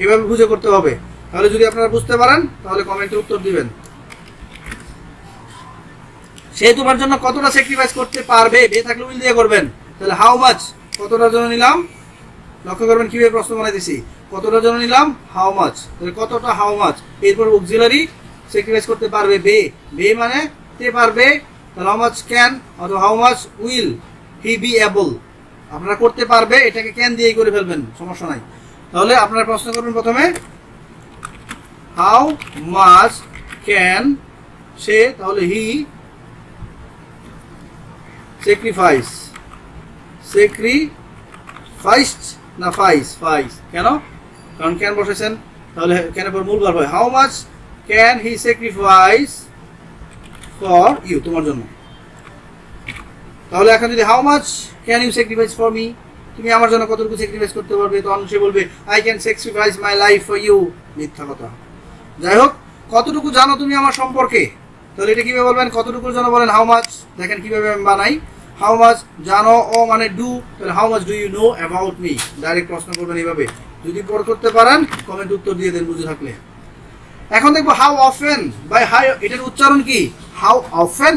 এভাবে বুঝে করতে হবে। তাহলে যদি আপনারা বুঝতে পারেন তাহলে কমেন্টে উত্তর দিবেন। সে তোমার জন্য কতটা স্যাক্রিফাইস করতে পারবে, বে থাকলে উইল দিয়ে করবেন। তাহলে হাউ মাচ, কতটার জন্য নিলাম, লক্ষ্য করবেন কিভাবে প্রশ্ন বানাই দিছি, কতটার জন্য নিলাম, হাউ মাচ, তাহলে কতটা, হাউ মাচ, এরপর অক্সিলারি স্যাক্রিফাইস করতে পারবে, বে, বে মানে তে পারবে, তাহলে হাউ মাচ ক্যান অথবা how much will he be able, আপনারা করতে পারবে, এটাকে ক্যান দিয়েই করে ফেলবেন, সমস্যা নাই। তাহলে আপনারা প্রশ্ন করবেন প্রথমে হাউ মাচ ক্যান সে, তাহলে হি স্যাক্রিফাইস, স্যাক্রিফাইসড না ফাইস, ফাইস কেন, কারণ ক্যান বসেছেন, তাহলে ক্যানের পর মূল ভার্ব হয়। How much can he sacrifice for you, তোমার জন্য। তাহলে এখন যদি how much can you sacrifice for me, তুমি আমার জন্য কতটুকু স্যাক্রিফাইস করতে পারবে, তখন সে বলবে I can sacrifice my life for you, মিথ্যা কথা। যাই হোক, কতটুকু জানো তুমি আমার সম্পর্কে, তাহলে এটা কিভাবে বলবেন, কতটুকুর জন্য বলেন হাউ মাচ, দেখেন কিভাবে আমি বানাই, হাউ মাচ জানো, ও মানে ডু, তাহলে how much do you know about me, direct প্রশ্ন করবেন এইভাবে। যদি পর করতে পারেন কমেন্ট উত্তর দিয়ে দেন বুঝে থাকলে। এখন দেখবো হাউ অফেন বাই হাই, এটার উচ্চারণ কি, হাউ অফেন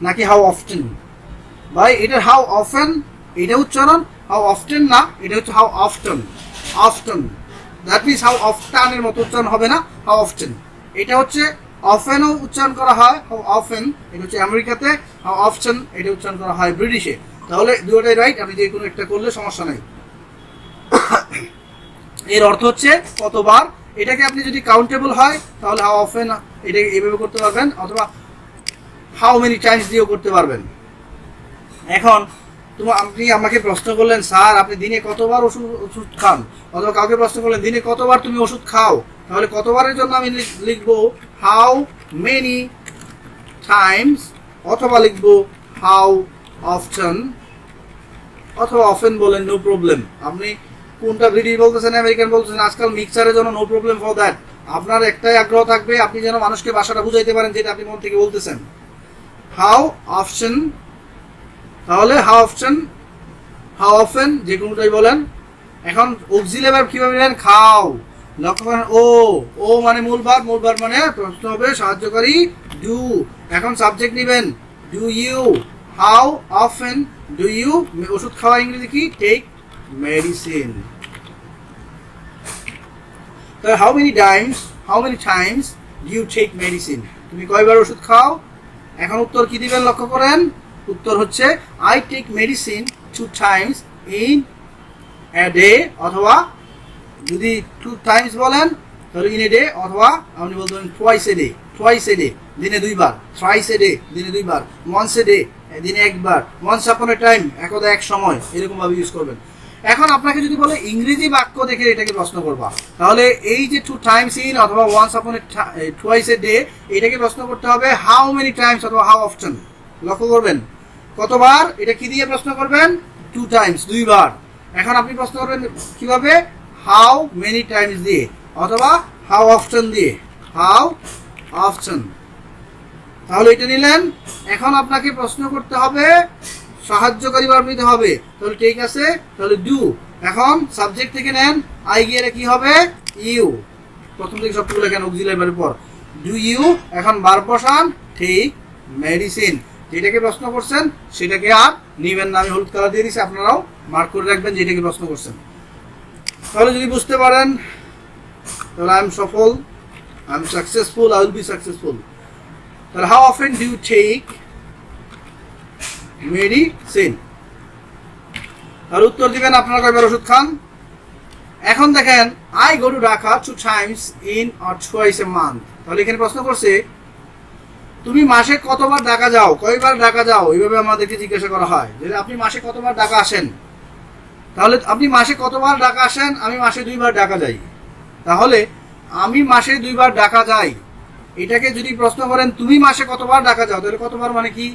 নাকি হাউ অফটেন, ভাই এটার হাউ অফেন এটা উচ্চারণ, হাউ অফটেন না, এটা হচ্ছে how often, often, that means how অফটানের মতো উচ্চারণ হবে না, হাউ অফটেন। এটা হচ্ছে অফেনও উচ্চারণ করা হয়, হাউ অফেন এটা হচ্ছে আমেরিকাতে, হাউ অফটেন এটা উচ্চারণ করা হয় ব্রিটিশে। তাহলে দুটোটাই রাইট, আপনি যে কোনো একটা করলে সমস্যা নাই। এর অর্থ হচ্ছে কতবার, এটাকে আপনি যদি কাউন্টেবল হয় তাহলে হাউ অফেন এটা এভাবে করতে পারবেন, অথবা হাউ মেনি টাইমস দিয়েও করতে পারবেন। এখন আপনি আমাকে প্রশ্ন করলেন স্যার আপনি দিনে কতবার ওষুধ খান, অথবা কাউকে প্রশ্ন করলেন দিনে কতবার তুমি ওষুধ খাও, তাহলে কতবারের জন্য আমি লিখবো হাউ মেনি টাইমস, অথবা লিখবো হাউ অফটেন, অথবা অফেন বলেন, নো প্রবলেম। আপনি কোনটা ব্রিটিশ বলতেছেন আমেরিকান বলতেছেন, আজকাল মিক্সারের জন্য নো প্রবলেম ফর দ্যাট। আপনার একটাই আগ্রহ থাকবে, আপনি যেন মানুষকে ভাষাটা বুঝাইতে পারেন যেটা আপনি মন থেকে বলতেছেন। হাউ অফটেন, তাহলে হাউ অফটেন, হাউ অফেন যে কোনোটাই বলেন। এখন অক্সিলারি ভার্ব কিভাবে নেন, খাও, লক্ষ্য করেন ও, ও মানে মূল ভার্ব, মূল ভার্ব মানে প্রশ্ন হবে সাহায্যকারী ডু। এখন সাবজেক্ট নেবেন do you, how often do you, ওষুধ খাওয়া ইংরেজি কি, টেক মেডিসিন। তাহলে how many times do you take medicine, তুমি কয়বার ওষুধ খাও। এখন উত্তর কি দিবেন লক্ষ্য করেন, উত্তর হচ্ছে I take medicine 2 times in a day, অথবা যদি 2 times বলেন তাহলে ইন এ ডে, অথবা আপনি বলতে পারেন টুয়াইস এ ডে, দিনে 2 বার, থ্রাইস এ ডে দিনে 2 বার, ওয়ান্স এ ডে দিনে 1 বার, ওয়ান্স আপন এ টাইম একদা এক সময়, এরকম ভাবে ইউজ করবেন। এখন আপনাকে যদি বলে ইংরেজি বাক্য দেখে এটাকে প্রশ্ন করবা, তাহলে এই যে 2 times ইন অথবা once upon A twice a day, এটাকে প্রশ্ন করতে হবে হাউ মেনি টাইমস অথবা হাউ অফটেন। লক্ষ্য করবেন কতবার, এটা কি দিয়ে প্রশ্ন করবেন, 2 times 2 বার। এখন আপনি প্রশ্ন করবেন কিভাবে, হাউ মেনি টাইমস দিয়ে অথবা হাউ অফটেন দিয়ে, হাউ অফটেন। তাহলে এটা নিলেন। এখন আপনাকে প্রশ্ন করতে হবে, সাহায্যকারী ভার্ব নিতে হবে, তাহলে ঠিক আছে, তাহলে ডু। এখন সাবজেক্ট থেকে নেন, আই গিয়ে কি হবে, ইউ, প্রথম থেকে সবটুকু লেখেন অক্সিলারি ভার্বের পর ডু ইউ। এখন ভার্ব বসান, ঠিক মেডিসিন, যেটাকে প্রশ্ন করছেন সেটাকে আর নিবেন না, আমি হলুদ কালার দিয়ে দিচ্ছি, আপনারাও মার্ক করে রাখবেন যেটাকে প্রশ্ন করছেন। তাহলে যদি বুঝতে পারেন তাহলে আই এম সফল, I am successful, I will be successful. তাহলে how often do you take medicine, তাহলে উত্তর দিবেন আপনারা কয়বার ওষুধ খান। এখন দেখেন I go to Dhaka 2 times in or twice a month, তাহলে এখানে প্রশ্ন করছে তুমি মাসে কতবার ঢাকা যাও, কয়বার ঢাকা যাও, এইভাবে আমাদেরকে জিজ্ঞাসা করা হয় যে আপনি মাসে কতবার ঢাকা আসেন। তাহলে আপনি মাসে কতবার ঢাকা আসেন, আমি মাসে 2বার ঢাকা যাই। তাহলে আমি মাসে 2বার ঢাকা যাই, এটাকে যদি প্রশ্ন করেন তুমি মাসে কতবার ঢাকা যাও, তাহলে কতবার মানে কি?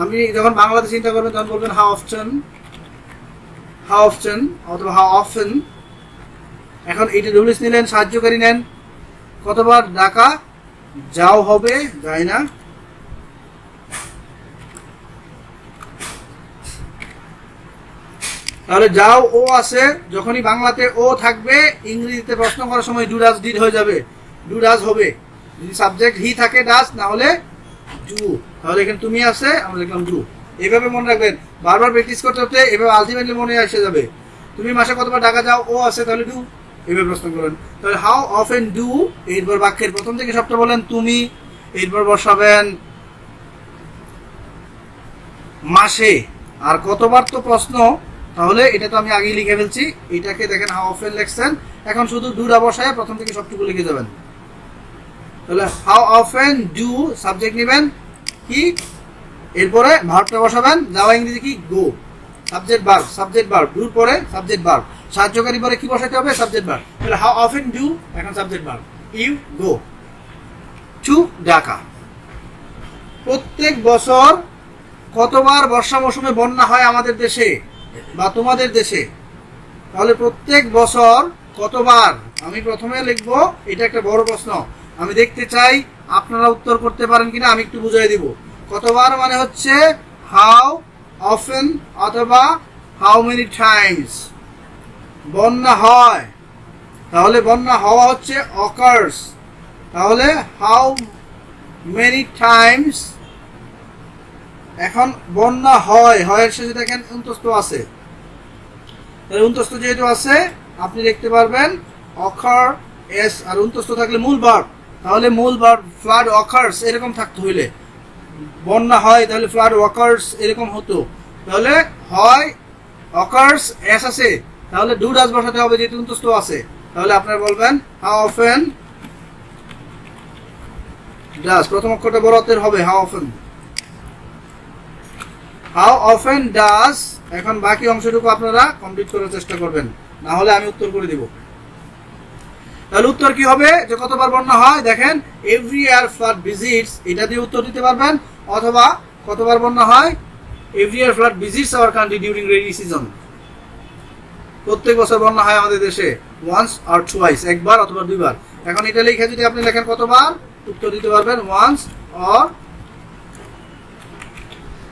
আপনি যখন বাংলাতে চিন্তা করবেন তখন বলবেন হাউ অফটেন অথবা হাউ অফেন। এখন এইটা ডব্লিউএস নিলেন, সাহায্যকারী নেন, কতবার ঢাকা যাও হবে, যাই না। তাহলে যাও ও আছে, যখনই বাংলাতে ও থাকবে ইংরেজিতে প্রশ্ন করার সময় ডু ডাজ ডিড হয়ে যাবে, ডু ডাজ হবে। যদি সাবজেক্ট হি থাকে ডাজ, না হলে ডু। তাহলে এখানে তুমি আছে, আমরা লিখলাম ডু। এইভাবে মনে রাখবেন, বারবার প্র্যাকটিস করতে করতে এভাবে আলটিমেটলি মনে এসে যাবে। তুমি মাসে কতবার ঢাকা যাও, ও আছে, তাহলে ডু, এভাবে প্রশ্ন করেন। তাহলে হাউ অফেন ডু, এরপর বাক্যের প্রথম থেকে সবটা বলেন তুমি, এরপর বসাবেন মাসে। আর কতবার তো প্রশ্ন, তাহলে এটা তো আমি আগেই লিখে ফেলছি। এটাকে দেখেন হাউ অফেন লিখছেন, এখন শুধু ডুটা বসায় প্রথম থেকে সবটুকু লিখে যাবেন। তাহলে হাউ অফেন ডু, সাবজেক্ট নেবেন কি, এরপরে ভার্বটা বসাবেন। যাওয়া ইংরেজি কি, গো, সাবজেক্ট ভার্ব, ডুর পরে সাবজেক্ট ভার্ব, সাহায্যকারী পরে কি বসাতে হবে, সাবজেক্ট ভার্ব। তাহলে হাউ অফেন ডু, এখন subject verb, you go to Dhaka. প্রত্যেক বছর কতবার বর্ষা মৌসুমে বন্যা হয় আমাদের দেশে বা তোমাদের দেশে? তাহলে প্রত্যেক বছর কতবার, আমি প্রথমে লিখবো, এটা একটা বড় প্রশ্ন, আমি দেখতে চাই আপনারা উত্তর করতে পারেন কিনা, আমি একটু বুঝাই দিব। কতবার মানে হচ্ছে হাউ অফেন অথবা হাউ মেনি টাইমস বন্যা হয়। তাহলে বন্যা হওয়া হচ্ছে অকার্স, তাহলে হাউ মেনি টাইমস। এখন বন্যা হয়, হয়ের শেষে দেখেন অন্তস্থ আছে, তাহলে অন্তস্থ যেহেতু আছে আপনি লিখতে পারবেন অকার এস, আর অন্তস্থ থাকলে মূল ভার্ব, তাহলে মূল ভার্ব ফ্লাড অকার্স এরকম থাকতে হইলে, বন্যা হয় তাহলে ফ্লাড অকার্স এরকম হতো। তাহলে হয় অকার্স এস আছে, তাহলে ডু ডাজ বসাতে হবে যেহেতু অন্তস্থ আছে। তাহলে আপনারা বলবেন হাউ অফেন ডাজ, প্রথম অক্ষরটা বড় হাতের হবে, হাউ অফেন ডাজ। এখন বাকি অংশটুকু আপনারা কমপ্লিট করার চেষ্টা করবেন, না হলে আমি উত্তর করে দিব। তাহলে উত্তর কি হবে, যে কতবার বন্যা হয়, দেখেন এভরি ইয়ার ফ্লাড ভিজিটস, এটা দিয়ে উত্তর দিতে পারবেন। অথবা কতবার বন্যা হয়, every year flood visits our country during rainy season, প্রত্যেক বছর বন্যা হয় আমাদের দেশে, ওয়ান্স অর টুয়াইস, একবার অথবা 2বার। এখন এটা লিখে যদি আপনি লেখেন কতবার, উত্তর দিতে পারবেন ওয়ান্স অর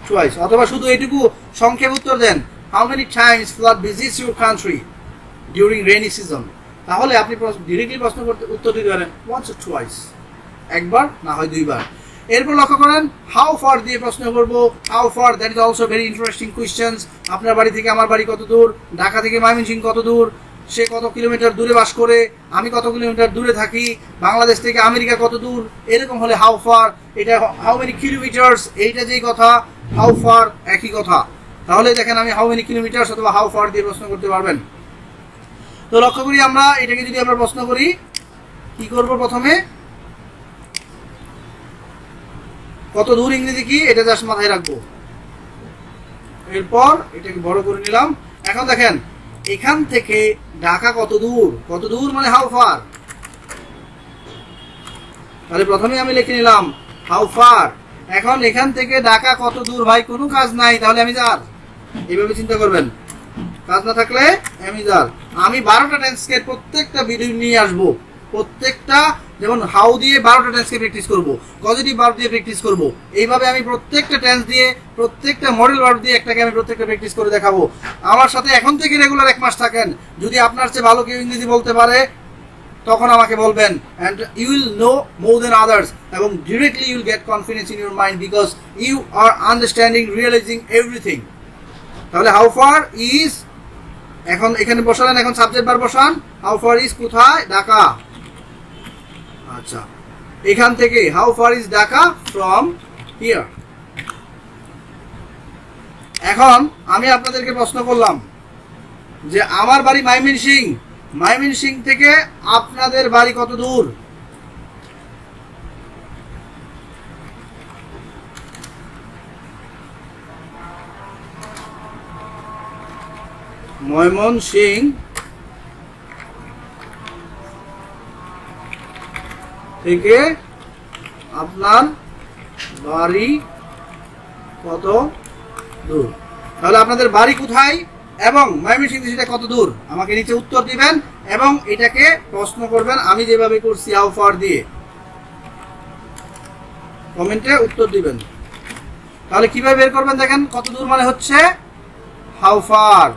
টুয়াইস। অথবা শুধু এইটুকু সংক্ষেপ উত্তর দেন, how many times flood visits your country during rainy season. তাহলে আপনি ডিরেক্টলি প্রশ্ন করতে উত্তর দিতে পারেন ওয়ান্স অর টুয়াইস, একবার না হয় 2বার। এরপর লক্ষ্য করেন হাউ ফার দিয়ে প্রশ্ন করব, how far, that is also very interesting questions. আপনার বাড়ি থেকে আমার বাড়ি কত দূর, ঢাকা থেকে ময়মনসিংহ কত দূর, সে কত কিলোমিটার দূরে বাস করে, আমি কত কিলোমিটার দূরে থাকি, বাংলাদেশ থেকে আমেরিকা কত দূর, এরকম হলে হাউ ফার। এটা হাউ মেনি কিলোমিটার্স, এইটা যেই কথা, হাউ ফার একই কথা। তাহলে দেখেন আমি হাউ মেনি কিলোমিটার্স অথবা হাউ ফার দিয়ে প্রশ্ন করতে পারবেন। তো লক্ষ্য করি আমরা এটাকে যদি আমরা প্রশ্ন করি, কি করব, প্রথমে কত দূর ইংরেজি কি, এটা জাস্ট মাথায় রাখবো। এরপর এটাকে বড় করে নিলাম। এখন দেখেন এখান থেকে ঢাকা কত দূর, কত দূর মানে হাউ ফার। তাহলে প্রথমে আমি লিখে নিলাম হাউ ফার। এখন এখান থেকে ঢাকা কত দূর, ভাই কোনো কাজ নাই, তাহলে আমি যার, এইভাবে চিন্তা করবেন, কাজ না থাকলে আমি যার। আমি 12টা টেন্সকে প্রত্যেকটা ভিডিও নিয়ে আসবো, প্রত্যেকটা, যেমন হাউ দিয়ে 12টা টেন্সকে প্র্যাকটিস করব, পজিটিভ ভার্ব দিয়ে প্র্যাকটিস করব, এইভাবে আমি প্রত্যেকটা টেন্স দিয়ে, প্রত্যেকটা মডেল ভার্ব দিয়ে একটাকে আমি প্রত্যেকটা প্র্যাকটিস করে দেখাবো। আমার সাথে এখন থেকে রেগুলার 1 মাস থাকেন, যদি আপনার চেয়ে ভালো কেউ ইংরেজি বলতে পারে তখন আমাকে বলবেন, and you will know more than others, এবং directly you will get confidence in your mind because you are understanding, realizing everything. তাহলে how far is, এখন এখানে বসালেন, এখন সাবজেক্ট ভার্ব বসান, how far is কোথায়, ঢাকা। আচ্ছা, এখান থেকে how far is Dhaka from here। এখন আমি আপনাদেরকে প্রশ্ন করলাম যে আমার বাড়ি ময়মনসিংহ, ময়মনসিংহ থেকে আপনাদের বাড়ি কত দূর? ময়মনসিংহ থেকে আপনার বাড়ি কত দূর? তাহলে আপনাদের বাড়ি কোথায় এবং ময়মনসিংহ থেকে সেটা কত দূর আমাকে নিচে উত্তর দিবেন এবং এটাকে প্রশ্ন করবেন আমি যেভাবে করছি হাউ ফার দিয়ে কমেন্টে উত্তর দিবেন। তাহলে কিভাবে বের করবেন দেখেন, কত দূর মানে হচ্ছে হাউ ফার।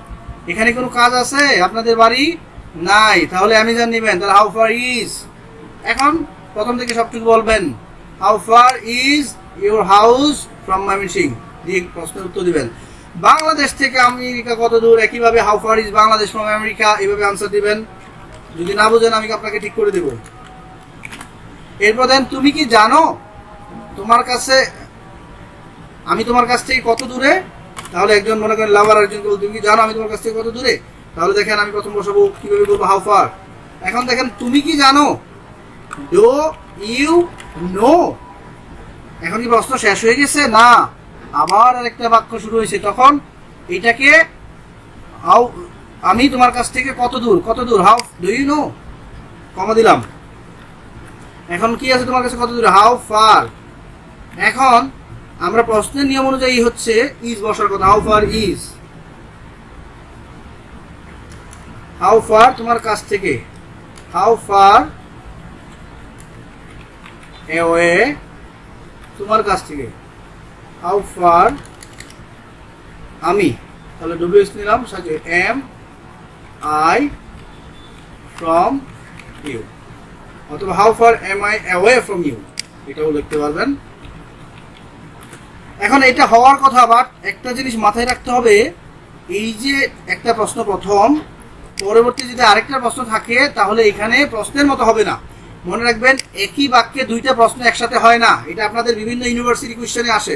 এখানে কোনো কাজ আছে আপনাদের বাড়ি নাই, তাহলে আমি জান নিবেন, তাহলে হাউ ফার ইজ। এখন প্রথম থেকে সবটুকু বলবেন, how far is your house from Mymensingh দিয়ে প্রশ্নের উত্তর দিবেন। বাংলাদেশ থেকে আমেরিকা কত দূর, একইভাবে how far is Bangladesh from America, এইভাবে আনসার দিবেন। যদি না বুঝেন আমি আপনাকে ঠিক করে দেব। এরপর দেন, তুমি কি জানো তোমার কাছে আমি তোমার কাছ থেকে কত দূরে? তাহলে একজন মনে করেন লাভার, একজন বলবে তুমি কি জানো আমি তোমার কাছ থেকে কত দূরে? তাহলে দেখেন আমি প্রথম বসাবো, কিভাবে বলবো হাউ ফার। এখন দেখেন, তুমি কি জানো, ডু ইউ নো। এখন কি প্রশ্ন শেষ হয়ে গেছে? না, আবার আরেকটা বাক্য শুরু হয়েছে। তখন এটাকে হাউ, আমি তোমার কাছ থেকে কত দূর, কত দূর, হাউ ডু ইউ নো, কমা দিলাম। এখন কি আছে তোমার কাছে কত দূর, হাউ ফার। এখন আমরা প্রশ্নের নিয়ম অনুযায়ী হচ্ছে ইজ বসার কথা, how far is, how far তোমার কাছ থেকে, হাউ ফার অ্যাওয়ে তোমার কাছ থেকে, হাউ ফার আমি, তাহলে ডব্লিউএস নিলাম সাথে এম আই ফ্রম ইউ, অথবা how far am I away from you, এটাও লিখতে পারবেন। এখন এটা হওয়ার কথা, বাট একটা জিনিস মাথায় রাখতে হবে, এই যে একটা প্রশ্ন প্রথম, পরবর্তী যদি আরেকটা প্রশ্ন থাকে তাহলে এখানে প্রশ্নের মতো হবে না। মনে রাখবেন, একই বাক্যে দুইটা প্রশ্ন একসাথে হয় না। এটা আপনাদের বিভিন্ন ইউনিভার্সিটি কোশ্চেনে আসে,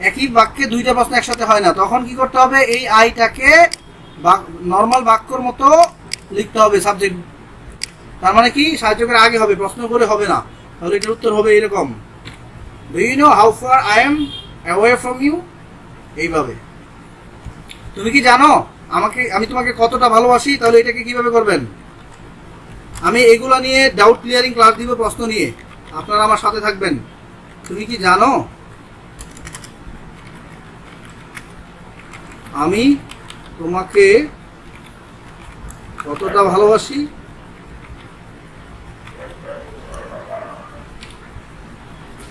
একই বাক্যে দুইটা প্রশ্ন একসাথে হয় না। তখন কি করতে হবে, এই আইটাকে নর্মাল বাক্যর মতো লিখতে হবে সাবজেক্ট, তার মানে কি সাহায্যকের আগে হবে, প্রশ্ন করে হবে না। তাহলে এটার উত্তর হবে এরকম, do you know how far I am away from you, এইভাবে। তুমি কি জানো আমি তোমাকে কতটা ভালোবাসি, তাহলে এটাকে কিভাবে করবেন? আমি এগুলা নিয়ে ডাউট ক্লিয়ারিং ক্লাস দিব প্রশ্ন নিয়ে, আপনারা আমার সাথে থাকবেন। তুমি কি জানো আমি তোমাকে কতটা ভালোবাসি?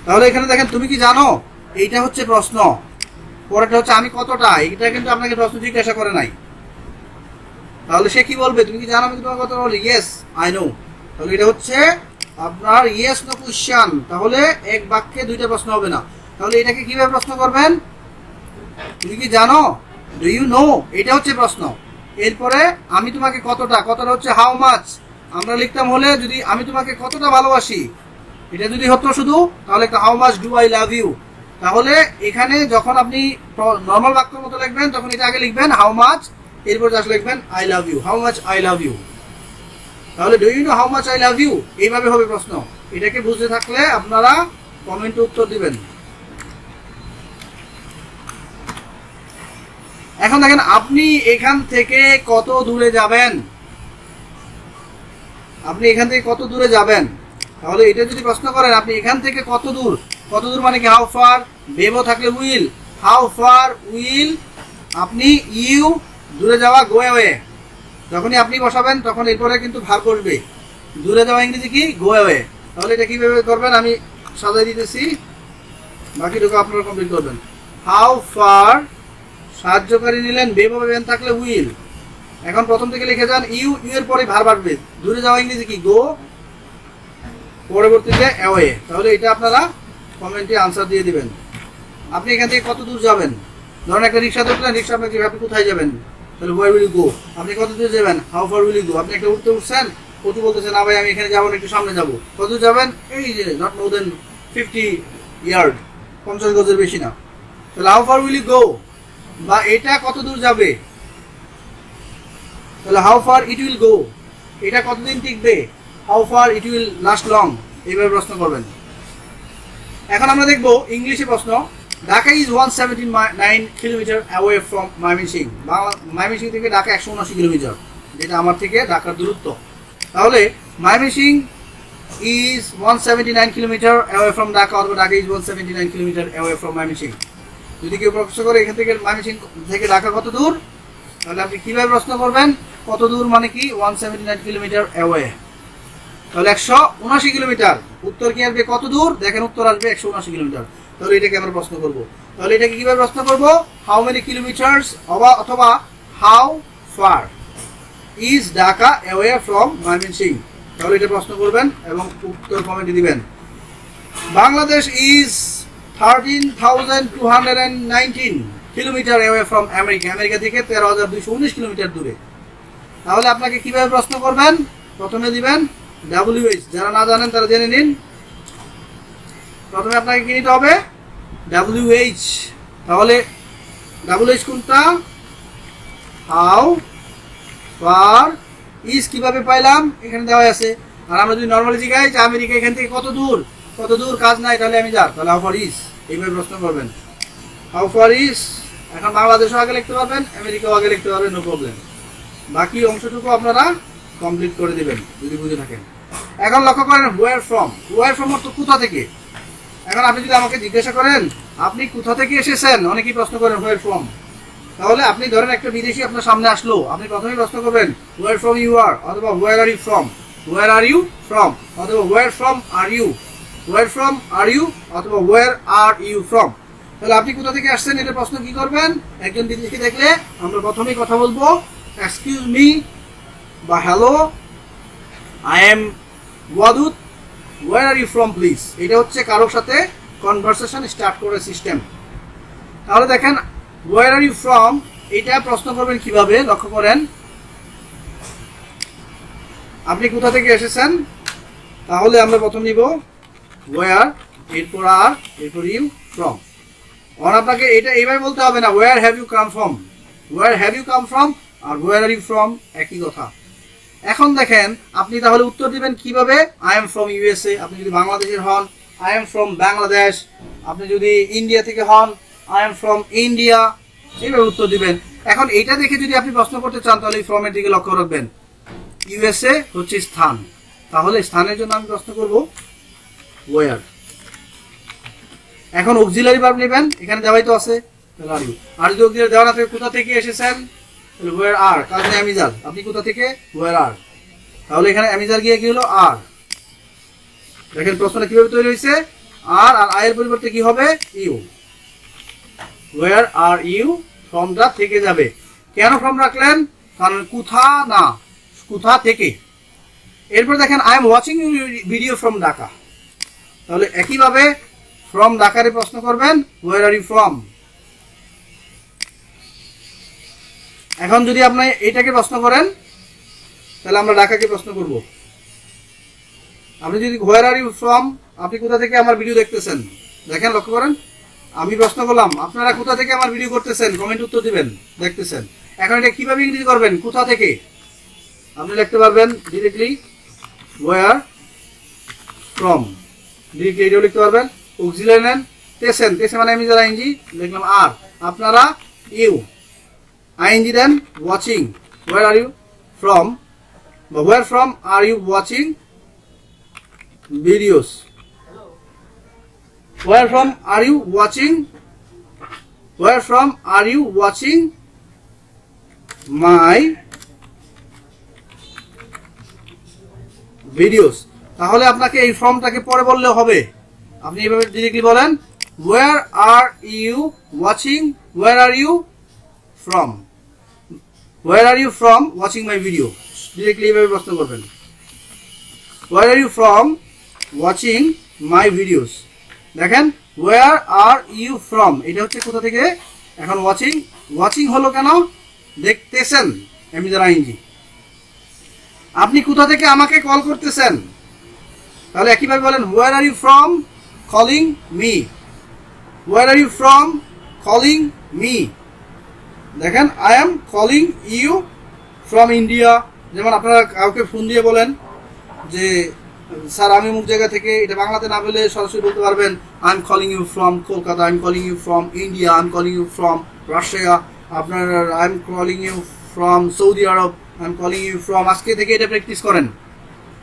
তাহলে এখানে দেখেন, তুমি কি জানো, এইটা হচ্ছে প্রশ্ন, পরেরটা হচ্ছে আমি কতটা, এটা কিন্তু আপনাকে প্রশ্ন জিজ্ঞাসা করে নাই। তাহলে সে কি বলবে, তুমি কি জানো আমি তোমার কথা বলি, ইয়েস আই নো। তাহলে এটা হচ্ছে আপনার ইয়েস নো কোশ্চেন, তাহলে এক বাক্যে দুইটা প্রশ্ন হবে না। তাহলে এটাকে কিভাবে প্রশ্ন করবেন, তুমি কি জানো, ডু ইউ নো, এটা হচ্ছে প্রশ্ন। এরপরে আমি তোমাকে কতটা, কতটা হচ্ছে হাউ মাচ। আমরা লিখতাম হলে যদি আমি তোমাকে কতটা ভালোবাসি, এটা যদি হতো শুধু, তাহলে একটা how much do I love you. তাহলে এখানে যখন আপনি নর্মাল বাক্যের মতো লিখবেন, তখন এটা আগে লিখবেন হাউ মাচ, এরপর জাস্ট লিখবেন I love you, how much I love you. তাহলে do you know how much I love you, এইভাবে হবে প্রশ্ন। এটাকে বুঝতে থাকলে আপনারা কমেন্টে উত্তর দিবেন। এখন দেখেন, আপনি এখান থেকে কত দূরে যাবেন, আপনি এখান থেকে কত দূরে যাবেন। তাহলে এটা যদি প্রশ্ন করেন, আপনি এখান থেকে কত দূর, কত দূর মানে কি, হাউ ফার, বেবো থাকলে উইল, হাউ ফার উইল আপনি, ইউ দূরে যাওয়া, গো অ্যাওয়ে। যখনই আপনি বসাবেন তখন এরপরে কিন্তু ভার করবে, দূরে যাওয়া ইংরেজি কি, গো অ্যাওয়ে। তাহলে এটা কিভাবে করবেন আমি সাজাই দিতেছি, বাকিটুকু আপনারা কমপ্লিট করবেন। হাউ ফার সাহায্যকারী নিলেন, বেবো বেন থাকলে উইল। এখন প্রথম থেকে লিখে যান, ইউ, ইউ এর পরে ভার বাড়বে, দূরে যাওয়া ইংরেজি কি, গো, পরবর্তীতে অ্যাওয়ে। তাহলে এটা আপনারা কমেন্টে আনসার দিয়ে দিবেন। আপনি এখান থেকে কত দূর যাবেন, ধরেন একটা রিক্সা ধরলেন, রিক্সা আপনাকে, আপনি কোথায় যাবেন, তাহলে হোয়ার উইল ইউ গো। আপনি কত দূর যাবেন, how far will you go. আপনি একটা উঠছেন, প্রতি বলতেছেন না ভাই আমি এখানে যাবো না, একটু সামনে যাবো, কত দূর যাবেন, এই যে নট মোর দেন 50 ইয়ার্ড, 50 গজের বেশি না। তাহলে how far will you go, বা এটা কত দূর যাবে, তাহলে how far it will go, এটা কতদিন টিকবে, how far it will last long, এইভাবে প্রশ্ন করবেন। এখন আমরা দেখবো ইংলিশে প্রশ্ন। Dhaka is 179 kilometre away from Mymensingh. Mymensingh থেকে ঢাকা 179 কিলোমিটার, যেটা আমার থেকে ঢাকার দূরত্ব। তাহলে Mymensingh is 179 kilometre away from Dhaka, অথবা Dhaka is 179 kilometre away from Mymensingh. যদি কেউ প্রশ্ন করে এখান থেকে ময়মনসিংহ থেকে ঢাকা কত দূর, তাহলে আপনি কীভাবে প্রশ্ন করবেন? কত দূর মানে কি? 179 কিলোমিটার অ্যাওয়ে, তাহলে 179 কিলোমিটার। উত্তর কি আসবে? কত দূর? দেখেন উত্তর আসবে 179 কিলোমিটার। তাহলে এটাকে আমরা প্রশ্ন করব। তাহলে এটাকে কিভাবে প্রশ্ন করব? হাউ মেনি কিলোমিটার্স, অথবা how far is Dhaka away from Mymensingh. তাহলে এটা প্রশ্ন করবেন এবং উত্তর কমেন্টে দিবেন। Bangladesh is 13,219 kilometre away from America. America থেকে 13,219 কিলোমিটার দূরে। তাহলে আপনাকে কিভাবে প্রশ্ন করবেন? প্রথমে দিবেন WH, যারা না জানেন তারা জেনে নিন। প্রথমে আপনাকে কি নিতে হবে? WH। তাহলে WH কোনটা? হাউ ফার ইজ কিভাবে পাইলাম? এখানে দেওয়া আছে। আর আমরা যদি নর্মালি জিজ্ঞাসা যে আমেরিকা এখান থেকে কত দূর, কত দূর কাজ নাই, তাহলে আমি যাই, তাহলে হাউ ফার ইজ, এইভাবে প্রশ্ন করবেন। How far is. এখন বাংলাদেশও আগে লিখতে পারবেন, আমেরিকাও আগে লিখতে পারবেন, নো প্রবলেম। বাকি অংশটুকু আপনারা কমপ্লিট করে দেবেন যদি বুঝে থাকেন। এখন লক্ষ্য করেন ওয়ার ফ্রম। ওয়ার ফ্রম অর্থ কোথা থেকে। এখন আপনি যদি আমাকে জিজ্ঞাসা করেন আপনি কোথা থেকে এসেছেন, অনেকেই প্রশ্ন করেন ওয়ার ফ্রম। তাহলে আপনি ধরেন একটা বিদেশি আপনার সামনে আসলো, আপনি প্রথমেই প্রশ্ন করবেন ওয়ার ফ্রম ইউ আর, অথবা where are you from, where are you from, অথবা where from are you, where from are you, অথবা ওয়ার আর ইউ ফ্রম। তাহলে আপনি কোথা থেকে আসছেন এটা প্রশ্ন কি করবেন? একজন বিদেশি দেখলে আমরা প্রথমেই কথা বলবো এক্সকিউজ মি বা hello, I am Wadud, where are you from please. এটা হচ্ছে কারোর সাথে কনভারসেশন স্টার্ট করার সিস্টেম। তাহলে দেখেন ওয়ার আর ইউ ফ্রম, এটা প্রশ্ন করবেন কিভাবে লক্ষ্য করেন। আপনি কোথা থেকে এসেছেন, তাহলে আমরা প্রথম নিব ওয়ার, এরপর আর, এরপর ইউ, ফ্রম। আর আপনাকে এটা এইভাবে বলতে হবে না where have you come from, where have you come from আর ওয়ার আর ইউ ফ্রম একই কথা। এখন দেখেন আপনি তাহলে উত্তর দিবেন কিভাবে? I am from USA. আপনি যদি বাংলাদেশের হন আই এম ফ্রম বাংলাদেশ। আপনি যদি ইন্ডিয়া থেকে হন আই এম ফ্রম ইন্ডিয়া। এইভাবে উত্তর দিবেন। এখন এইটা দেখে যদি আপনি প্রশ্ন করতে চান তাহলে ফ্রমের দিকে লক্ষ্য রাখবেন। ইউএসএ হচ্ছে স্থান, তাহলে স্থানের জন্য আমি প্রশ্ন করব ওয়ার। এখন অক্সিলারি ভার্ব নেবেন, এখানে দেওয়াই তো আছে, তাহলে আর ইউ। আর যদি অক্সিলারি দেওয়া না থাকে কোথা থেকে এসেছেন, তাহলে ওয়ার আর, কাজ নেই অ্যামিজার। আপনি কোথা থেকে? ওয়ার আর। তাহলে এখানে অ্যামিজার গিয়ে কি হলো? আর। দেখেন প্রশ্নটা কিভাবে তৈরি হয়েছে? আর আর আয়ের পরিবর্তে কি হবে? ইউ। ওয়ার আর ইউ, ফ্রমটা থেকে যাবে। কেন ফ্রম রাখলেন? কারণ কোথা না, কোথা থেকে। এরপর দেখেন I am watching video from Dhaka. তাহলে একইভাবে ফ্রম ঢাকারে প্রশ্ন করবেন ওয়ার আর ইউ ফ্রম। এখন যদি আপনি এইটাকে প্রশ্ন করেন তাহলে আমরা ঢাকাকে প্রশ্ন করব। আপনি যদি হোয়ার আর ইউ ফ্রম, আপনি কোথা থেকে আমার ভিডিও দেখতেছেন, দেখেন লক্ষ্য করেন। আমি প্রশ্ন করলাম আপনারা কোথা থেকে আমার ভিডিও করতেছেন, কমেন্ট উত্তর দিবেন, দেখতেছেন। এখন এটা কিভাবে ইংরেজি করবেন? কোথা থেকে আপনি লিখতে পারবেন ডিরেক্টলি ওয়ার ফ্রম, ডিরেক্টলি এটাও লিখতে পারবেন। অক্সিলারি নেন তেসেন, তেসেন মানে আমি যারা আইনজি লিখলাম আর, আপনারা ইউ, আইএনজি দেন watching, where are you from, বা where from are you watching videos, where from are you watching, where from are you watching my videos. তাহলে আপনাকে এই ফর্মটাকে পরে বললে হবে। আপনি এইভাবে ডিরেক্টলি বলেন where are you watching, where are you from, where are you from watching my video. Directly এইভাবে প্রশ্ন করবেন where are you from watching my videos. দেখেন ওয়ার আর ইউ ফ্রম, এটা হচ্ছে কোথা থেকে। এখন ওয়াচিং, ওয়াচিং হলো কেন? দেখতেছেন, আমি যারা আইনজি। আপনি কোথা থেকে আমাকে কল করতেছেন, তাহলে একইভাবে বলেন where are you from calling me, where are you from calling me. দেখেন I am calling you from India. যেমন আপনারা কাউকে ফোন দিয়ে বলেন যে স্যার আমি অমুক জায়গা থেকে, এটা বাংলাতে না বলে সরাসরি বলতে পারবেন I am calling you from Kolkata, I am calling you from India, I am calling you from Russia, আপনার I am calling you from Saudi Arab, I am calling you from, আজকে থেকে এটা প্র্যাকটিস করেন।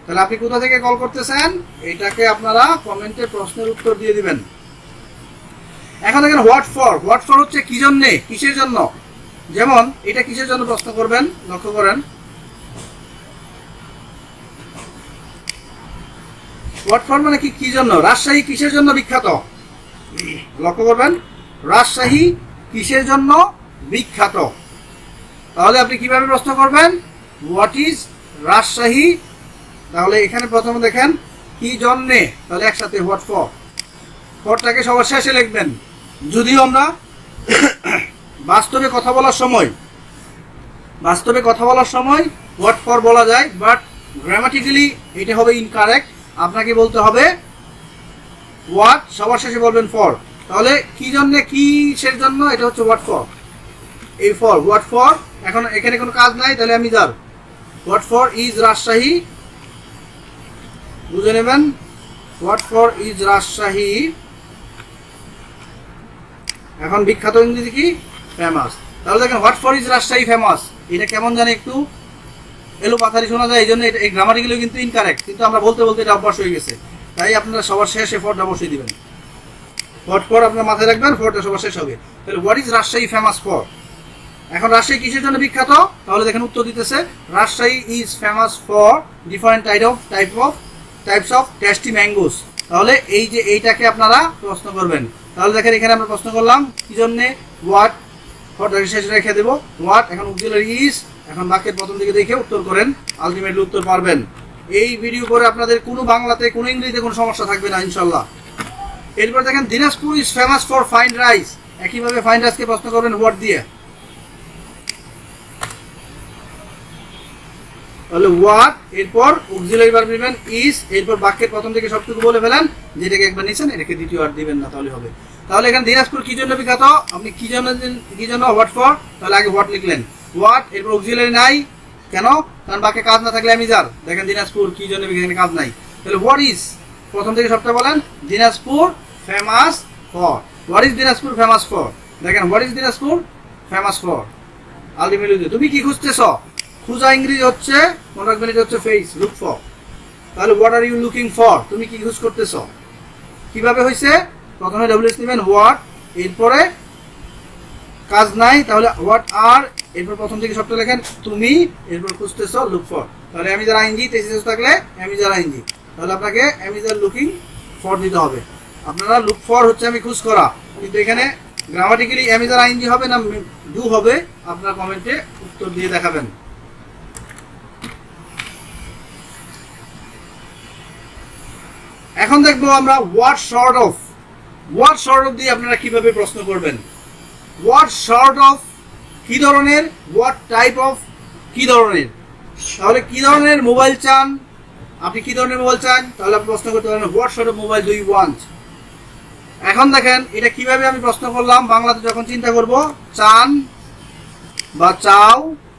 তাহলে আপনি কোথা থেকে কল করতেছেন এটাকে আপনারা কমেন্টে প্রশ্নের উত্তর দিয়ে দিবেন। এখন দেখেন হোয়াট ফর, হোয়াট ফর হচ্ছে কি জন্যে, কিসের জন্য। যেমন এটা কিসের জন্য প্রশ্ন করবেন, লক্ষ্য করেন হোয়াট ফর মানে কি জন্য। রাজশাহী কিসের জন্য বিখ্যাত, লক্ষ্য করবেন রাজশাহী কিসের জন্য বিখ্যাত। তাহলে আপনি কিভাবে প্রশ্ন করবেন, হোয়াট ইজ রাজশাহী। তাহলে এখানে প্রথমে দেখেন কি জন্যে, তাহলে একসাথে হোয়াট ফর, ফরটাকে সবার শেষে লিখবেন। যদিও আমরা বাস্তবে কথা বলার সময় হোয়াট ফর বলা যায়, বাট গ্রামাটিক্যালি এটা হবে ইনকারেক্ট। আপনাকে বলতে হবে হোয়াট, সবার শেষে বলবেন ফর। তাহলে কি জন্য, কিসের জন্য, এটা হচ্ছে হোয়াট ফর। এই ফর, হোয়াট ফর, এখন এখানে কোনো কাজ নাই, তাহলে আমি যার হোয়াট ফর ইজ রাজশাহী, বুঝে নেবেন হোয়াট ফর ইজ রাজশাহী। এখন বিখ্যাত ইংরেজি কি, ফেমাস। তাহলে দেখেন what for is Rajshahi famous, এটা কেমন জানে একটু এলো পাথারি শোনা যায়, এই জন্য এই গ্রামাটিক্যালি কিন্তু ইনকারেক্ট, কিন্তু আমরা বলতে বলতে এটা অভ্যাস হয়ে গেছে। তাই আপনারা সবার শেষে ফরটা বসিয়ে দিবেন। হোয়াট ফর আপনার মাথায় রাখবেন, ফরটা সবার শেষ হবে। তাহলে what is Rajshahi famous for. এখন রাজশাহী কিসের জন্য বিখ্যাত, তাহলে দেখেন উত্তর দিতেছে Rajshahi is famous for different types of tasty mangoes. তাহলে এই যে এইটাকে আপনারা প্রশ্ন করবেন। তাহলে দেখেন এখানে আমরা প্রশ্ন করলাম কি জন্যে, হোয়াট, ফরটাকে শেষে রেখে দেবো হোয়াট, এখন অক্সিলারি ইজ, এখন বাক্যের প্রথম দিকে দেখে উত্তর করেন, আলটিমেটলি উত্তর পারবেন। এই ভিডিও করে আপনাদের কোনো বাংলাতে কোনো ইংরেজিতে কোনো সমস্যা থাকবে না ইনশাল্লাহ। এরপর দেখেন Dinajpur is famous for fine rice, একইভাবে ফাইন রাইসকে প্রশ্ন করবেন হোয়াট দিয়ে। তাহলে হোয়াট, এরপর অক্সিলারি ভার্ব নেবেন ইজ, এরপর বাক্যের প্রথম থেকে সবটুকু বলে ফেলেন, যেটাকে একবার নিছেন এটাকে দ্বিতীয় আর দিবেন না, তাহলে হবে। তাহলে এখানে দিনাজপুর কি জন্য বিখ্যাত, আপনি কি জন্য হোয়াট ফর, তাহলে আগে হোয়াট লিখলেন, হোয়াট, এরপর অক্সিলারি নাই কেন, কারণ বাক্যে কাজ না থাকলে আমি যার, দেখেন দিনাজপুর কি জন্য এখানে কাজ নাই। তাহলে হোয়াট ইজ, প্রথম থেকে সবটা বলেন, Dinajpur famous for, what is Dinajpur famous for, দেখেন what is Dinajpur famous for. Ultimately তুমি কি খুঁজতেছ, খুঁজা ইংরেজি হচ্ছে মনে রাখবেন, এটা হচ্ছে ফেস, লুক ফর। তাহলে what are you looking for, তুমি কি ইউজ করতেছ, কিভাবে হয়েছে, প্রথমে ডব্লিউএস নেবেন হোয়াট, এরপরে কাজ নাই, তাহলে হোয়াট আর, এরপর প্রথম থেকে সবটা লেখেন তুমি, এরপর খুঁজতেছ লুক ফর। তাহলে আমি যারা আইনজি তেসিস থাকলে আমি যারা আইনজি, তাহলে আপনাকে আমি যারা লুকিং ফর দিতে হবে। আপনারা লুক ফর হচ্ছে আমি খুঁজ করা, কিন্তু এখানে গ্রামাটিক্যালি আমি যারা আইনজি হবে না ডু হবে, আপনারা কমেন্টে উত্তর দিয়ে দেখাবেন। এখন দেখবো আমরা what sort of, what sort of দিয়ে আপনারা কিভাবে প্রশ্ন করবেন। হোয়াট সর্ট অফ কি ধরনের, হোয়াট টাইপ অফ কি ধরনের। তাহলে কি ধরনের মোবাইল চান, আপনি কি ধরনের মোবাইল চান, তাহলে আপনি প্রশ্ন করতে পারেন what sort of mobile do you want. এখন দেখেন এটা কিভাবে আমি প্রশ্ন করলাম, বাংলাতে যখন চিন্তা করব চান বা চাও,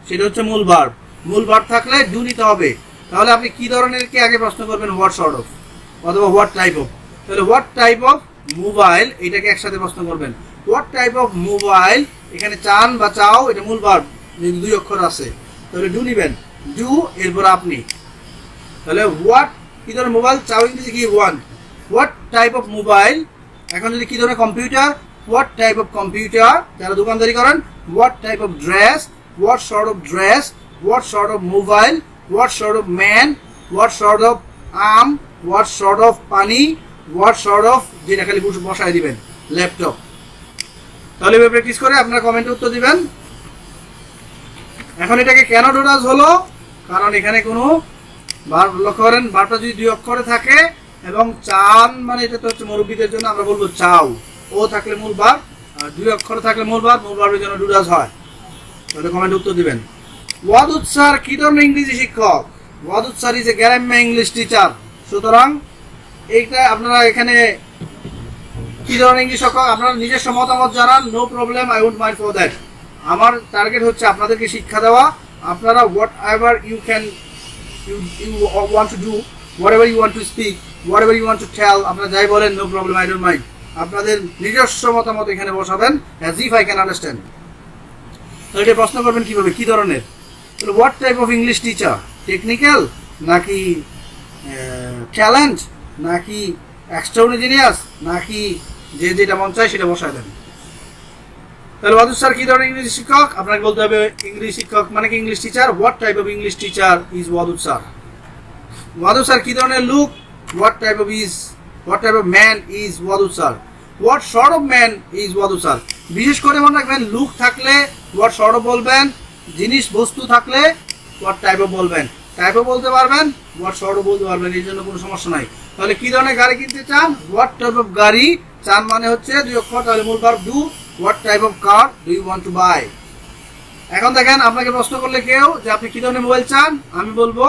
সেটা হচ্ছে মূল ভার্ব, মূল ভার্ব থাকলে ডু নিতে হবে। তাহলে আপনি কি ধরনের কে আগে প্রশ্ন করবেন, হোয়াট সর্ট অফ অথবা হোয়াট টাইপ অফ। তাহলে হোয়াট টাইপ অফ মোবাইল, এটাকে একসাথে প্রশ্ন করবেন, হোয়াট টাইপ অফ মোবাইল, এখানে চান বা চাও এটা মূল ভার্ব, যদি দুই অক্ষর আছে তাহলে ডু নিবেন, ডু এরপর আপনি। তাহলে হোয়াট কি ধরনের মোবাইল, চাও ইংরেজি কি want. What type of mobile, এখন যদি কি ধরনের computer, what type of computer, যারা দোকানদারি করেন what type of dress, what sort of dress, what sort of mobile, what sort of man, what sort of aam, what sort of pani, what sort of, যেটা খালি বসায় দিবেন ল্যাপটপ। তাহলে এভাবে practice করে আপনারা কমেন্টে উত্তর দিবেন। এখন এটাকে কেন ডোডাস হলো, কারণ এখানে কোনো ভার্ব, লক্ষ্য করেন ভার্বটা যদি দুই অক্ষরে থাকে এবং চান মানে এটা তো হচ্ছে মুরব্বীদের জন্য আমরা বলবো চাও, ও থাকলে মূল ভার্ব, আর দুই অক্ষরে থাকলে মূল ভার্বের জন্য ডোডাস হয়। তাহলে কমেন্টে উত্তর দিবেন। ওয়াদুদ স্যার কি ধরনের ইংরেজি শিক্ষক, ওয়াদুদ স্যার ইজ এ গ্রাম্য ইংলিশ টিচার। সুতরাং এইটা আপনারা এখানে কি ধরনের ইংলিশ শিক্ষক আপনারা নিজস্ব মতামত জানান, no problem, I won't mind for that. আমার টার্গেট হচ্ছে আপনাদেরকে শিক্ষা দেওয়া। আপনারা whatever you can you want to do, whatever you want to speak, whatever you want to tell, আপনারা যাই বলেন, no problem, I don't mind. আপনাদের নিজস্ব মতামত এখানে বসাবেন, as if I can understand. তো এটা প্রশ্ন করবেন কিভাবে, কি ধরনের? What type of English teacher, technical নাকি ট্যালেন্ট নাকি এক্সট্রাঅর্ডিনারিয়াস নাকি যে যেটা মন চায় সেটা বসায় দেন। তাহলে ওয়াদুদ স্যার কি ধরনের ইংরেজি শিক্ষক? আপনাকে বলতে হবে ইংলিশ শিক্ষক মানে কি English teacher, what type of English teacher is Wadud sir. Wadud sir কি ধরনের look, what type of man is Wadud sir. What sort of man is Wadud sir. বিশেষ করে মনে রাখবেন, লুক থাকলে হোয়াট সর্ট অফ বলবেন, জিনিস বস্তু থাকলে হোয়াট টাইপ অফ বলবেন, টাইপ অফ বলতে পারবেন, হোয়াট সর্ট অফ বলতে পারবেন, এই জন্য কোনো সমস্যা নাই। তাহলে কি ধরনের গাড়ি কিনতে চান, হোয়াট টাইপ অফ গাড়ি চান মানে হচ্ছে 2 অক্ষর, তাহলে মূল verb do, what type of car do you want to buy. এখন দেখেন, আপনাকে প্রশ্ন করলে কেউ যে আপনি কি ধরনের মোবাইল চান, আমি বলবো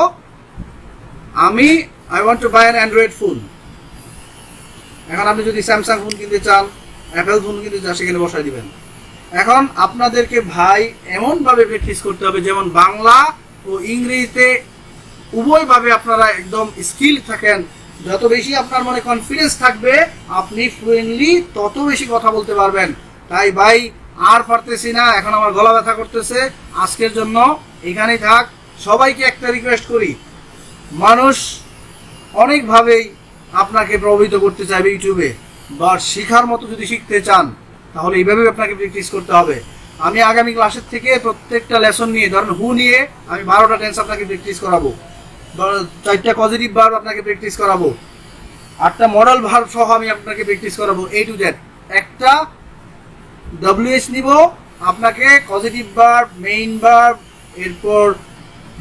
I want to buy an android phone. এখন আপনি যদি স্যামসাং ফোন কিনতে চান, অ্যাপেল ফোন কিনতে চান, সেখানে বসাই দিবেন। এখন আপনাদেরকে ভাই এমনভাবে প্র্যাকটিস করতে হবে যেমন বাংলা ও ইংরেজিতে উভয়ভাবে আপনারা একদম স্কিল থাকেন। যত বেশি আপনার মনে কনফিডেন্স থাকবে, আপনি ফ্লুয়েন্টলি তত বেশি কথা বলতে পারবেন। তাই ভাই আর পারতেছি না, এখন আমার গলা ব্যথা করতেছে, আজকের জন্য এখানেই থাক। সবাইকে একটা রিকোয়েস্ট করি, মানুষ অনেকভাবেই আপনাকে প্রভাবিত করতে চাইবে ইউটিউবে, বা শেখার মতো যদি শিখতে চান তাহলে এইভাবে আপনাকে প্র্যাকটিস করতে হবে। আমি আগামী ক্লাসের থেকে প্রত্যেকটা লেসন নিয়ে, ধরেন হু নিয়ে আমি 12টা টেন্স আপনাকে প্র্যাকটিস করাবো, 4টা পজিটিভ ভার্ব আপনাকে প্র্যাকটিস করাবো, 8টা মডেল ভার্ব সহ আমি আপনাকে প্র্যাকটিস করাবো, A to Z। একটা WH নিব, আপনাকে পজিটিভ ভার্ব, মেইন ভার্ব, এরপর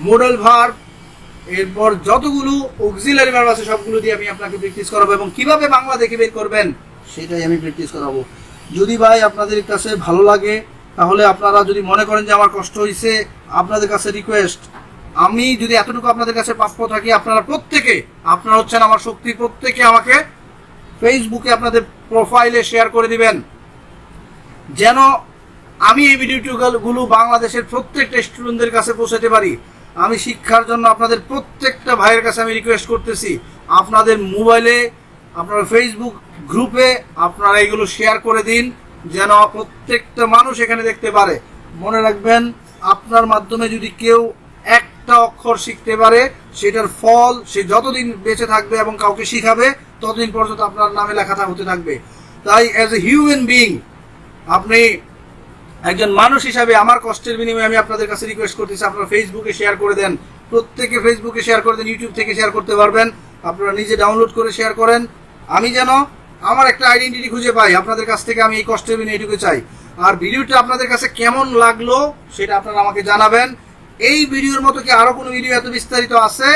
মডেল ভার্ব, এরপর যতগুলো অক্সিলারি ভার্ব আছে সবগুলো দিয়ে আমি আপনাকে প্র্যাকটিস করাবো, এবং কিভাবে বাংলা দেখে বের করবেন সেটাই আমি প্র্যাকটিস করাবো। যদি ভাই আপনাদের কাছে ভালো লাগে, তাহলে আপনারা যদি মনে করেন যে আমার কষ্ট হয়েছে, আপনাদের কাছে রিকোয়েস্ট, আমি যদি এতটুকু আপনাদের কাছে প্রাপ্য থাকি, আপনারা প্রত্যেকে, আপনারা হচ্ছেন আমার শক্তি, প্রত্যেকে আমাকে ফেসবুকে আপনাদের প্রোফাইলে শেয়ার করে দিবেন, যেন আমি এই ভিডিওগুলো বাংলাদেশের প্রত্যেকটা স্টুডেন্টদের কাছে পৌঁছাতে পারি। আমি শিক্ষার জন্য আপনাদের প্রত্যেকটা ভাইয়ের কাছে আমি রিকোয়েস্ট করতেছি, আপনাদের মোবাইলে, আপনার ফেসবুক গ্রুপে আপনারা এগুলো শেয়ার করে দিন, যেন প্রত্যেকটা মানুষ এখানে দেখতে পারে। মনে রাখবেন, আপনার মাধ্যমে যদি কেউ একটা অক্ষর শিখতে পারে, সেটার ফল সে যতদিন বেঁচে থাকবে এবং কাউকে শিখাবে, ততদিন পর্যন্ত আপনার নামে লেখা হতে থাকবে। তাই অ্যাজ এ হিউম্যান বিং, আপনি একজন মানুষ হিসাবে আমার কষ্টের বিনিময়ে আমি আপনাদের কাছে রিকোয়েস্ট করতেছি, আপনারা ফেসবুকে শেয়ার করে দেন, প্রত্যেকে ফেসবুকে শেয়ার করে দেন, ইউটিউব থেকে শেয়ার করতে পারবেন, আপনারা নিজে ডাউনলোড করে শেয়ার করেন। আমি যেন আমার একটা আইডেন্টিটি খুঁজে পাই আপনাদের কাছ থেকে, আমি এই কষ্টের বিনিময়ে এটুকু চাই। আর ভিডিওটা আপনাদের কাছে কেমন লাগলো সেটা আপনারা আমাকে জানাবেন। এই ভিডিওর মতো কি আরো কোনো ভিডিও এত বিস্তারিত আছে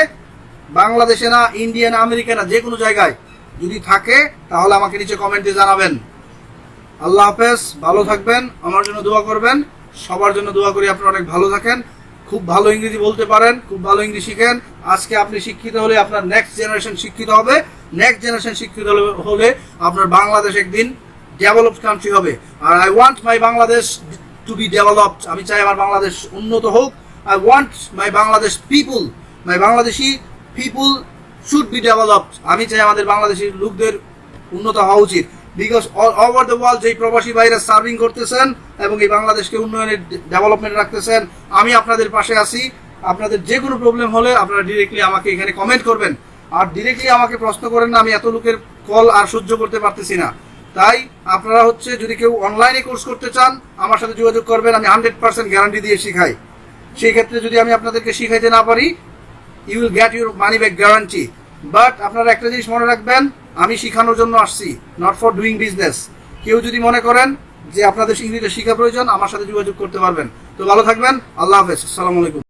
বাংলাদেশে না, ইন্ডিয়া না, আমেরিকা না, যে কোনো জায়গায় যদি থাকে তাহলে আমাকে নিচে কমেন্টে জানাবেন। আল্লাহ হাফেজ, ভালো থাকবেন, আমার জন্য দোয়া করবেন, সবার জন্য দোয়া করি আপনারা অনেক ভালো থাকেন, খুব ভালো ইংরেজি বলতে পারেন, খুব ভালো ইংরেজি শিখেন। আজকে আপনি শিক্ষিত হলে আপনার নেক্সট জেনারেশন শিক্ষিত হবে, নেক্সট জেনারেশন শিক্ষিত হলে আপনার বাংলাদেশ একদিন ডেভেলপড কান্ট্রি হবে। আর I want my Bangladesh to be developed, আমি চাই আমার বাংলাদেশ উন্নত হোক। I want my Bangladesh people, my Bangladeshi people should be developed, আমি চাই আমাদের বাংলাদেশি লোকদের উন্নত হওয়া উচিত। Because all over the world যেই প্রবাসী ভাইরা সার্ভিং করতেছেন এবং এই বাংলাদেশকে উন্নয়নের ডেভেলপমেন্ট রাখতেছেন, আমি আপনাদের পাশে আছি। আপনাদের যে কোনো প্রবলেম হলে আপনারা ডিরেক্টলি আমাকে এখানে কমেন্ট করবেন, আর ডিরেক্টলি আমাকে প্রশ্ন করেন না, আমি এত লোকের কল আর সহ্য করতে পারতেছি না। তাই আপনারা হচ্ছে যদি কেউ অনলাইনে কোর্স করতে চান আমার সাথে যোগাযোগ করবেন, আমি 100% গ্যারান্টি দিয়ে শিখাই। সেই ক্ষেত্রে যদি আমি আপনাদেরকে শিখাইতে না পারি, you will get your money back guarantee. But আপনারা একটা জিনিস মনে রাখবেন, আমি শিখানোর জন্য আসছি, নট ফর ডুইং বিজনেস। কেউ যদি মনে করেন যে আপনাদের ইংরেজি শেখা প্রয়োজন, আমার সাথে যোগাযোগ করতে পারবেন। তো ভালো থাকবেন, আল্লাহ হাফেজ, আসসালামু আলাইকুম।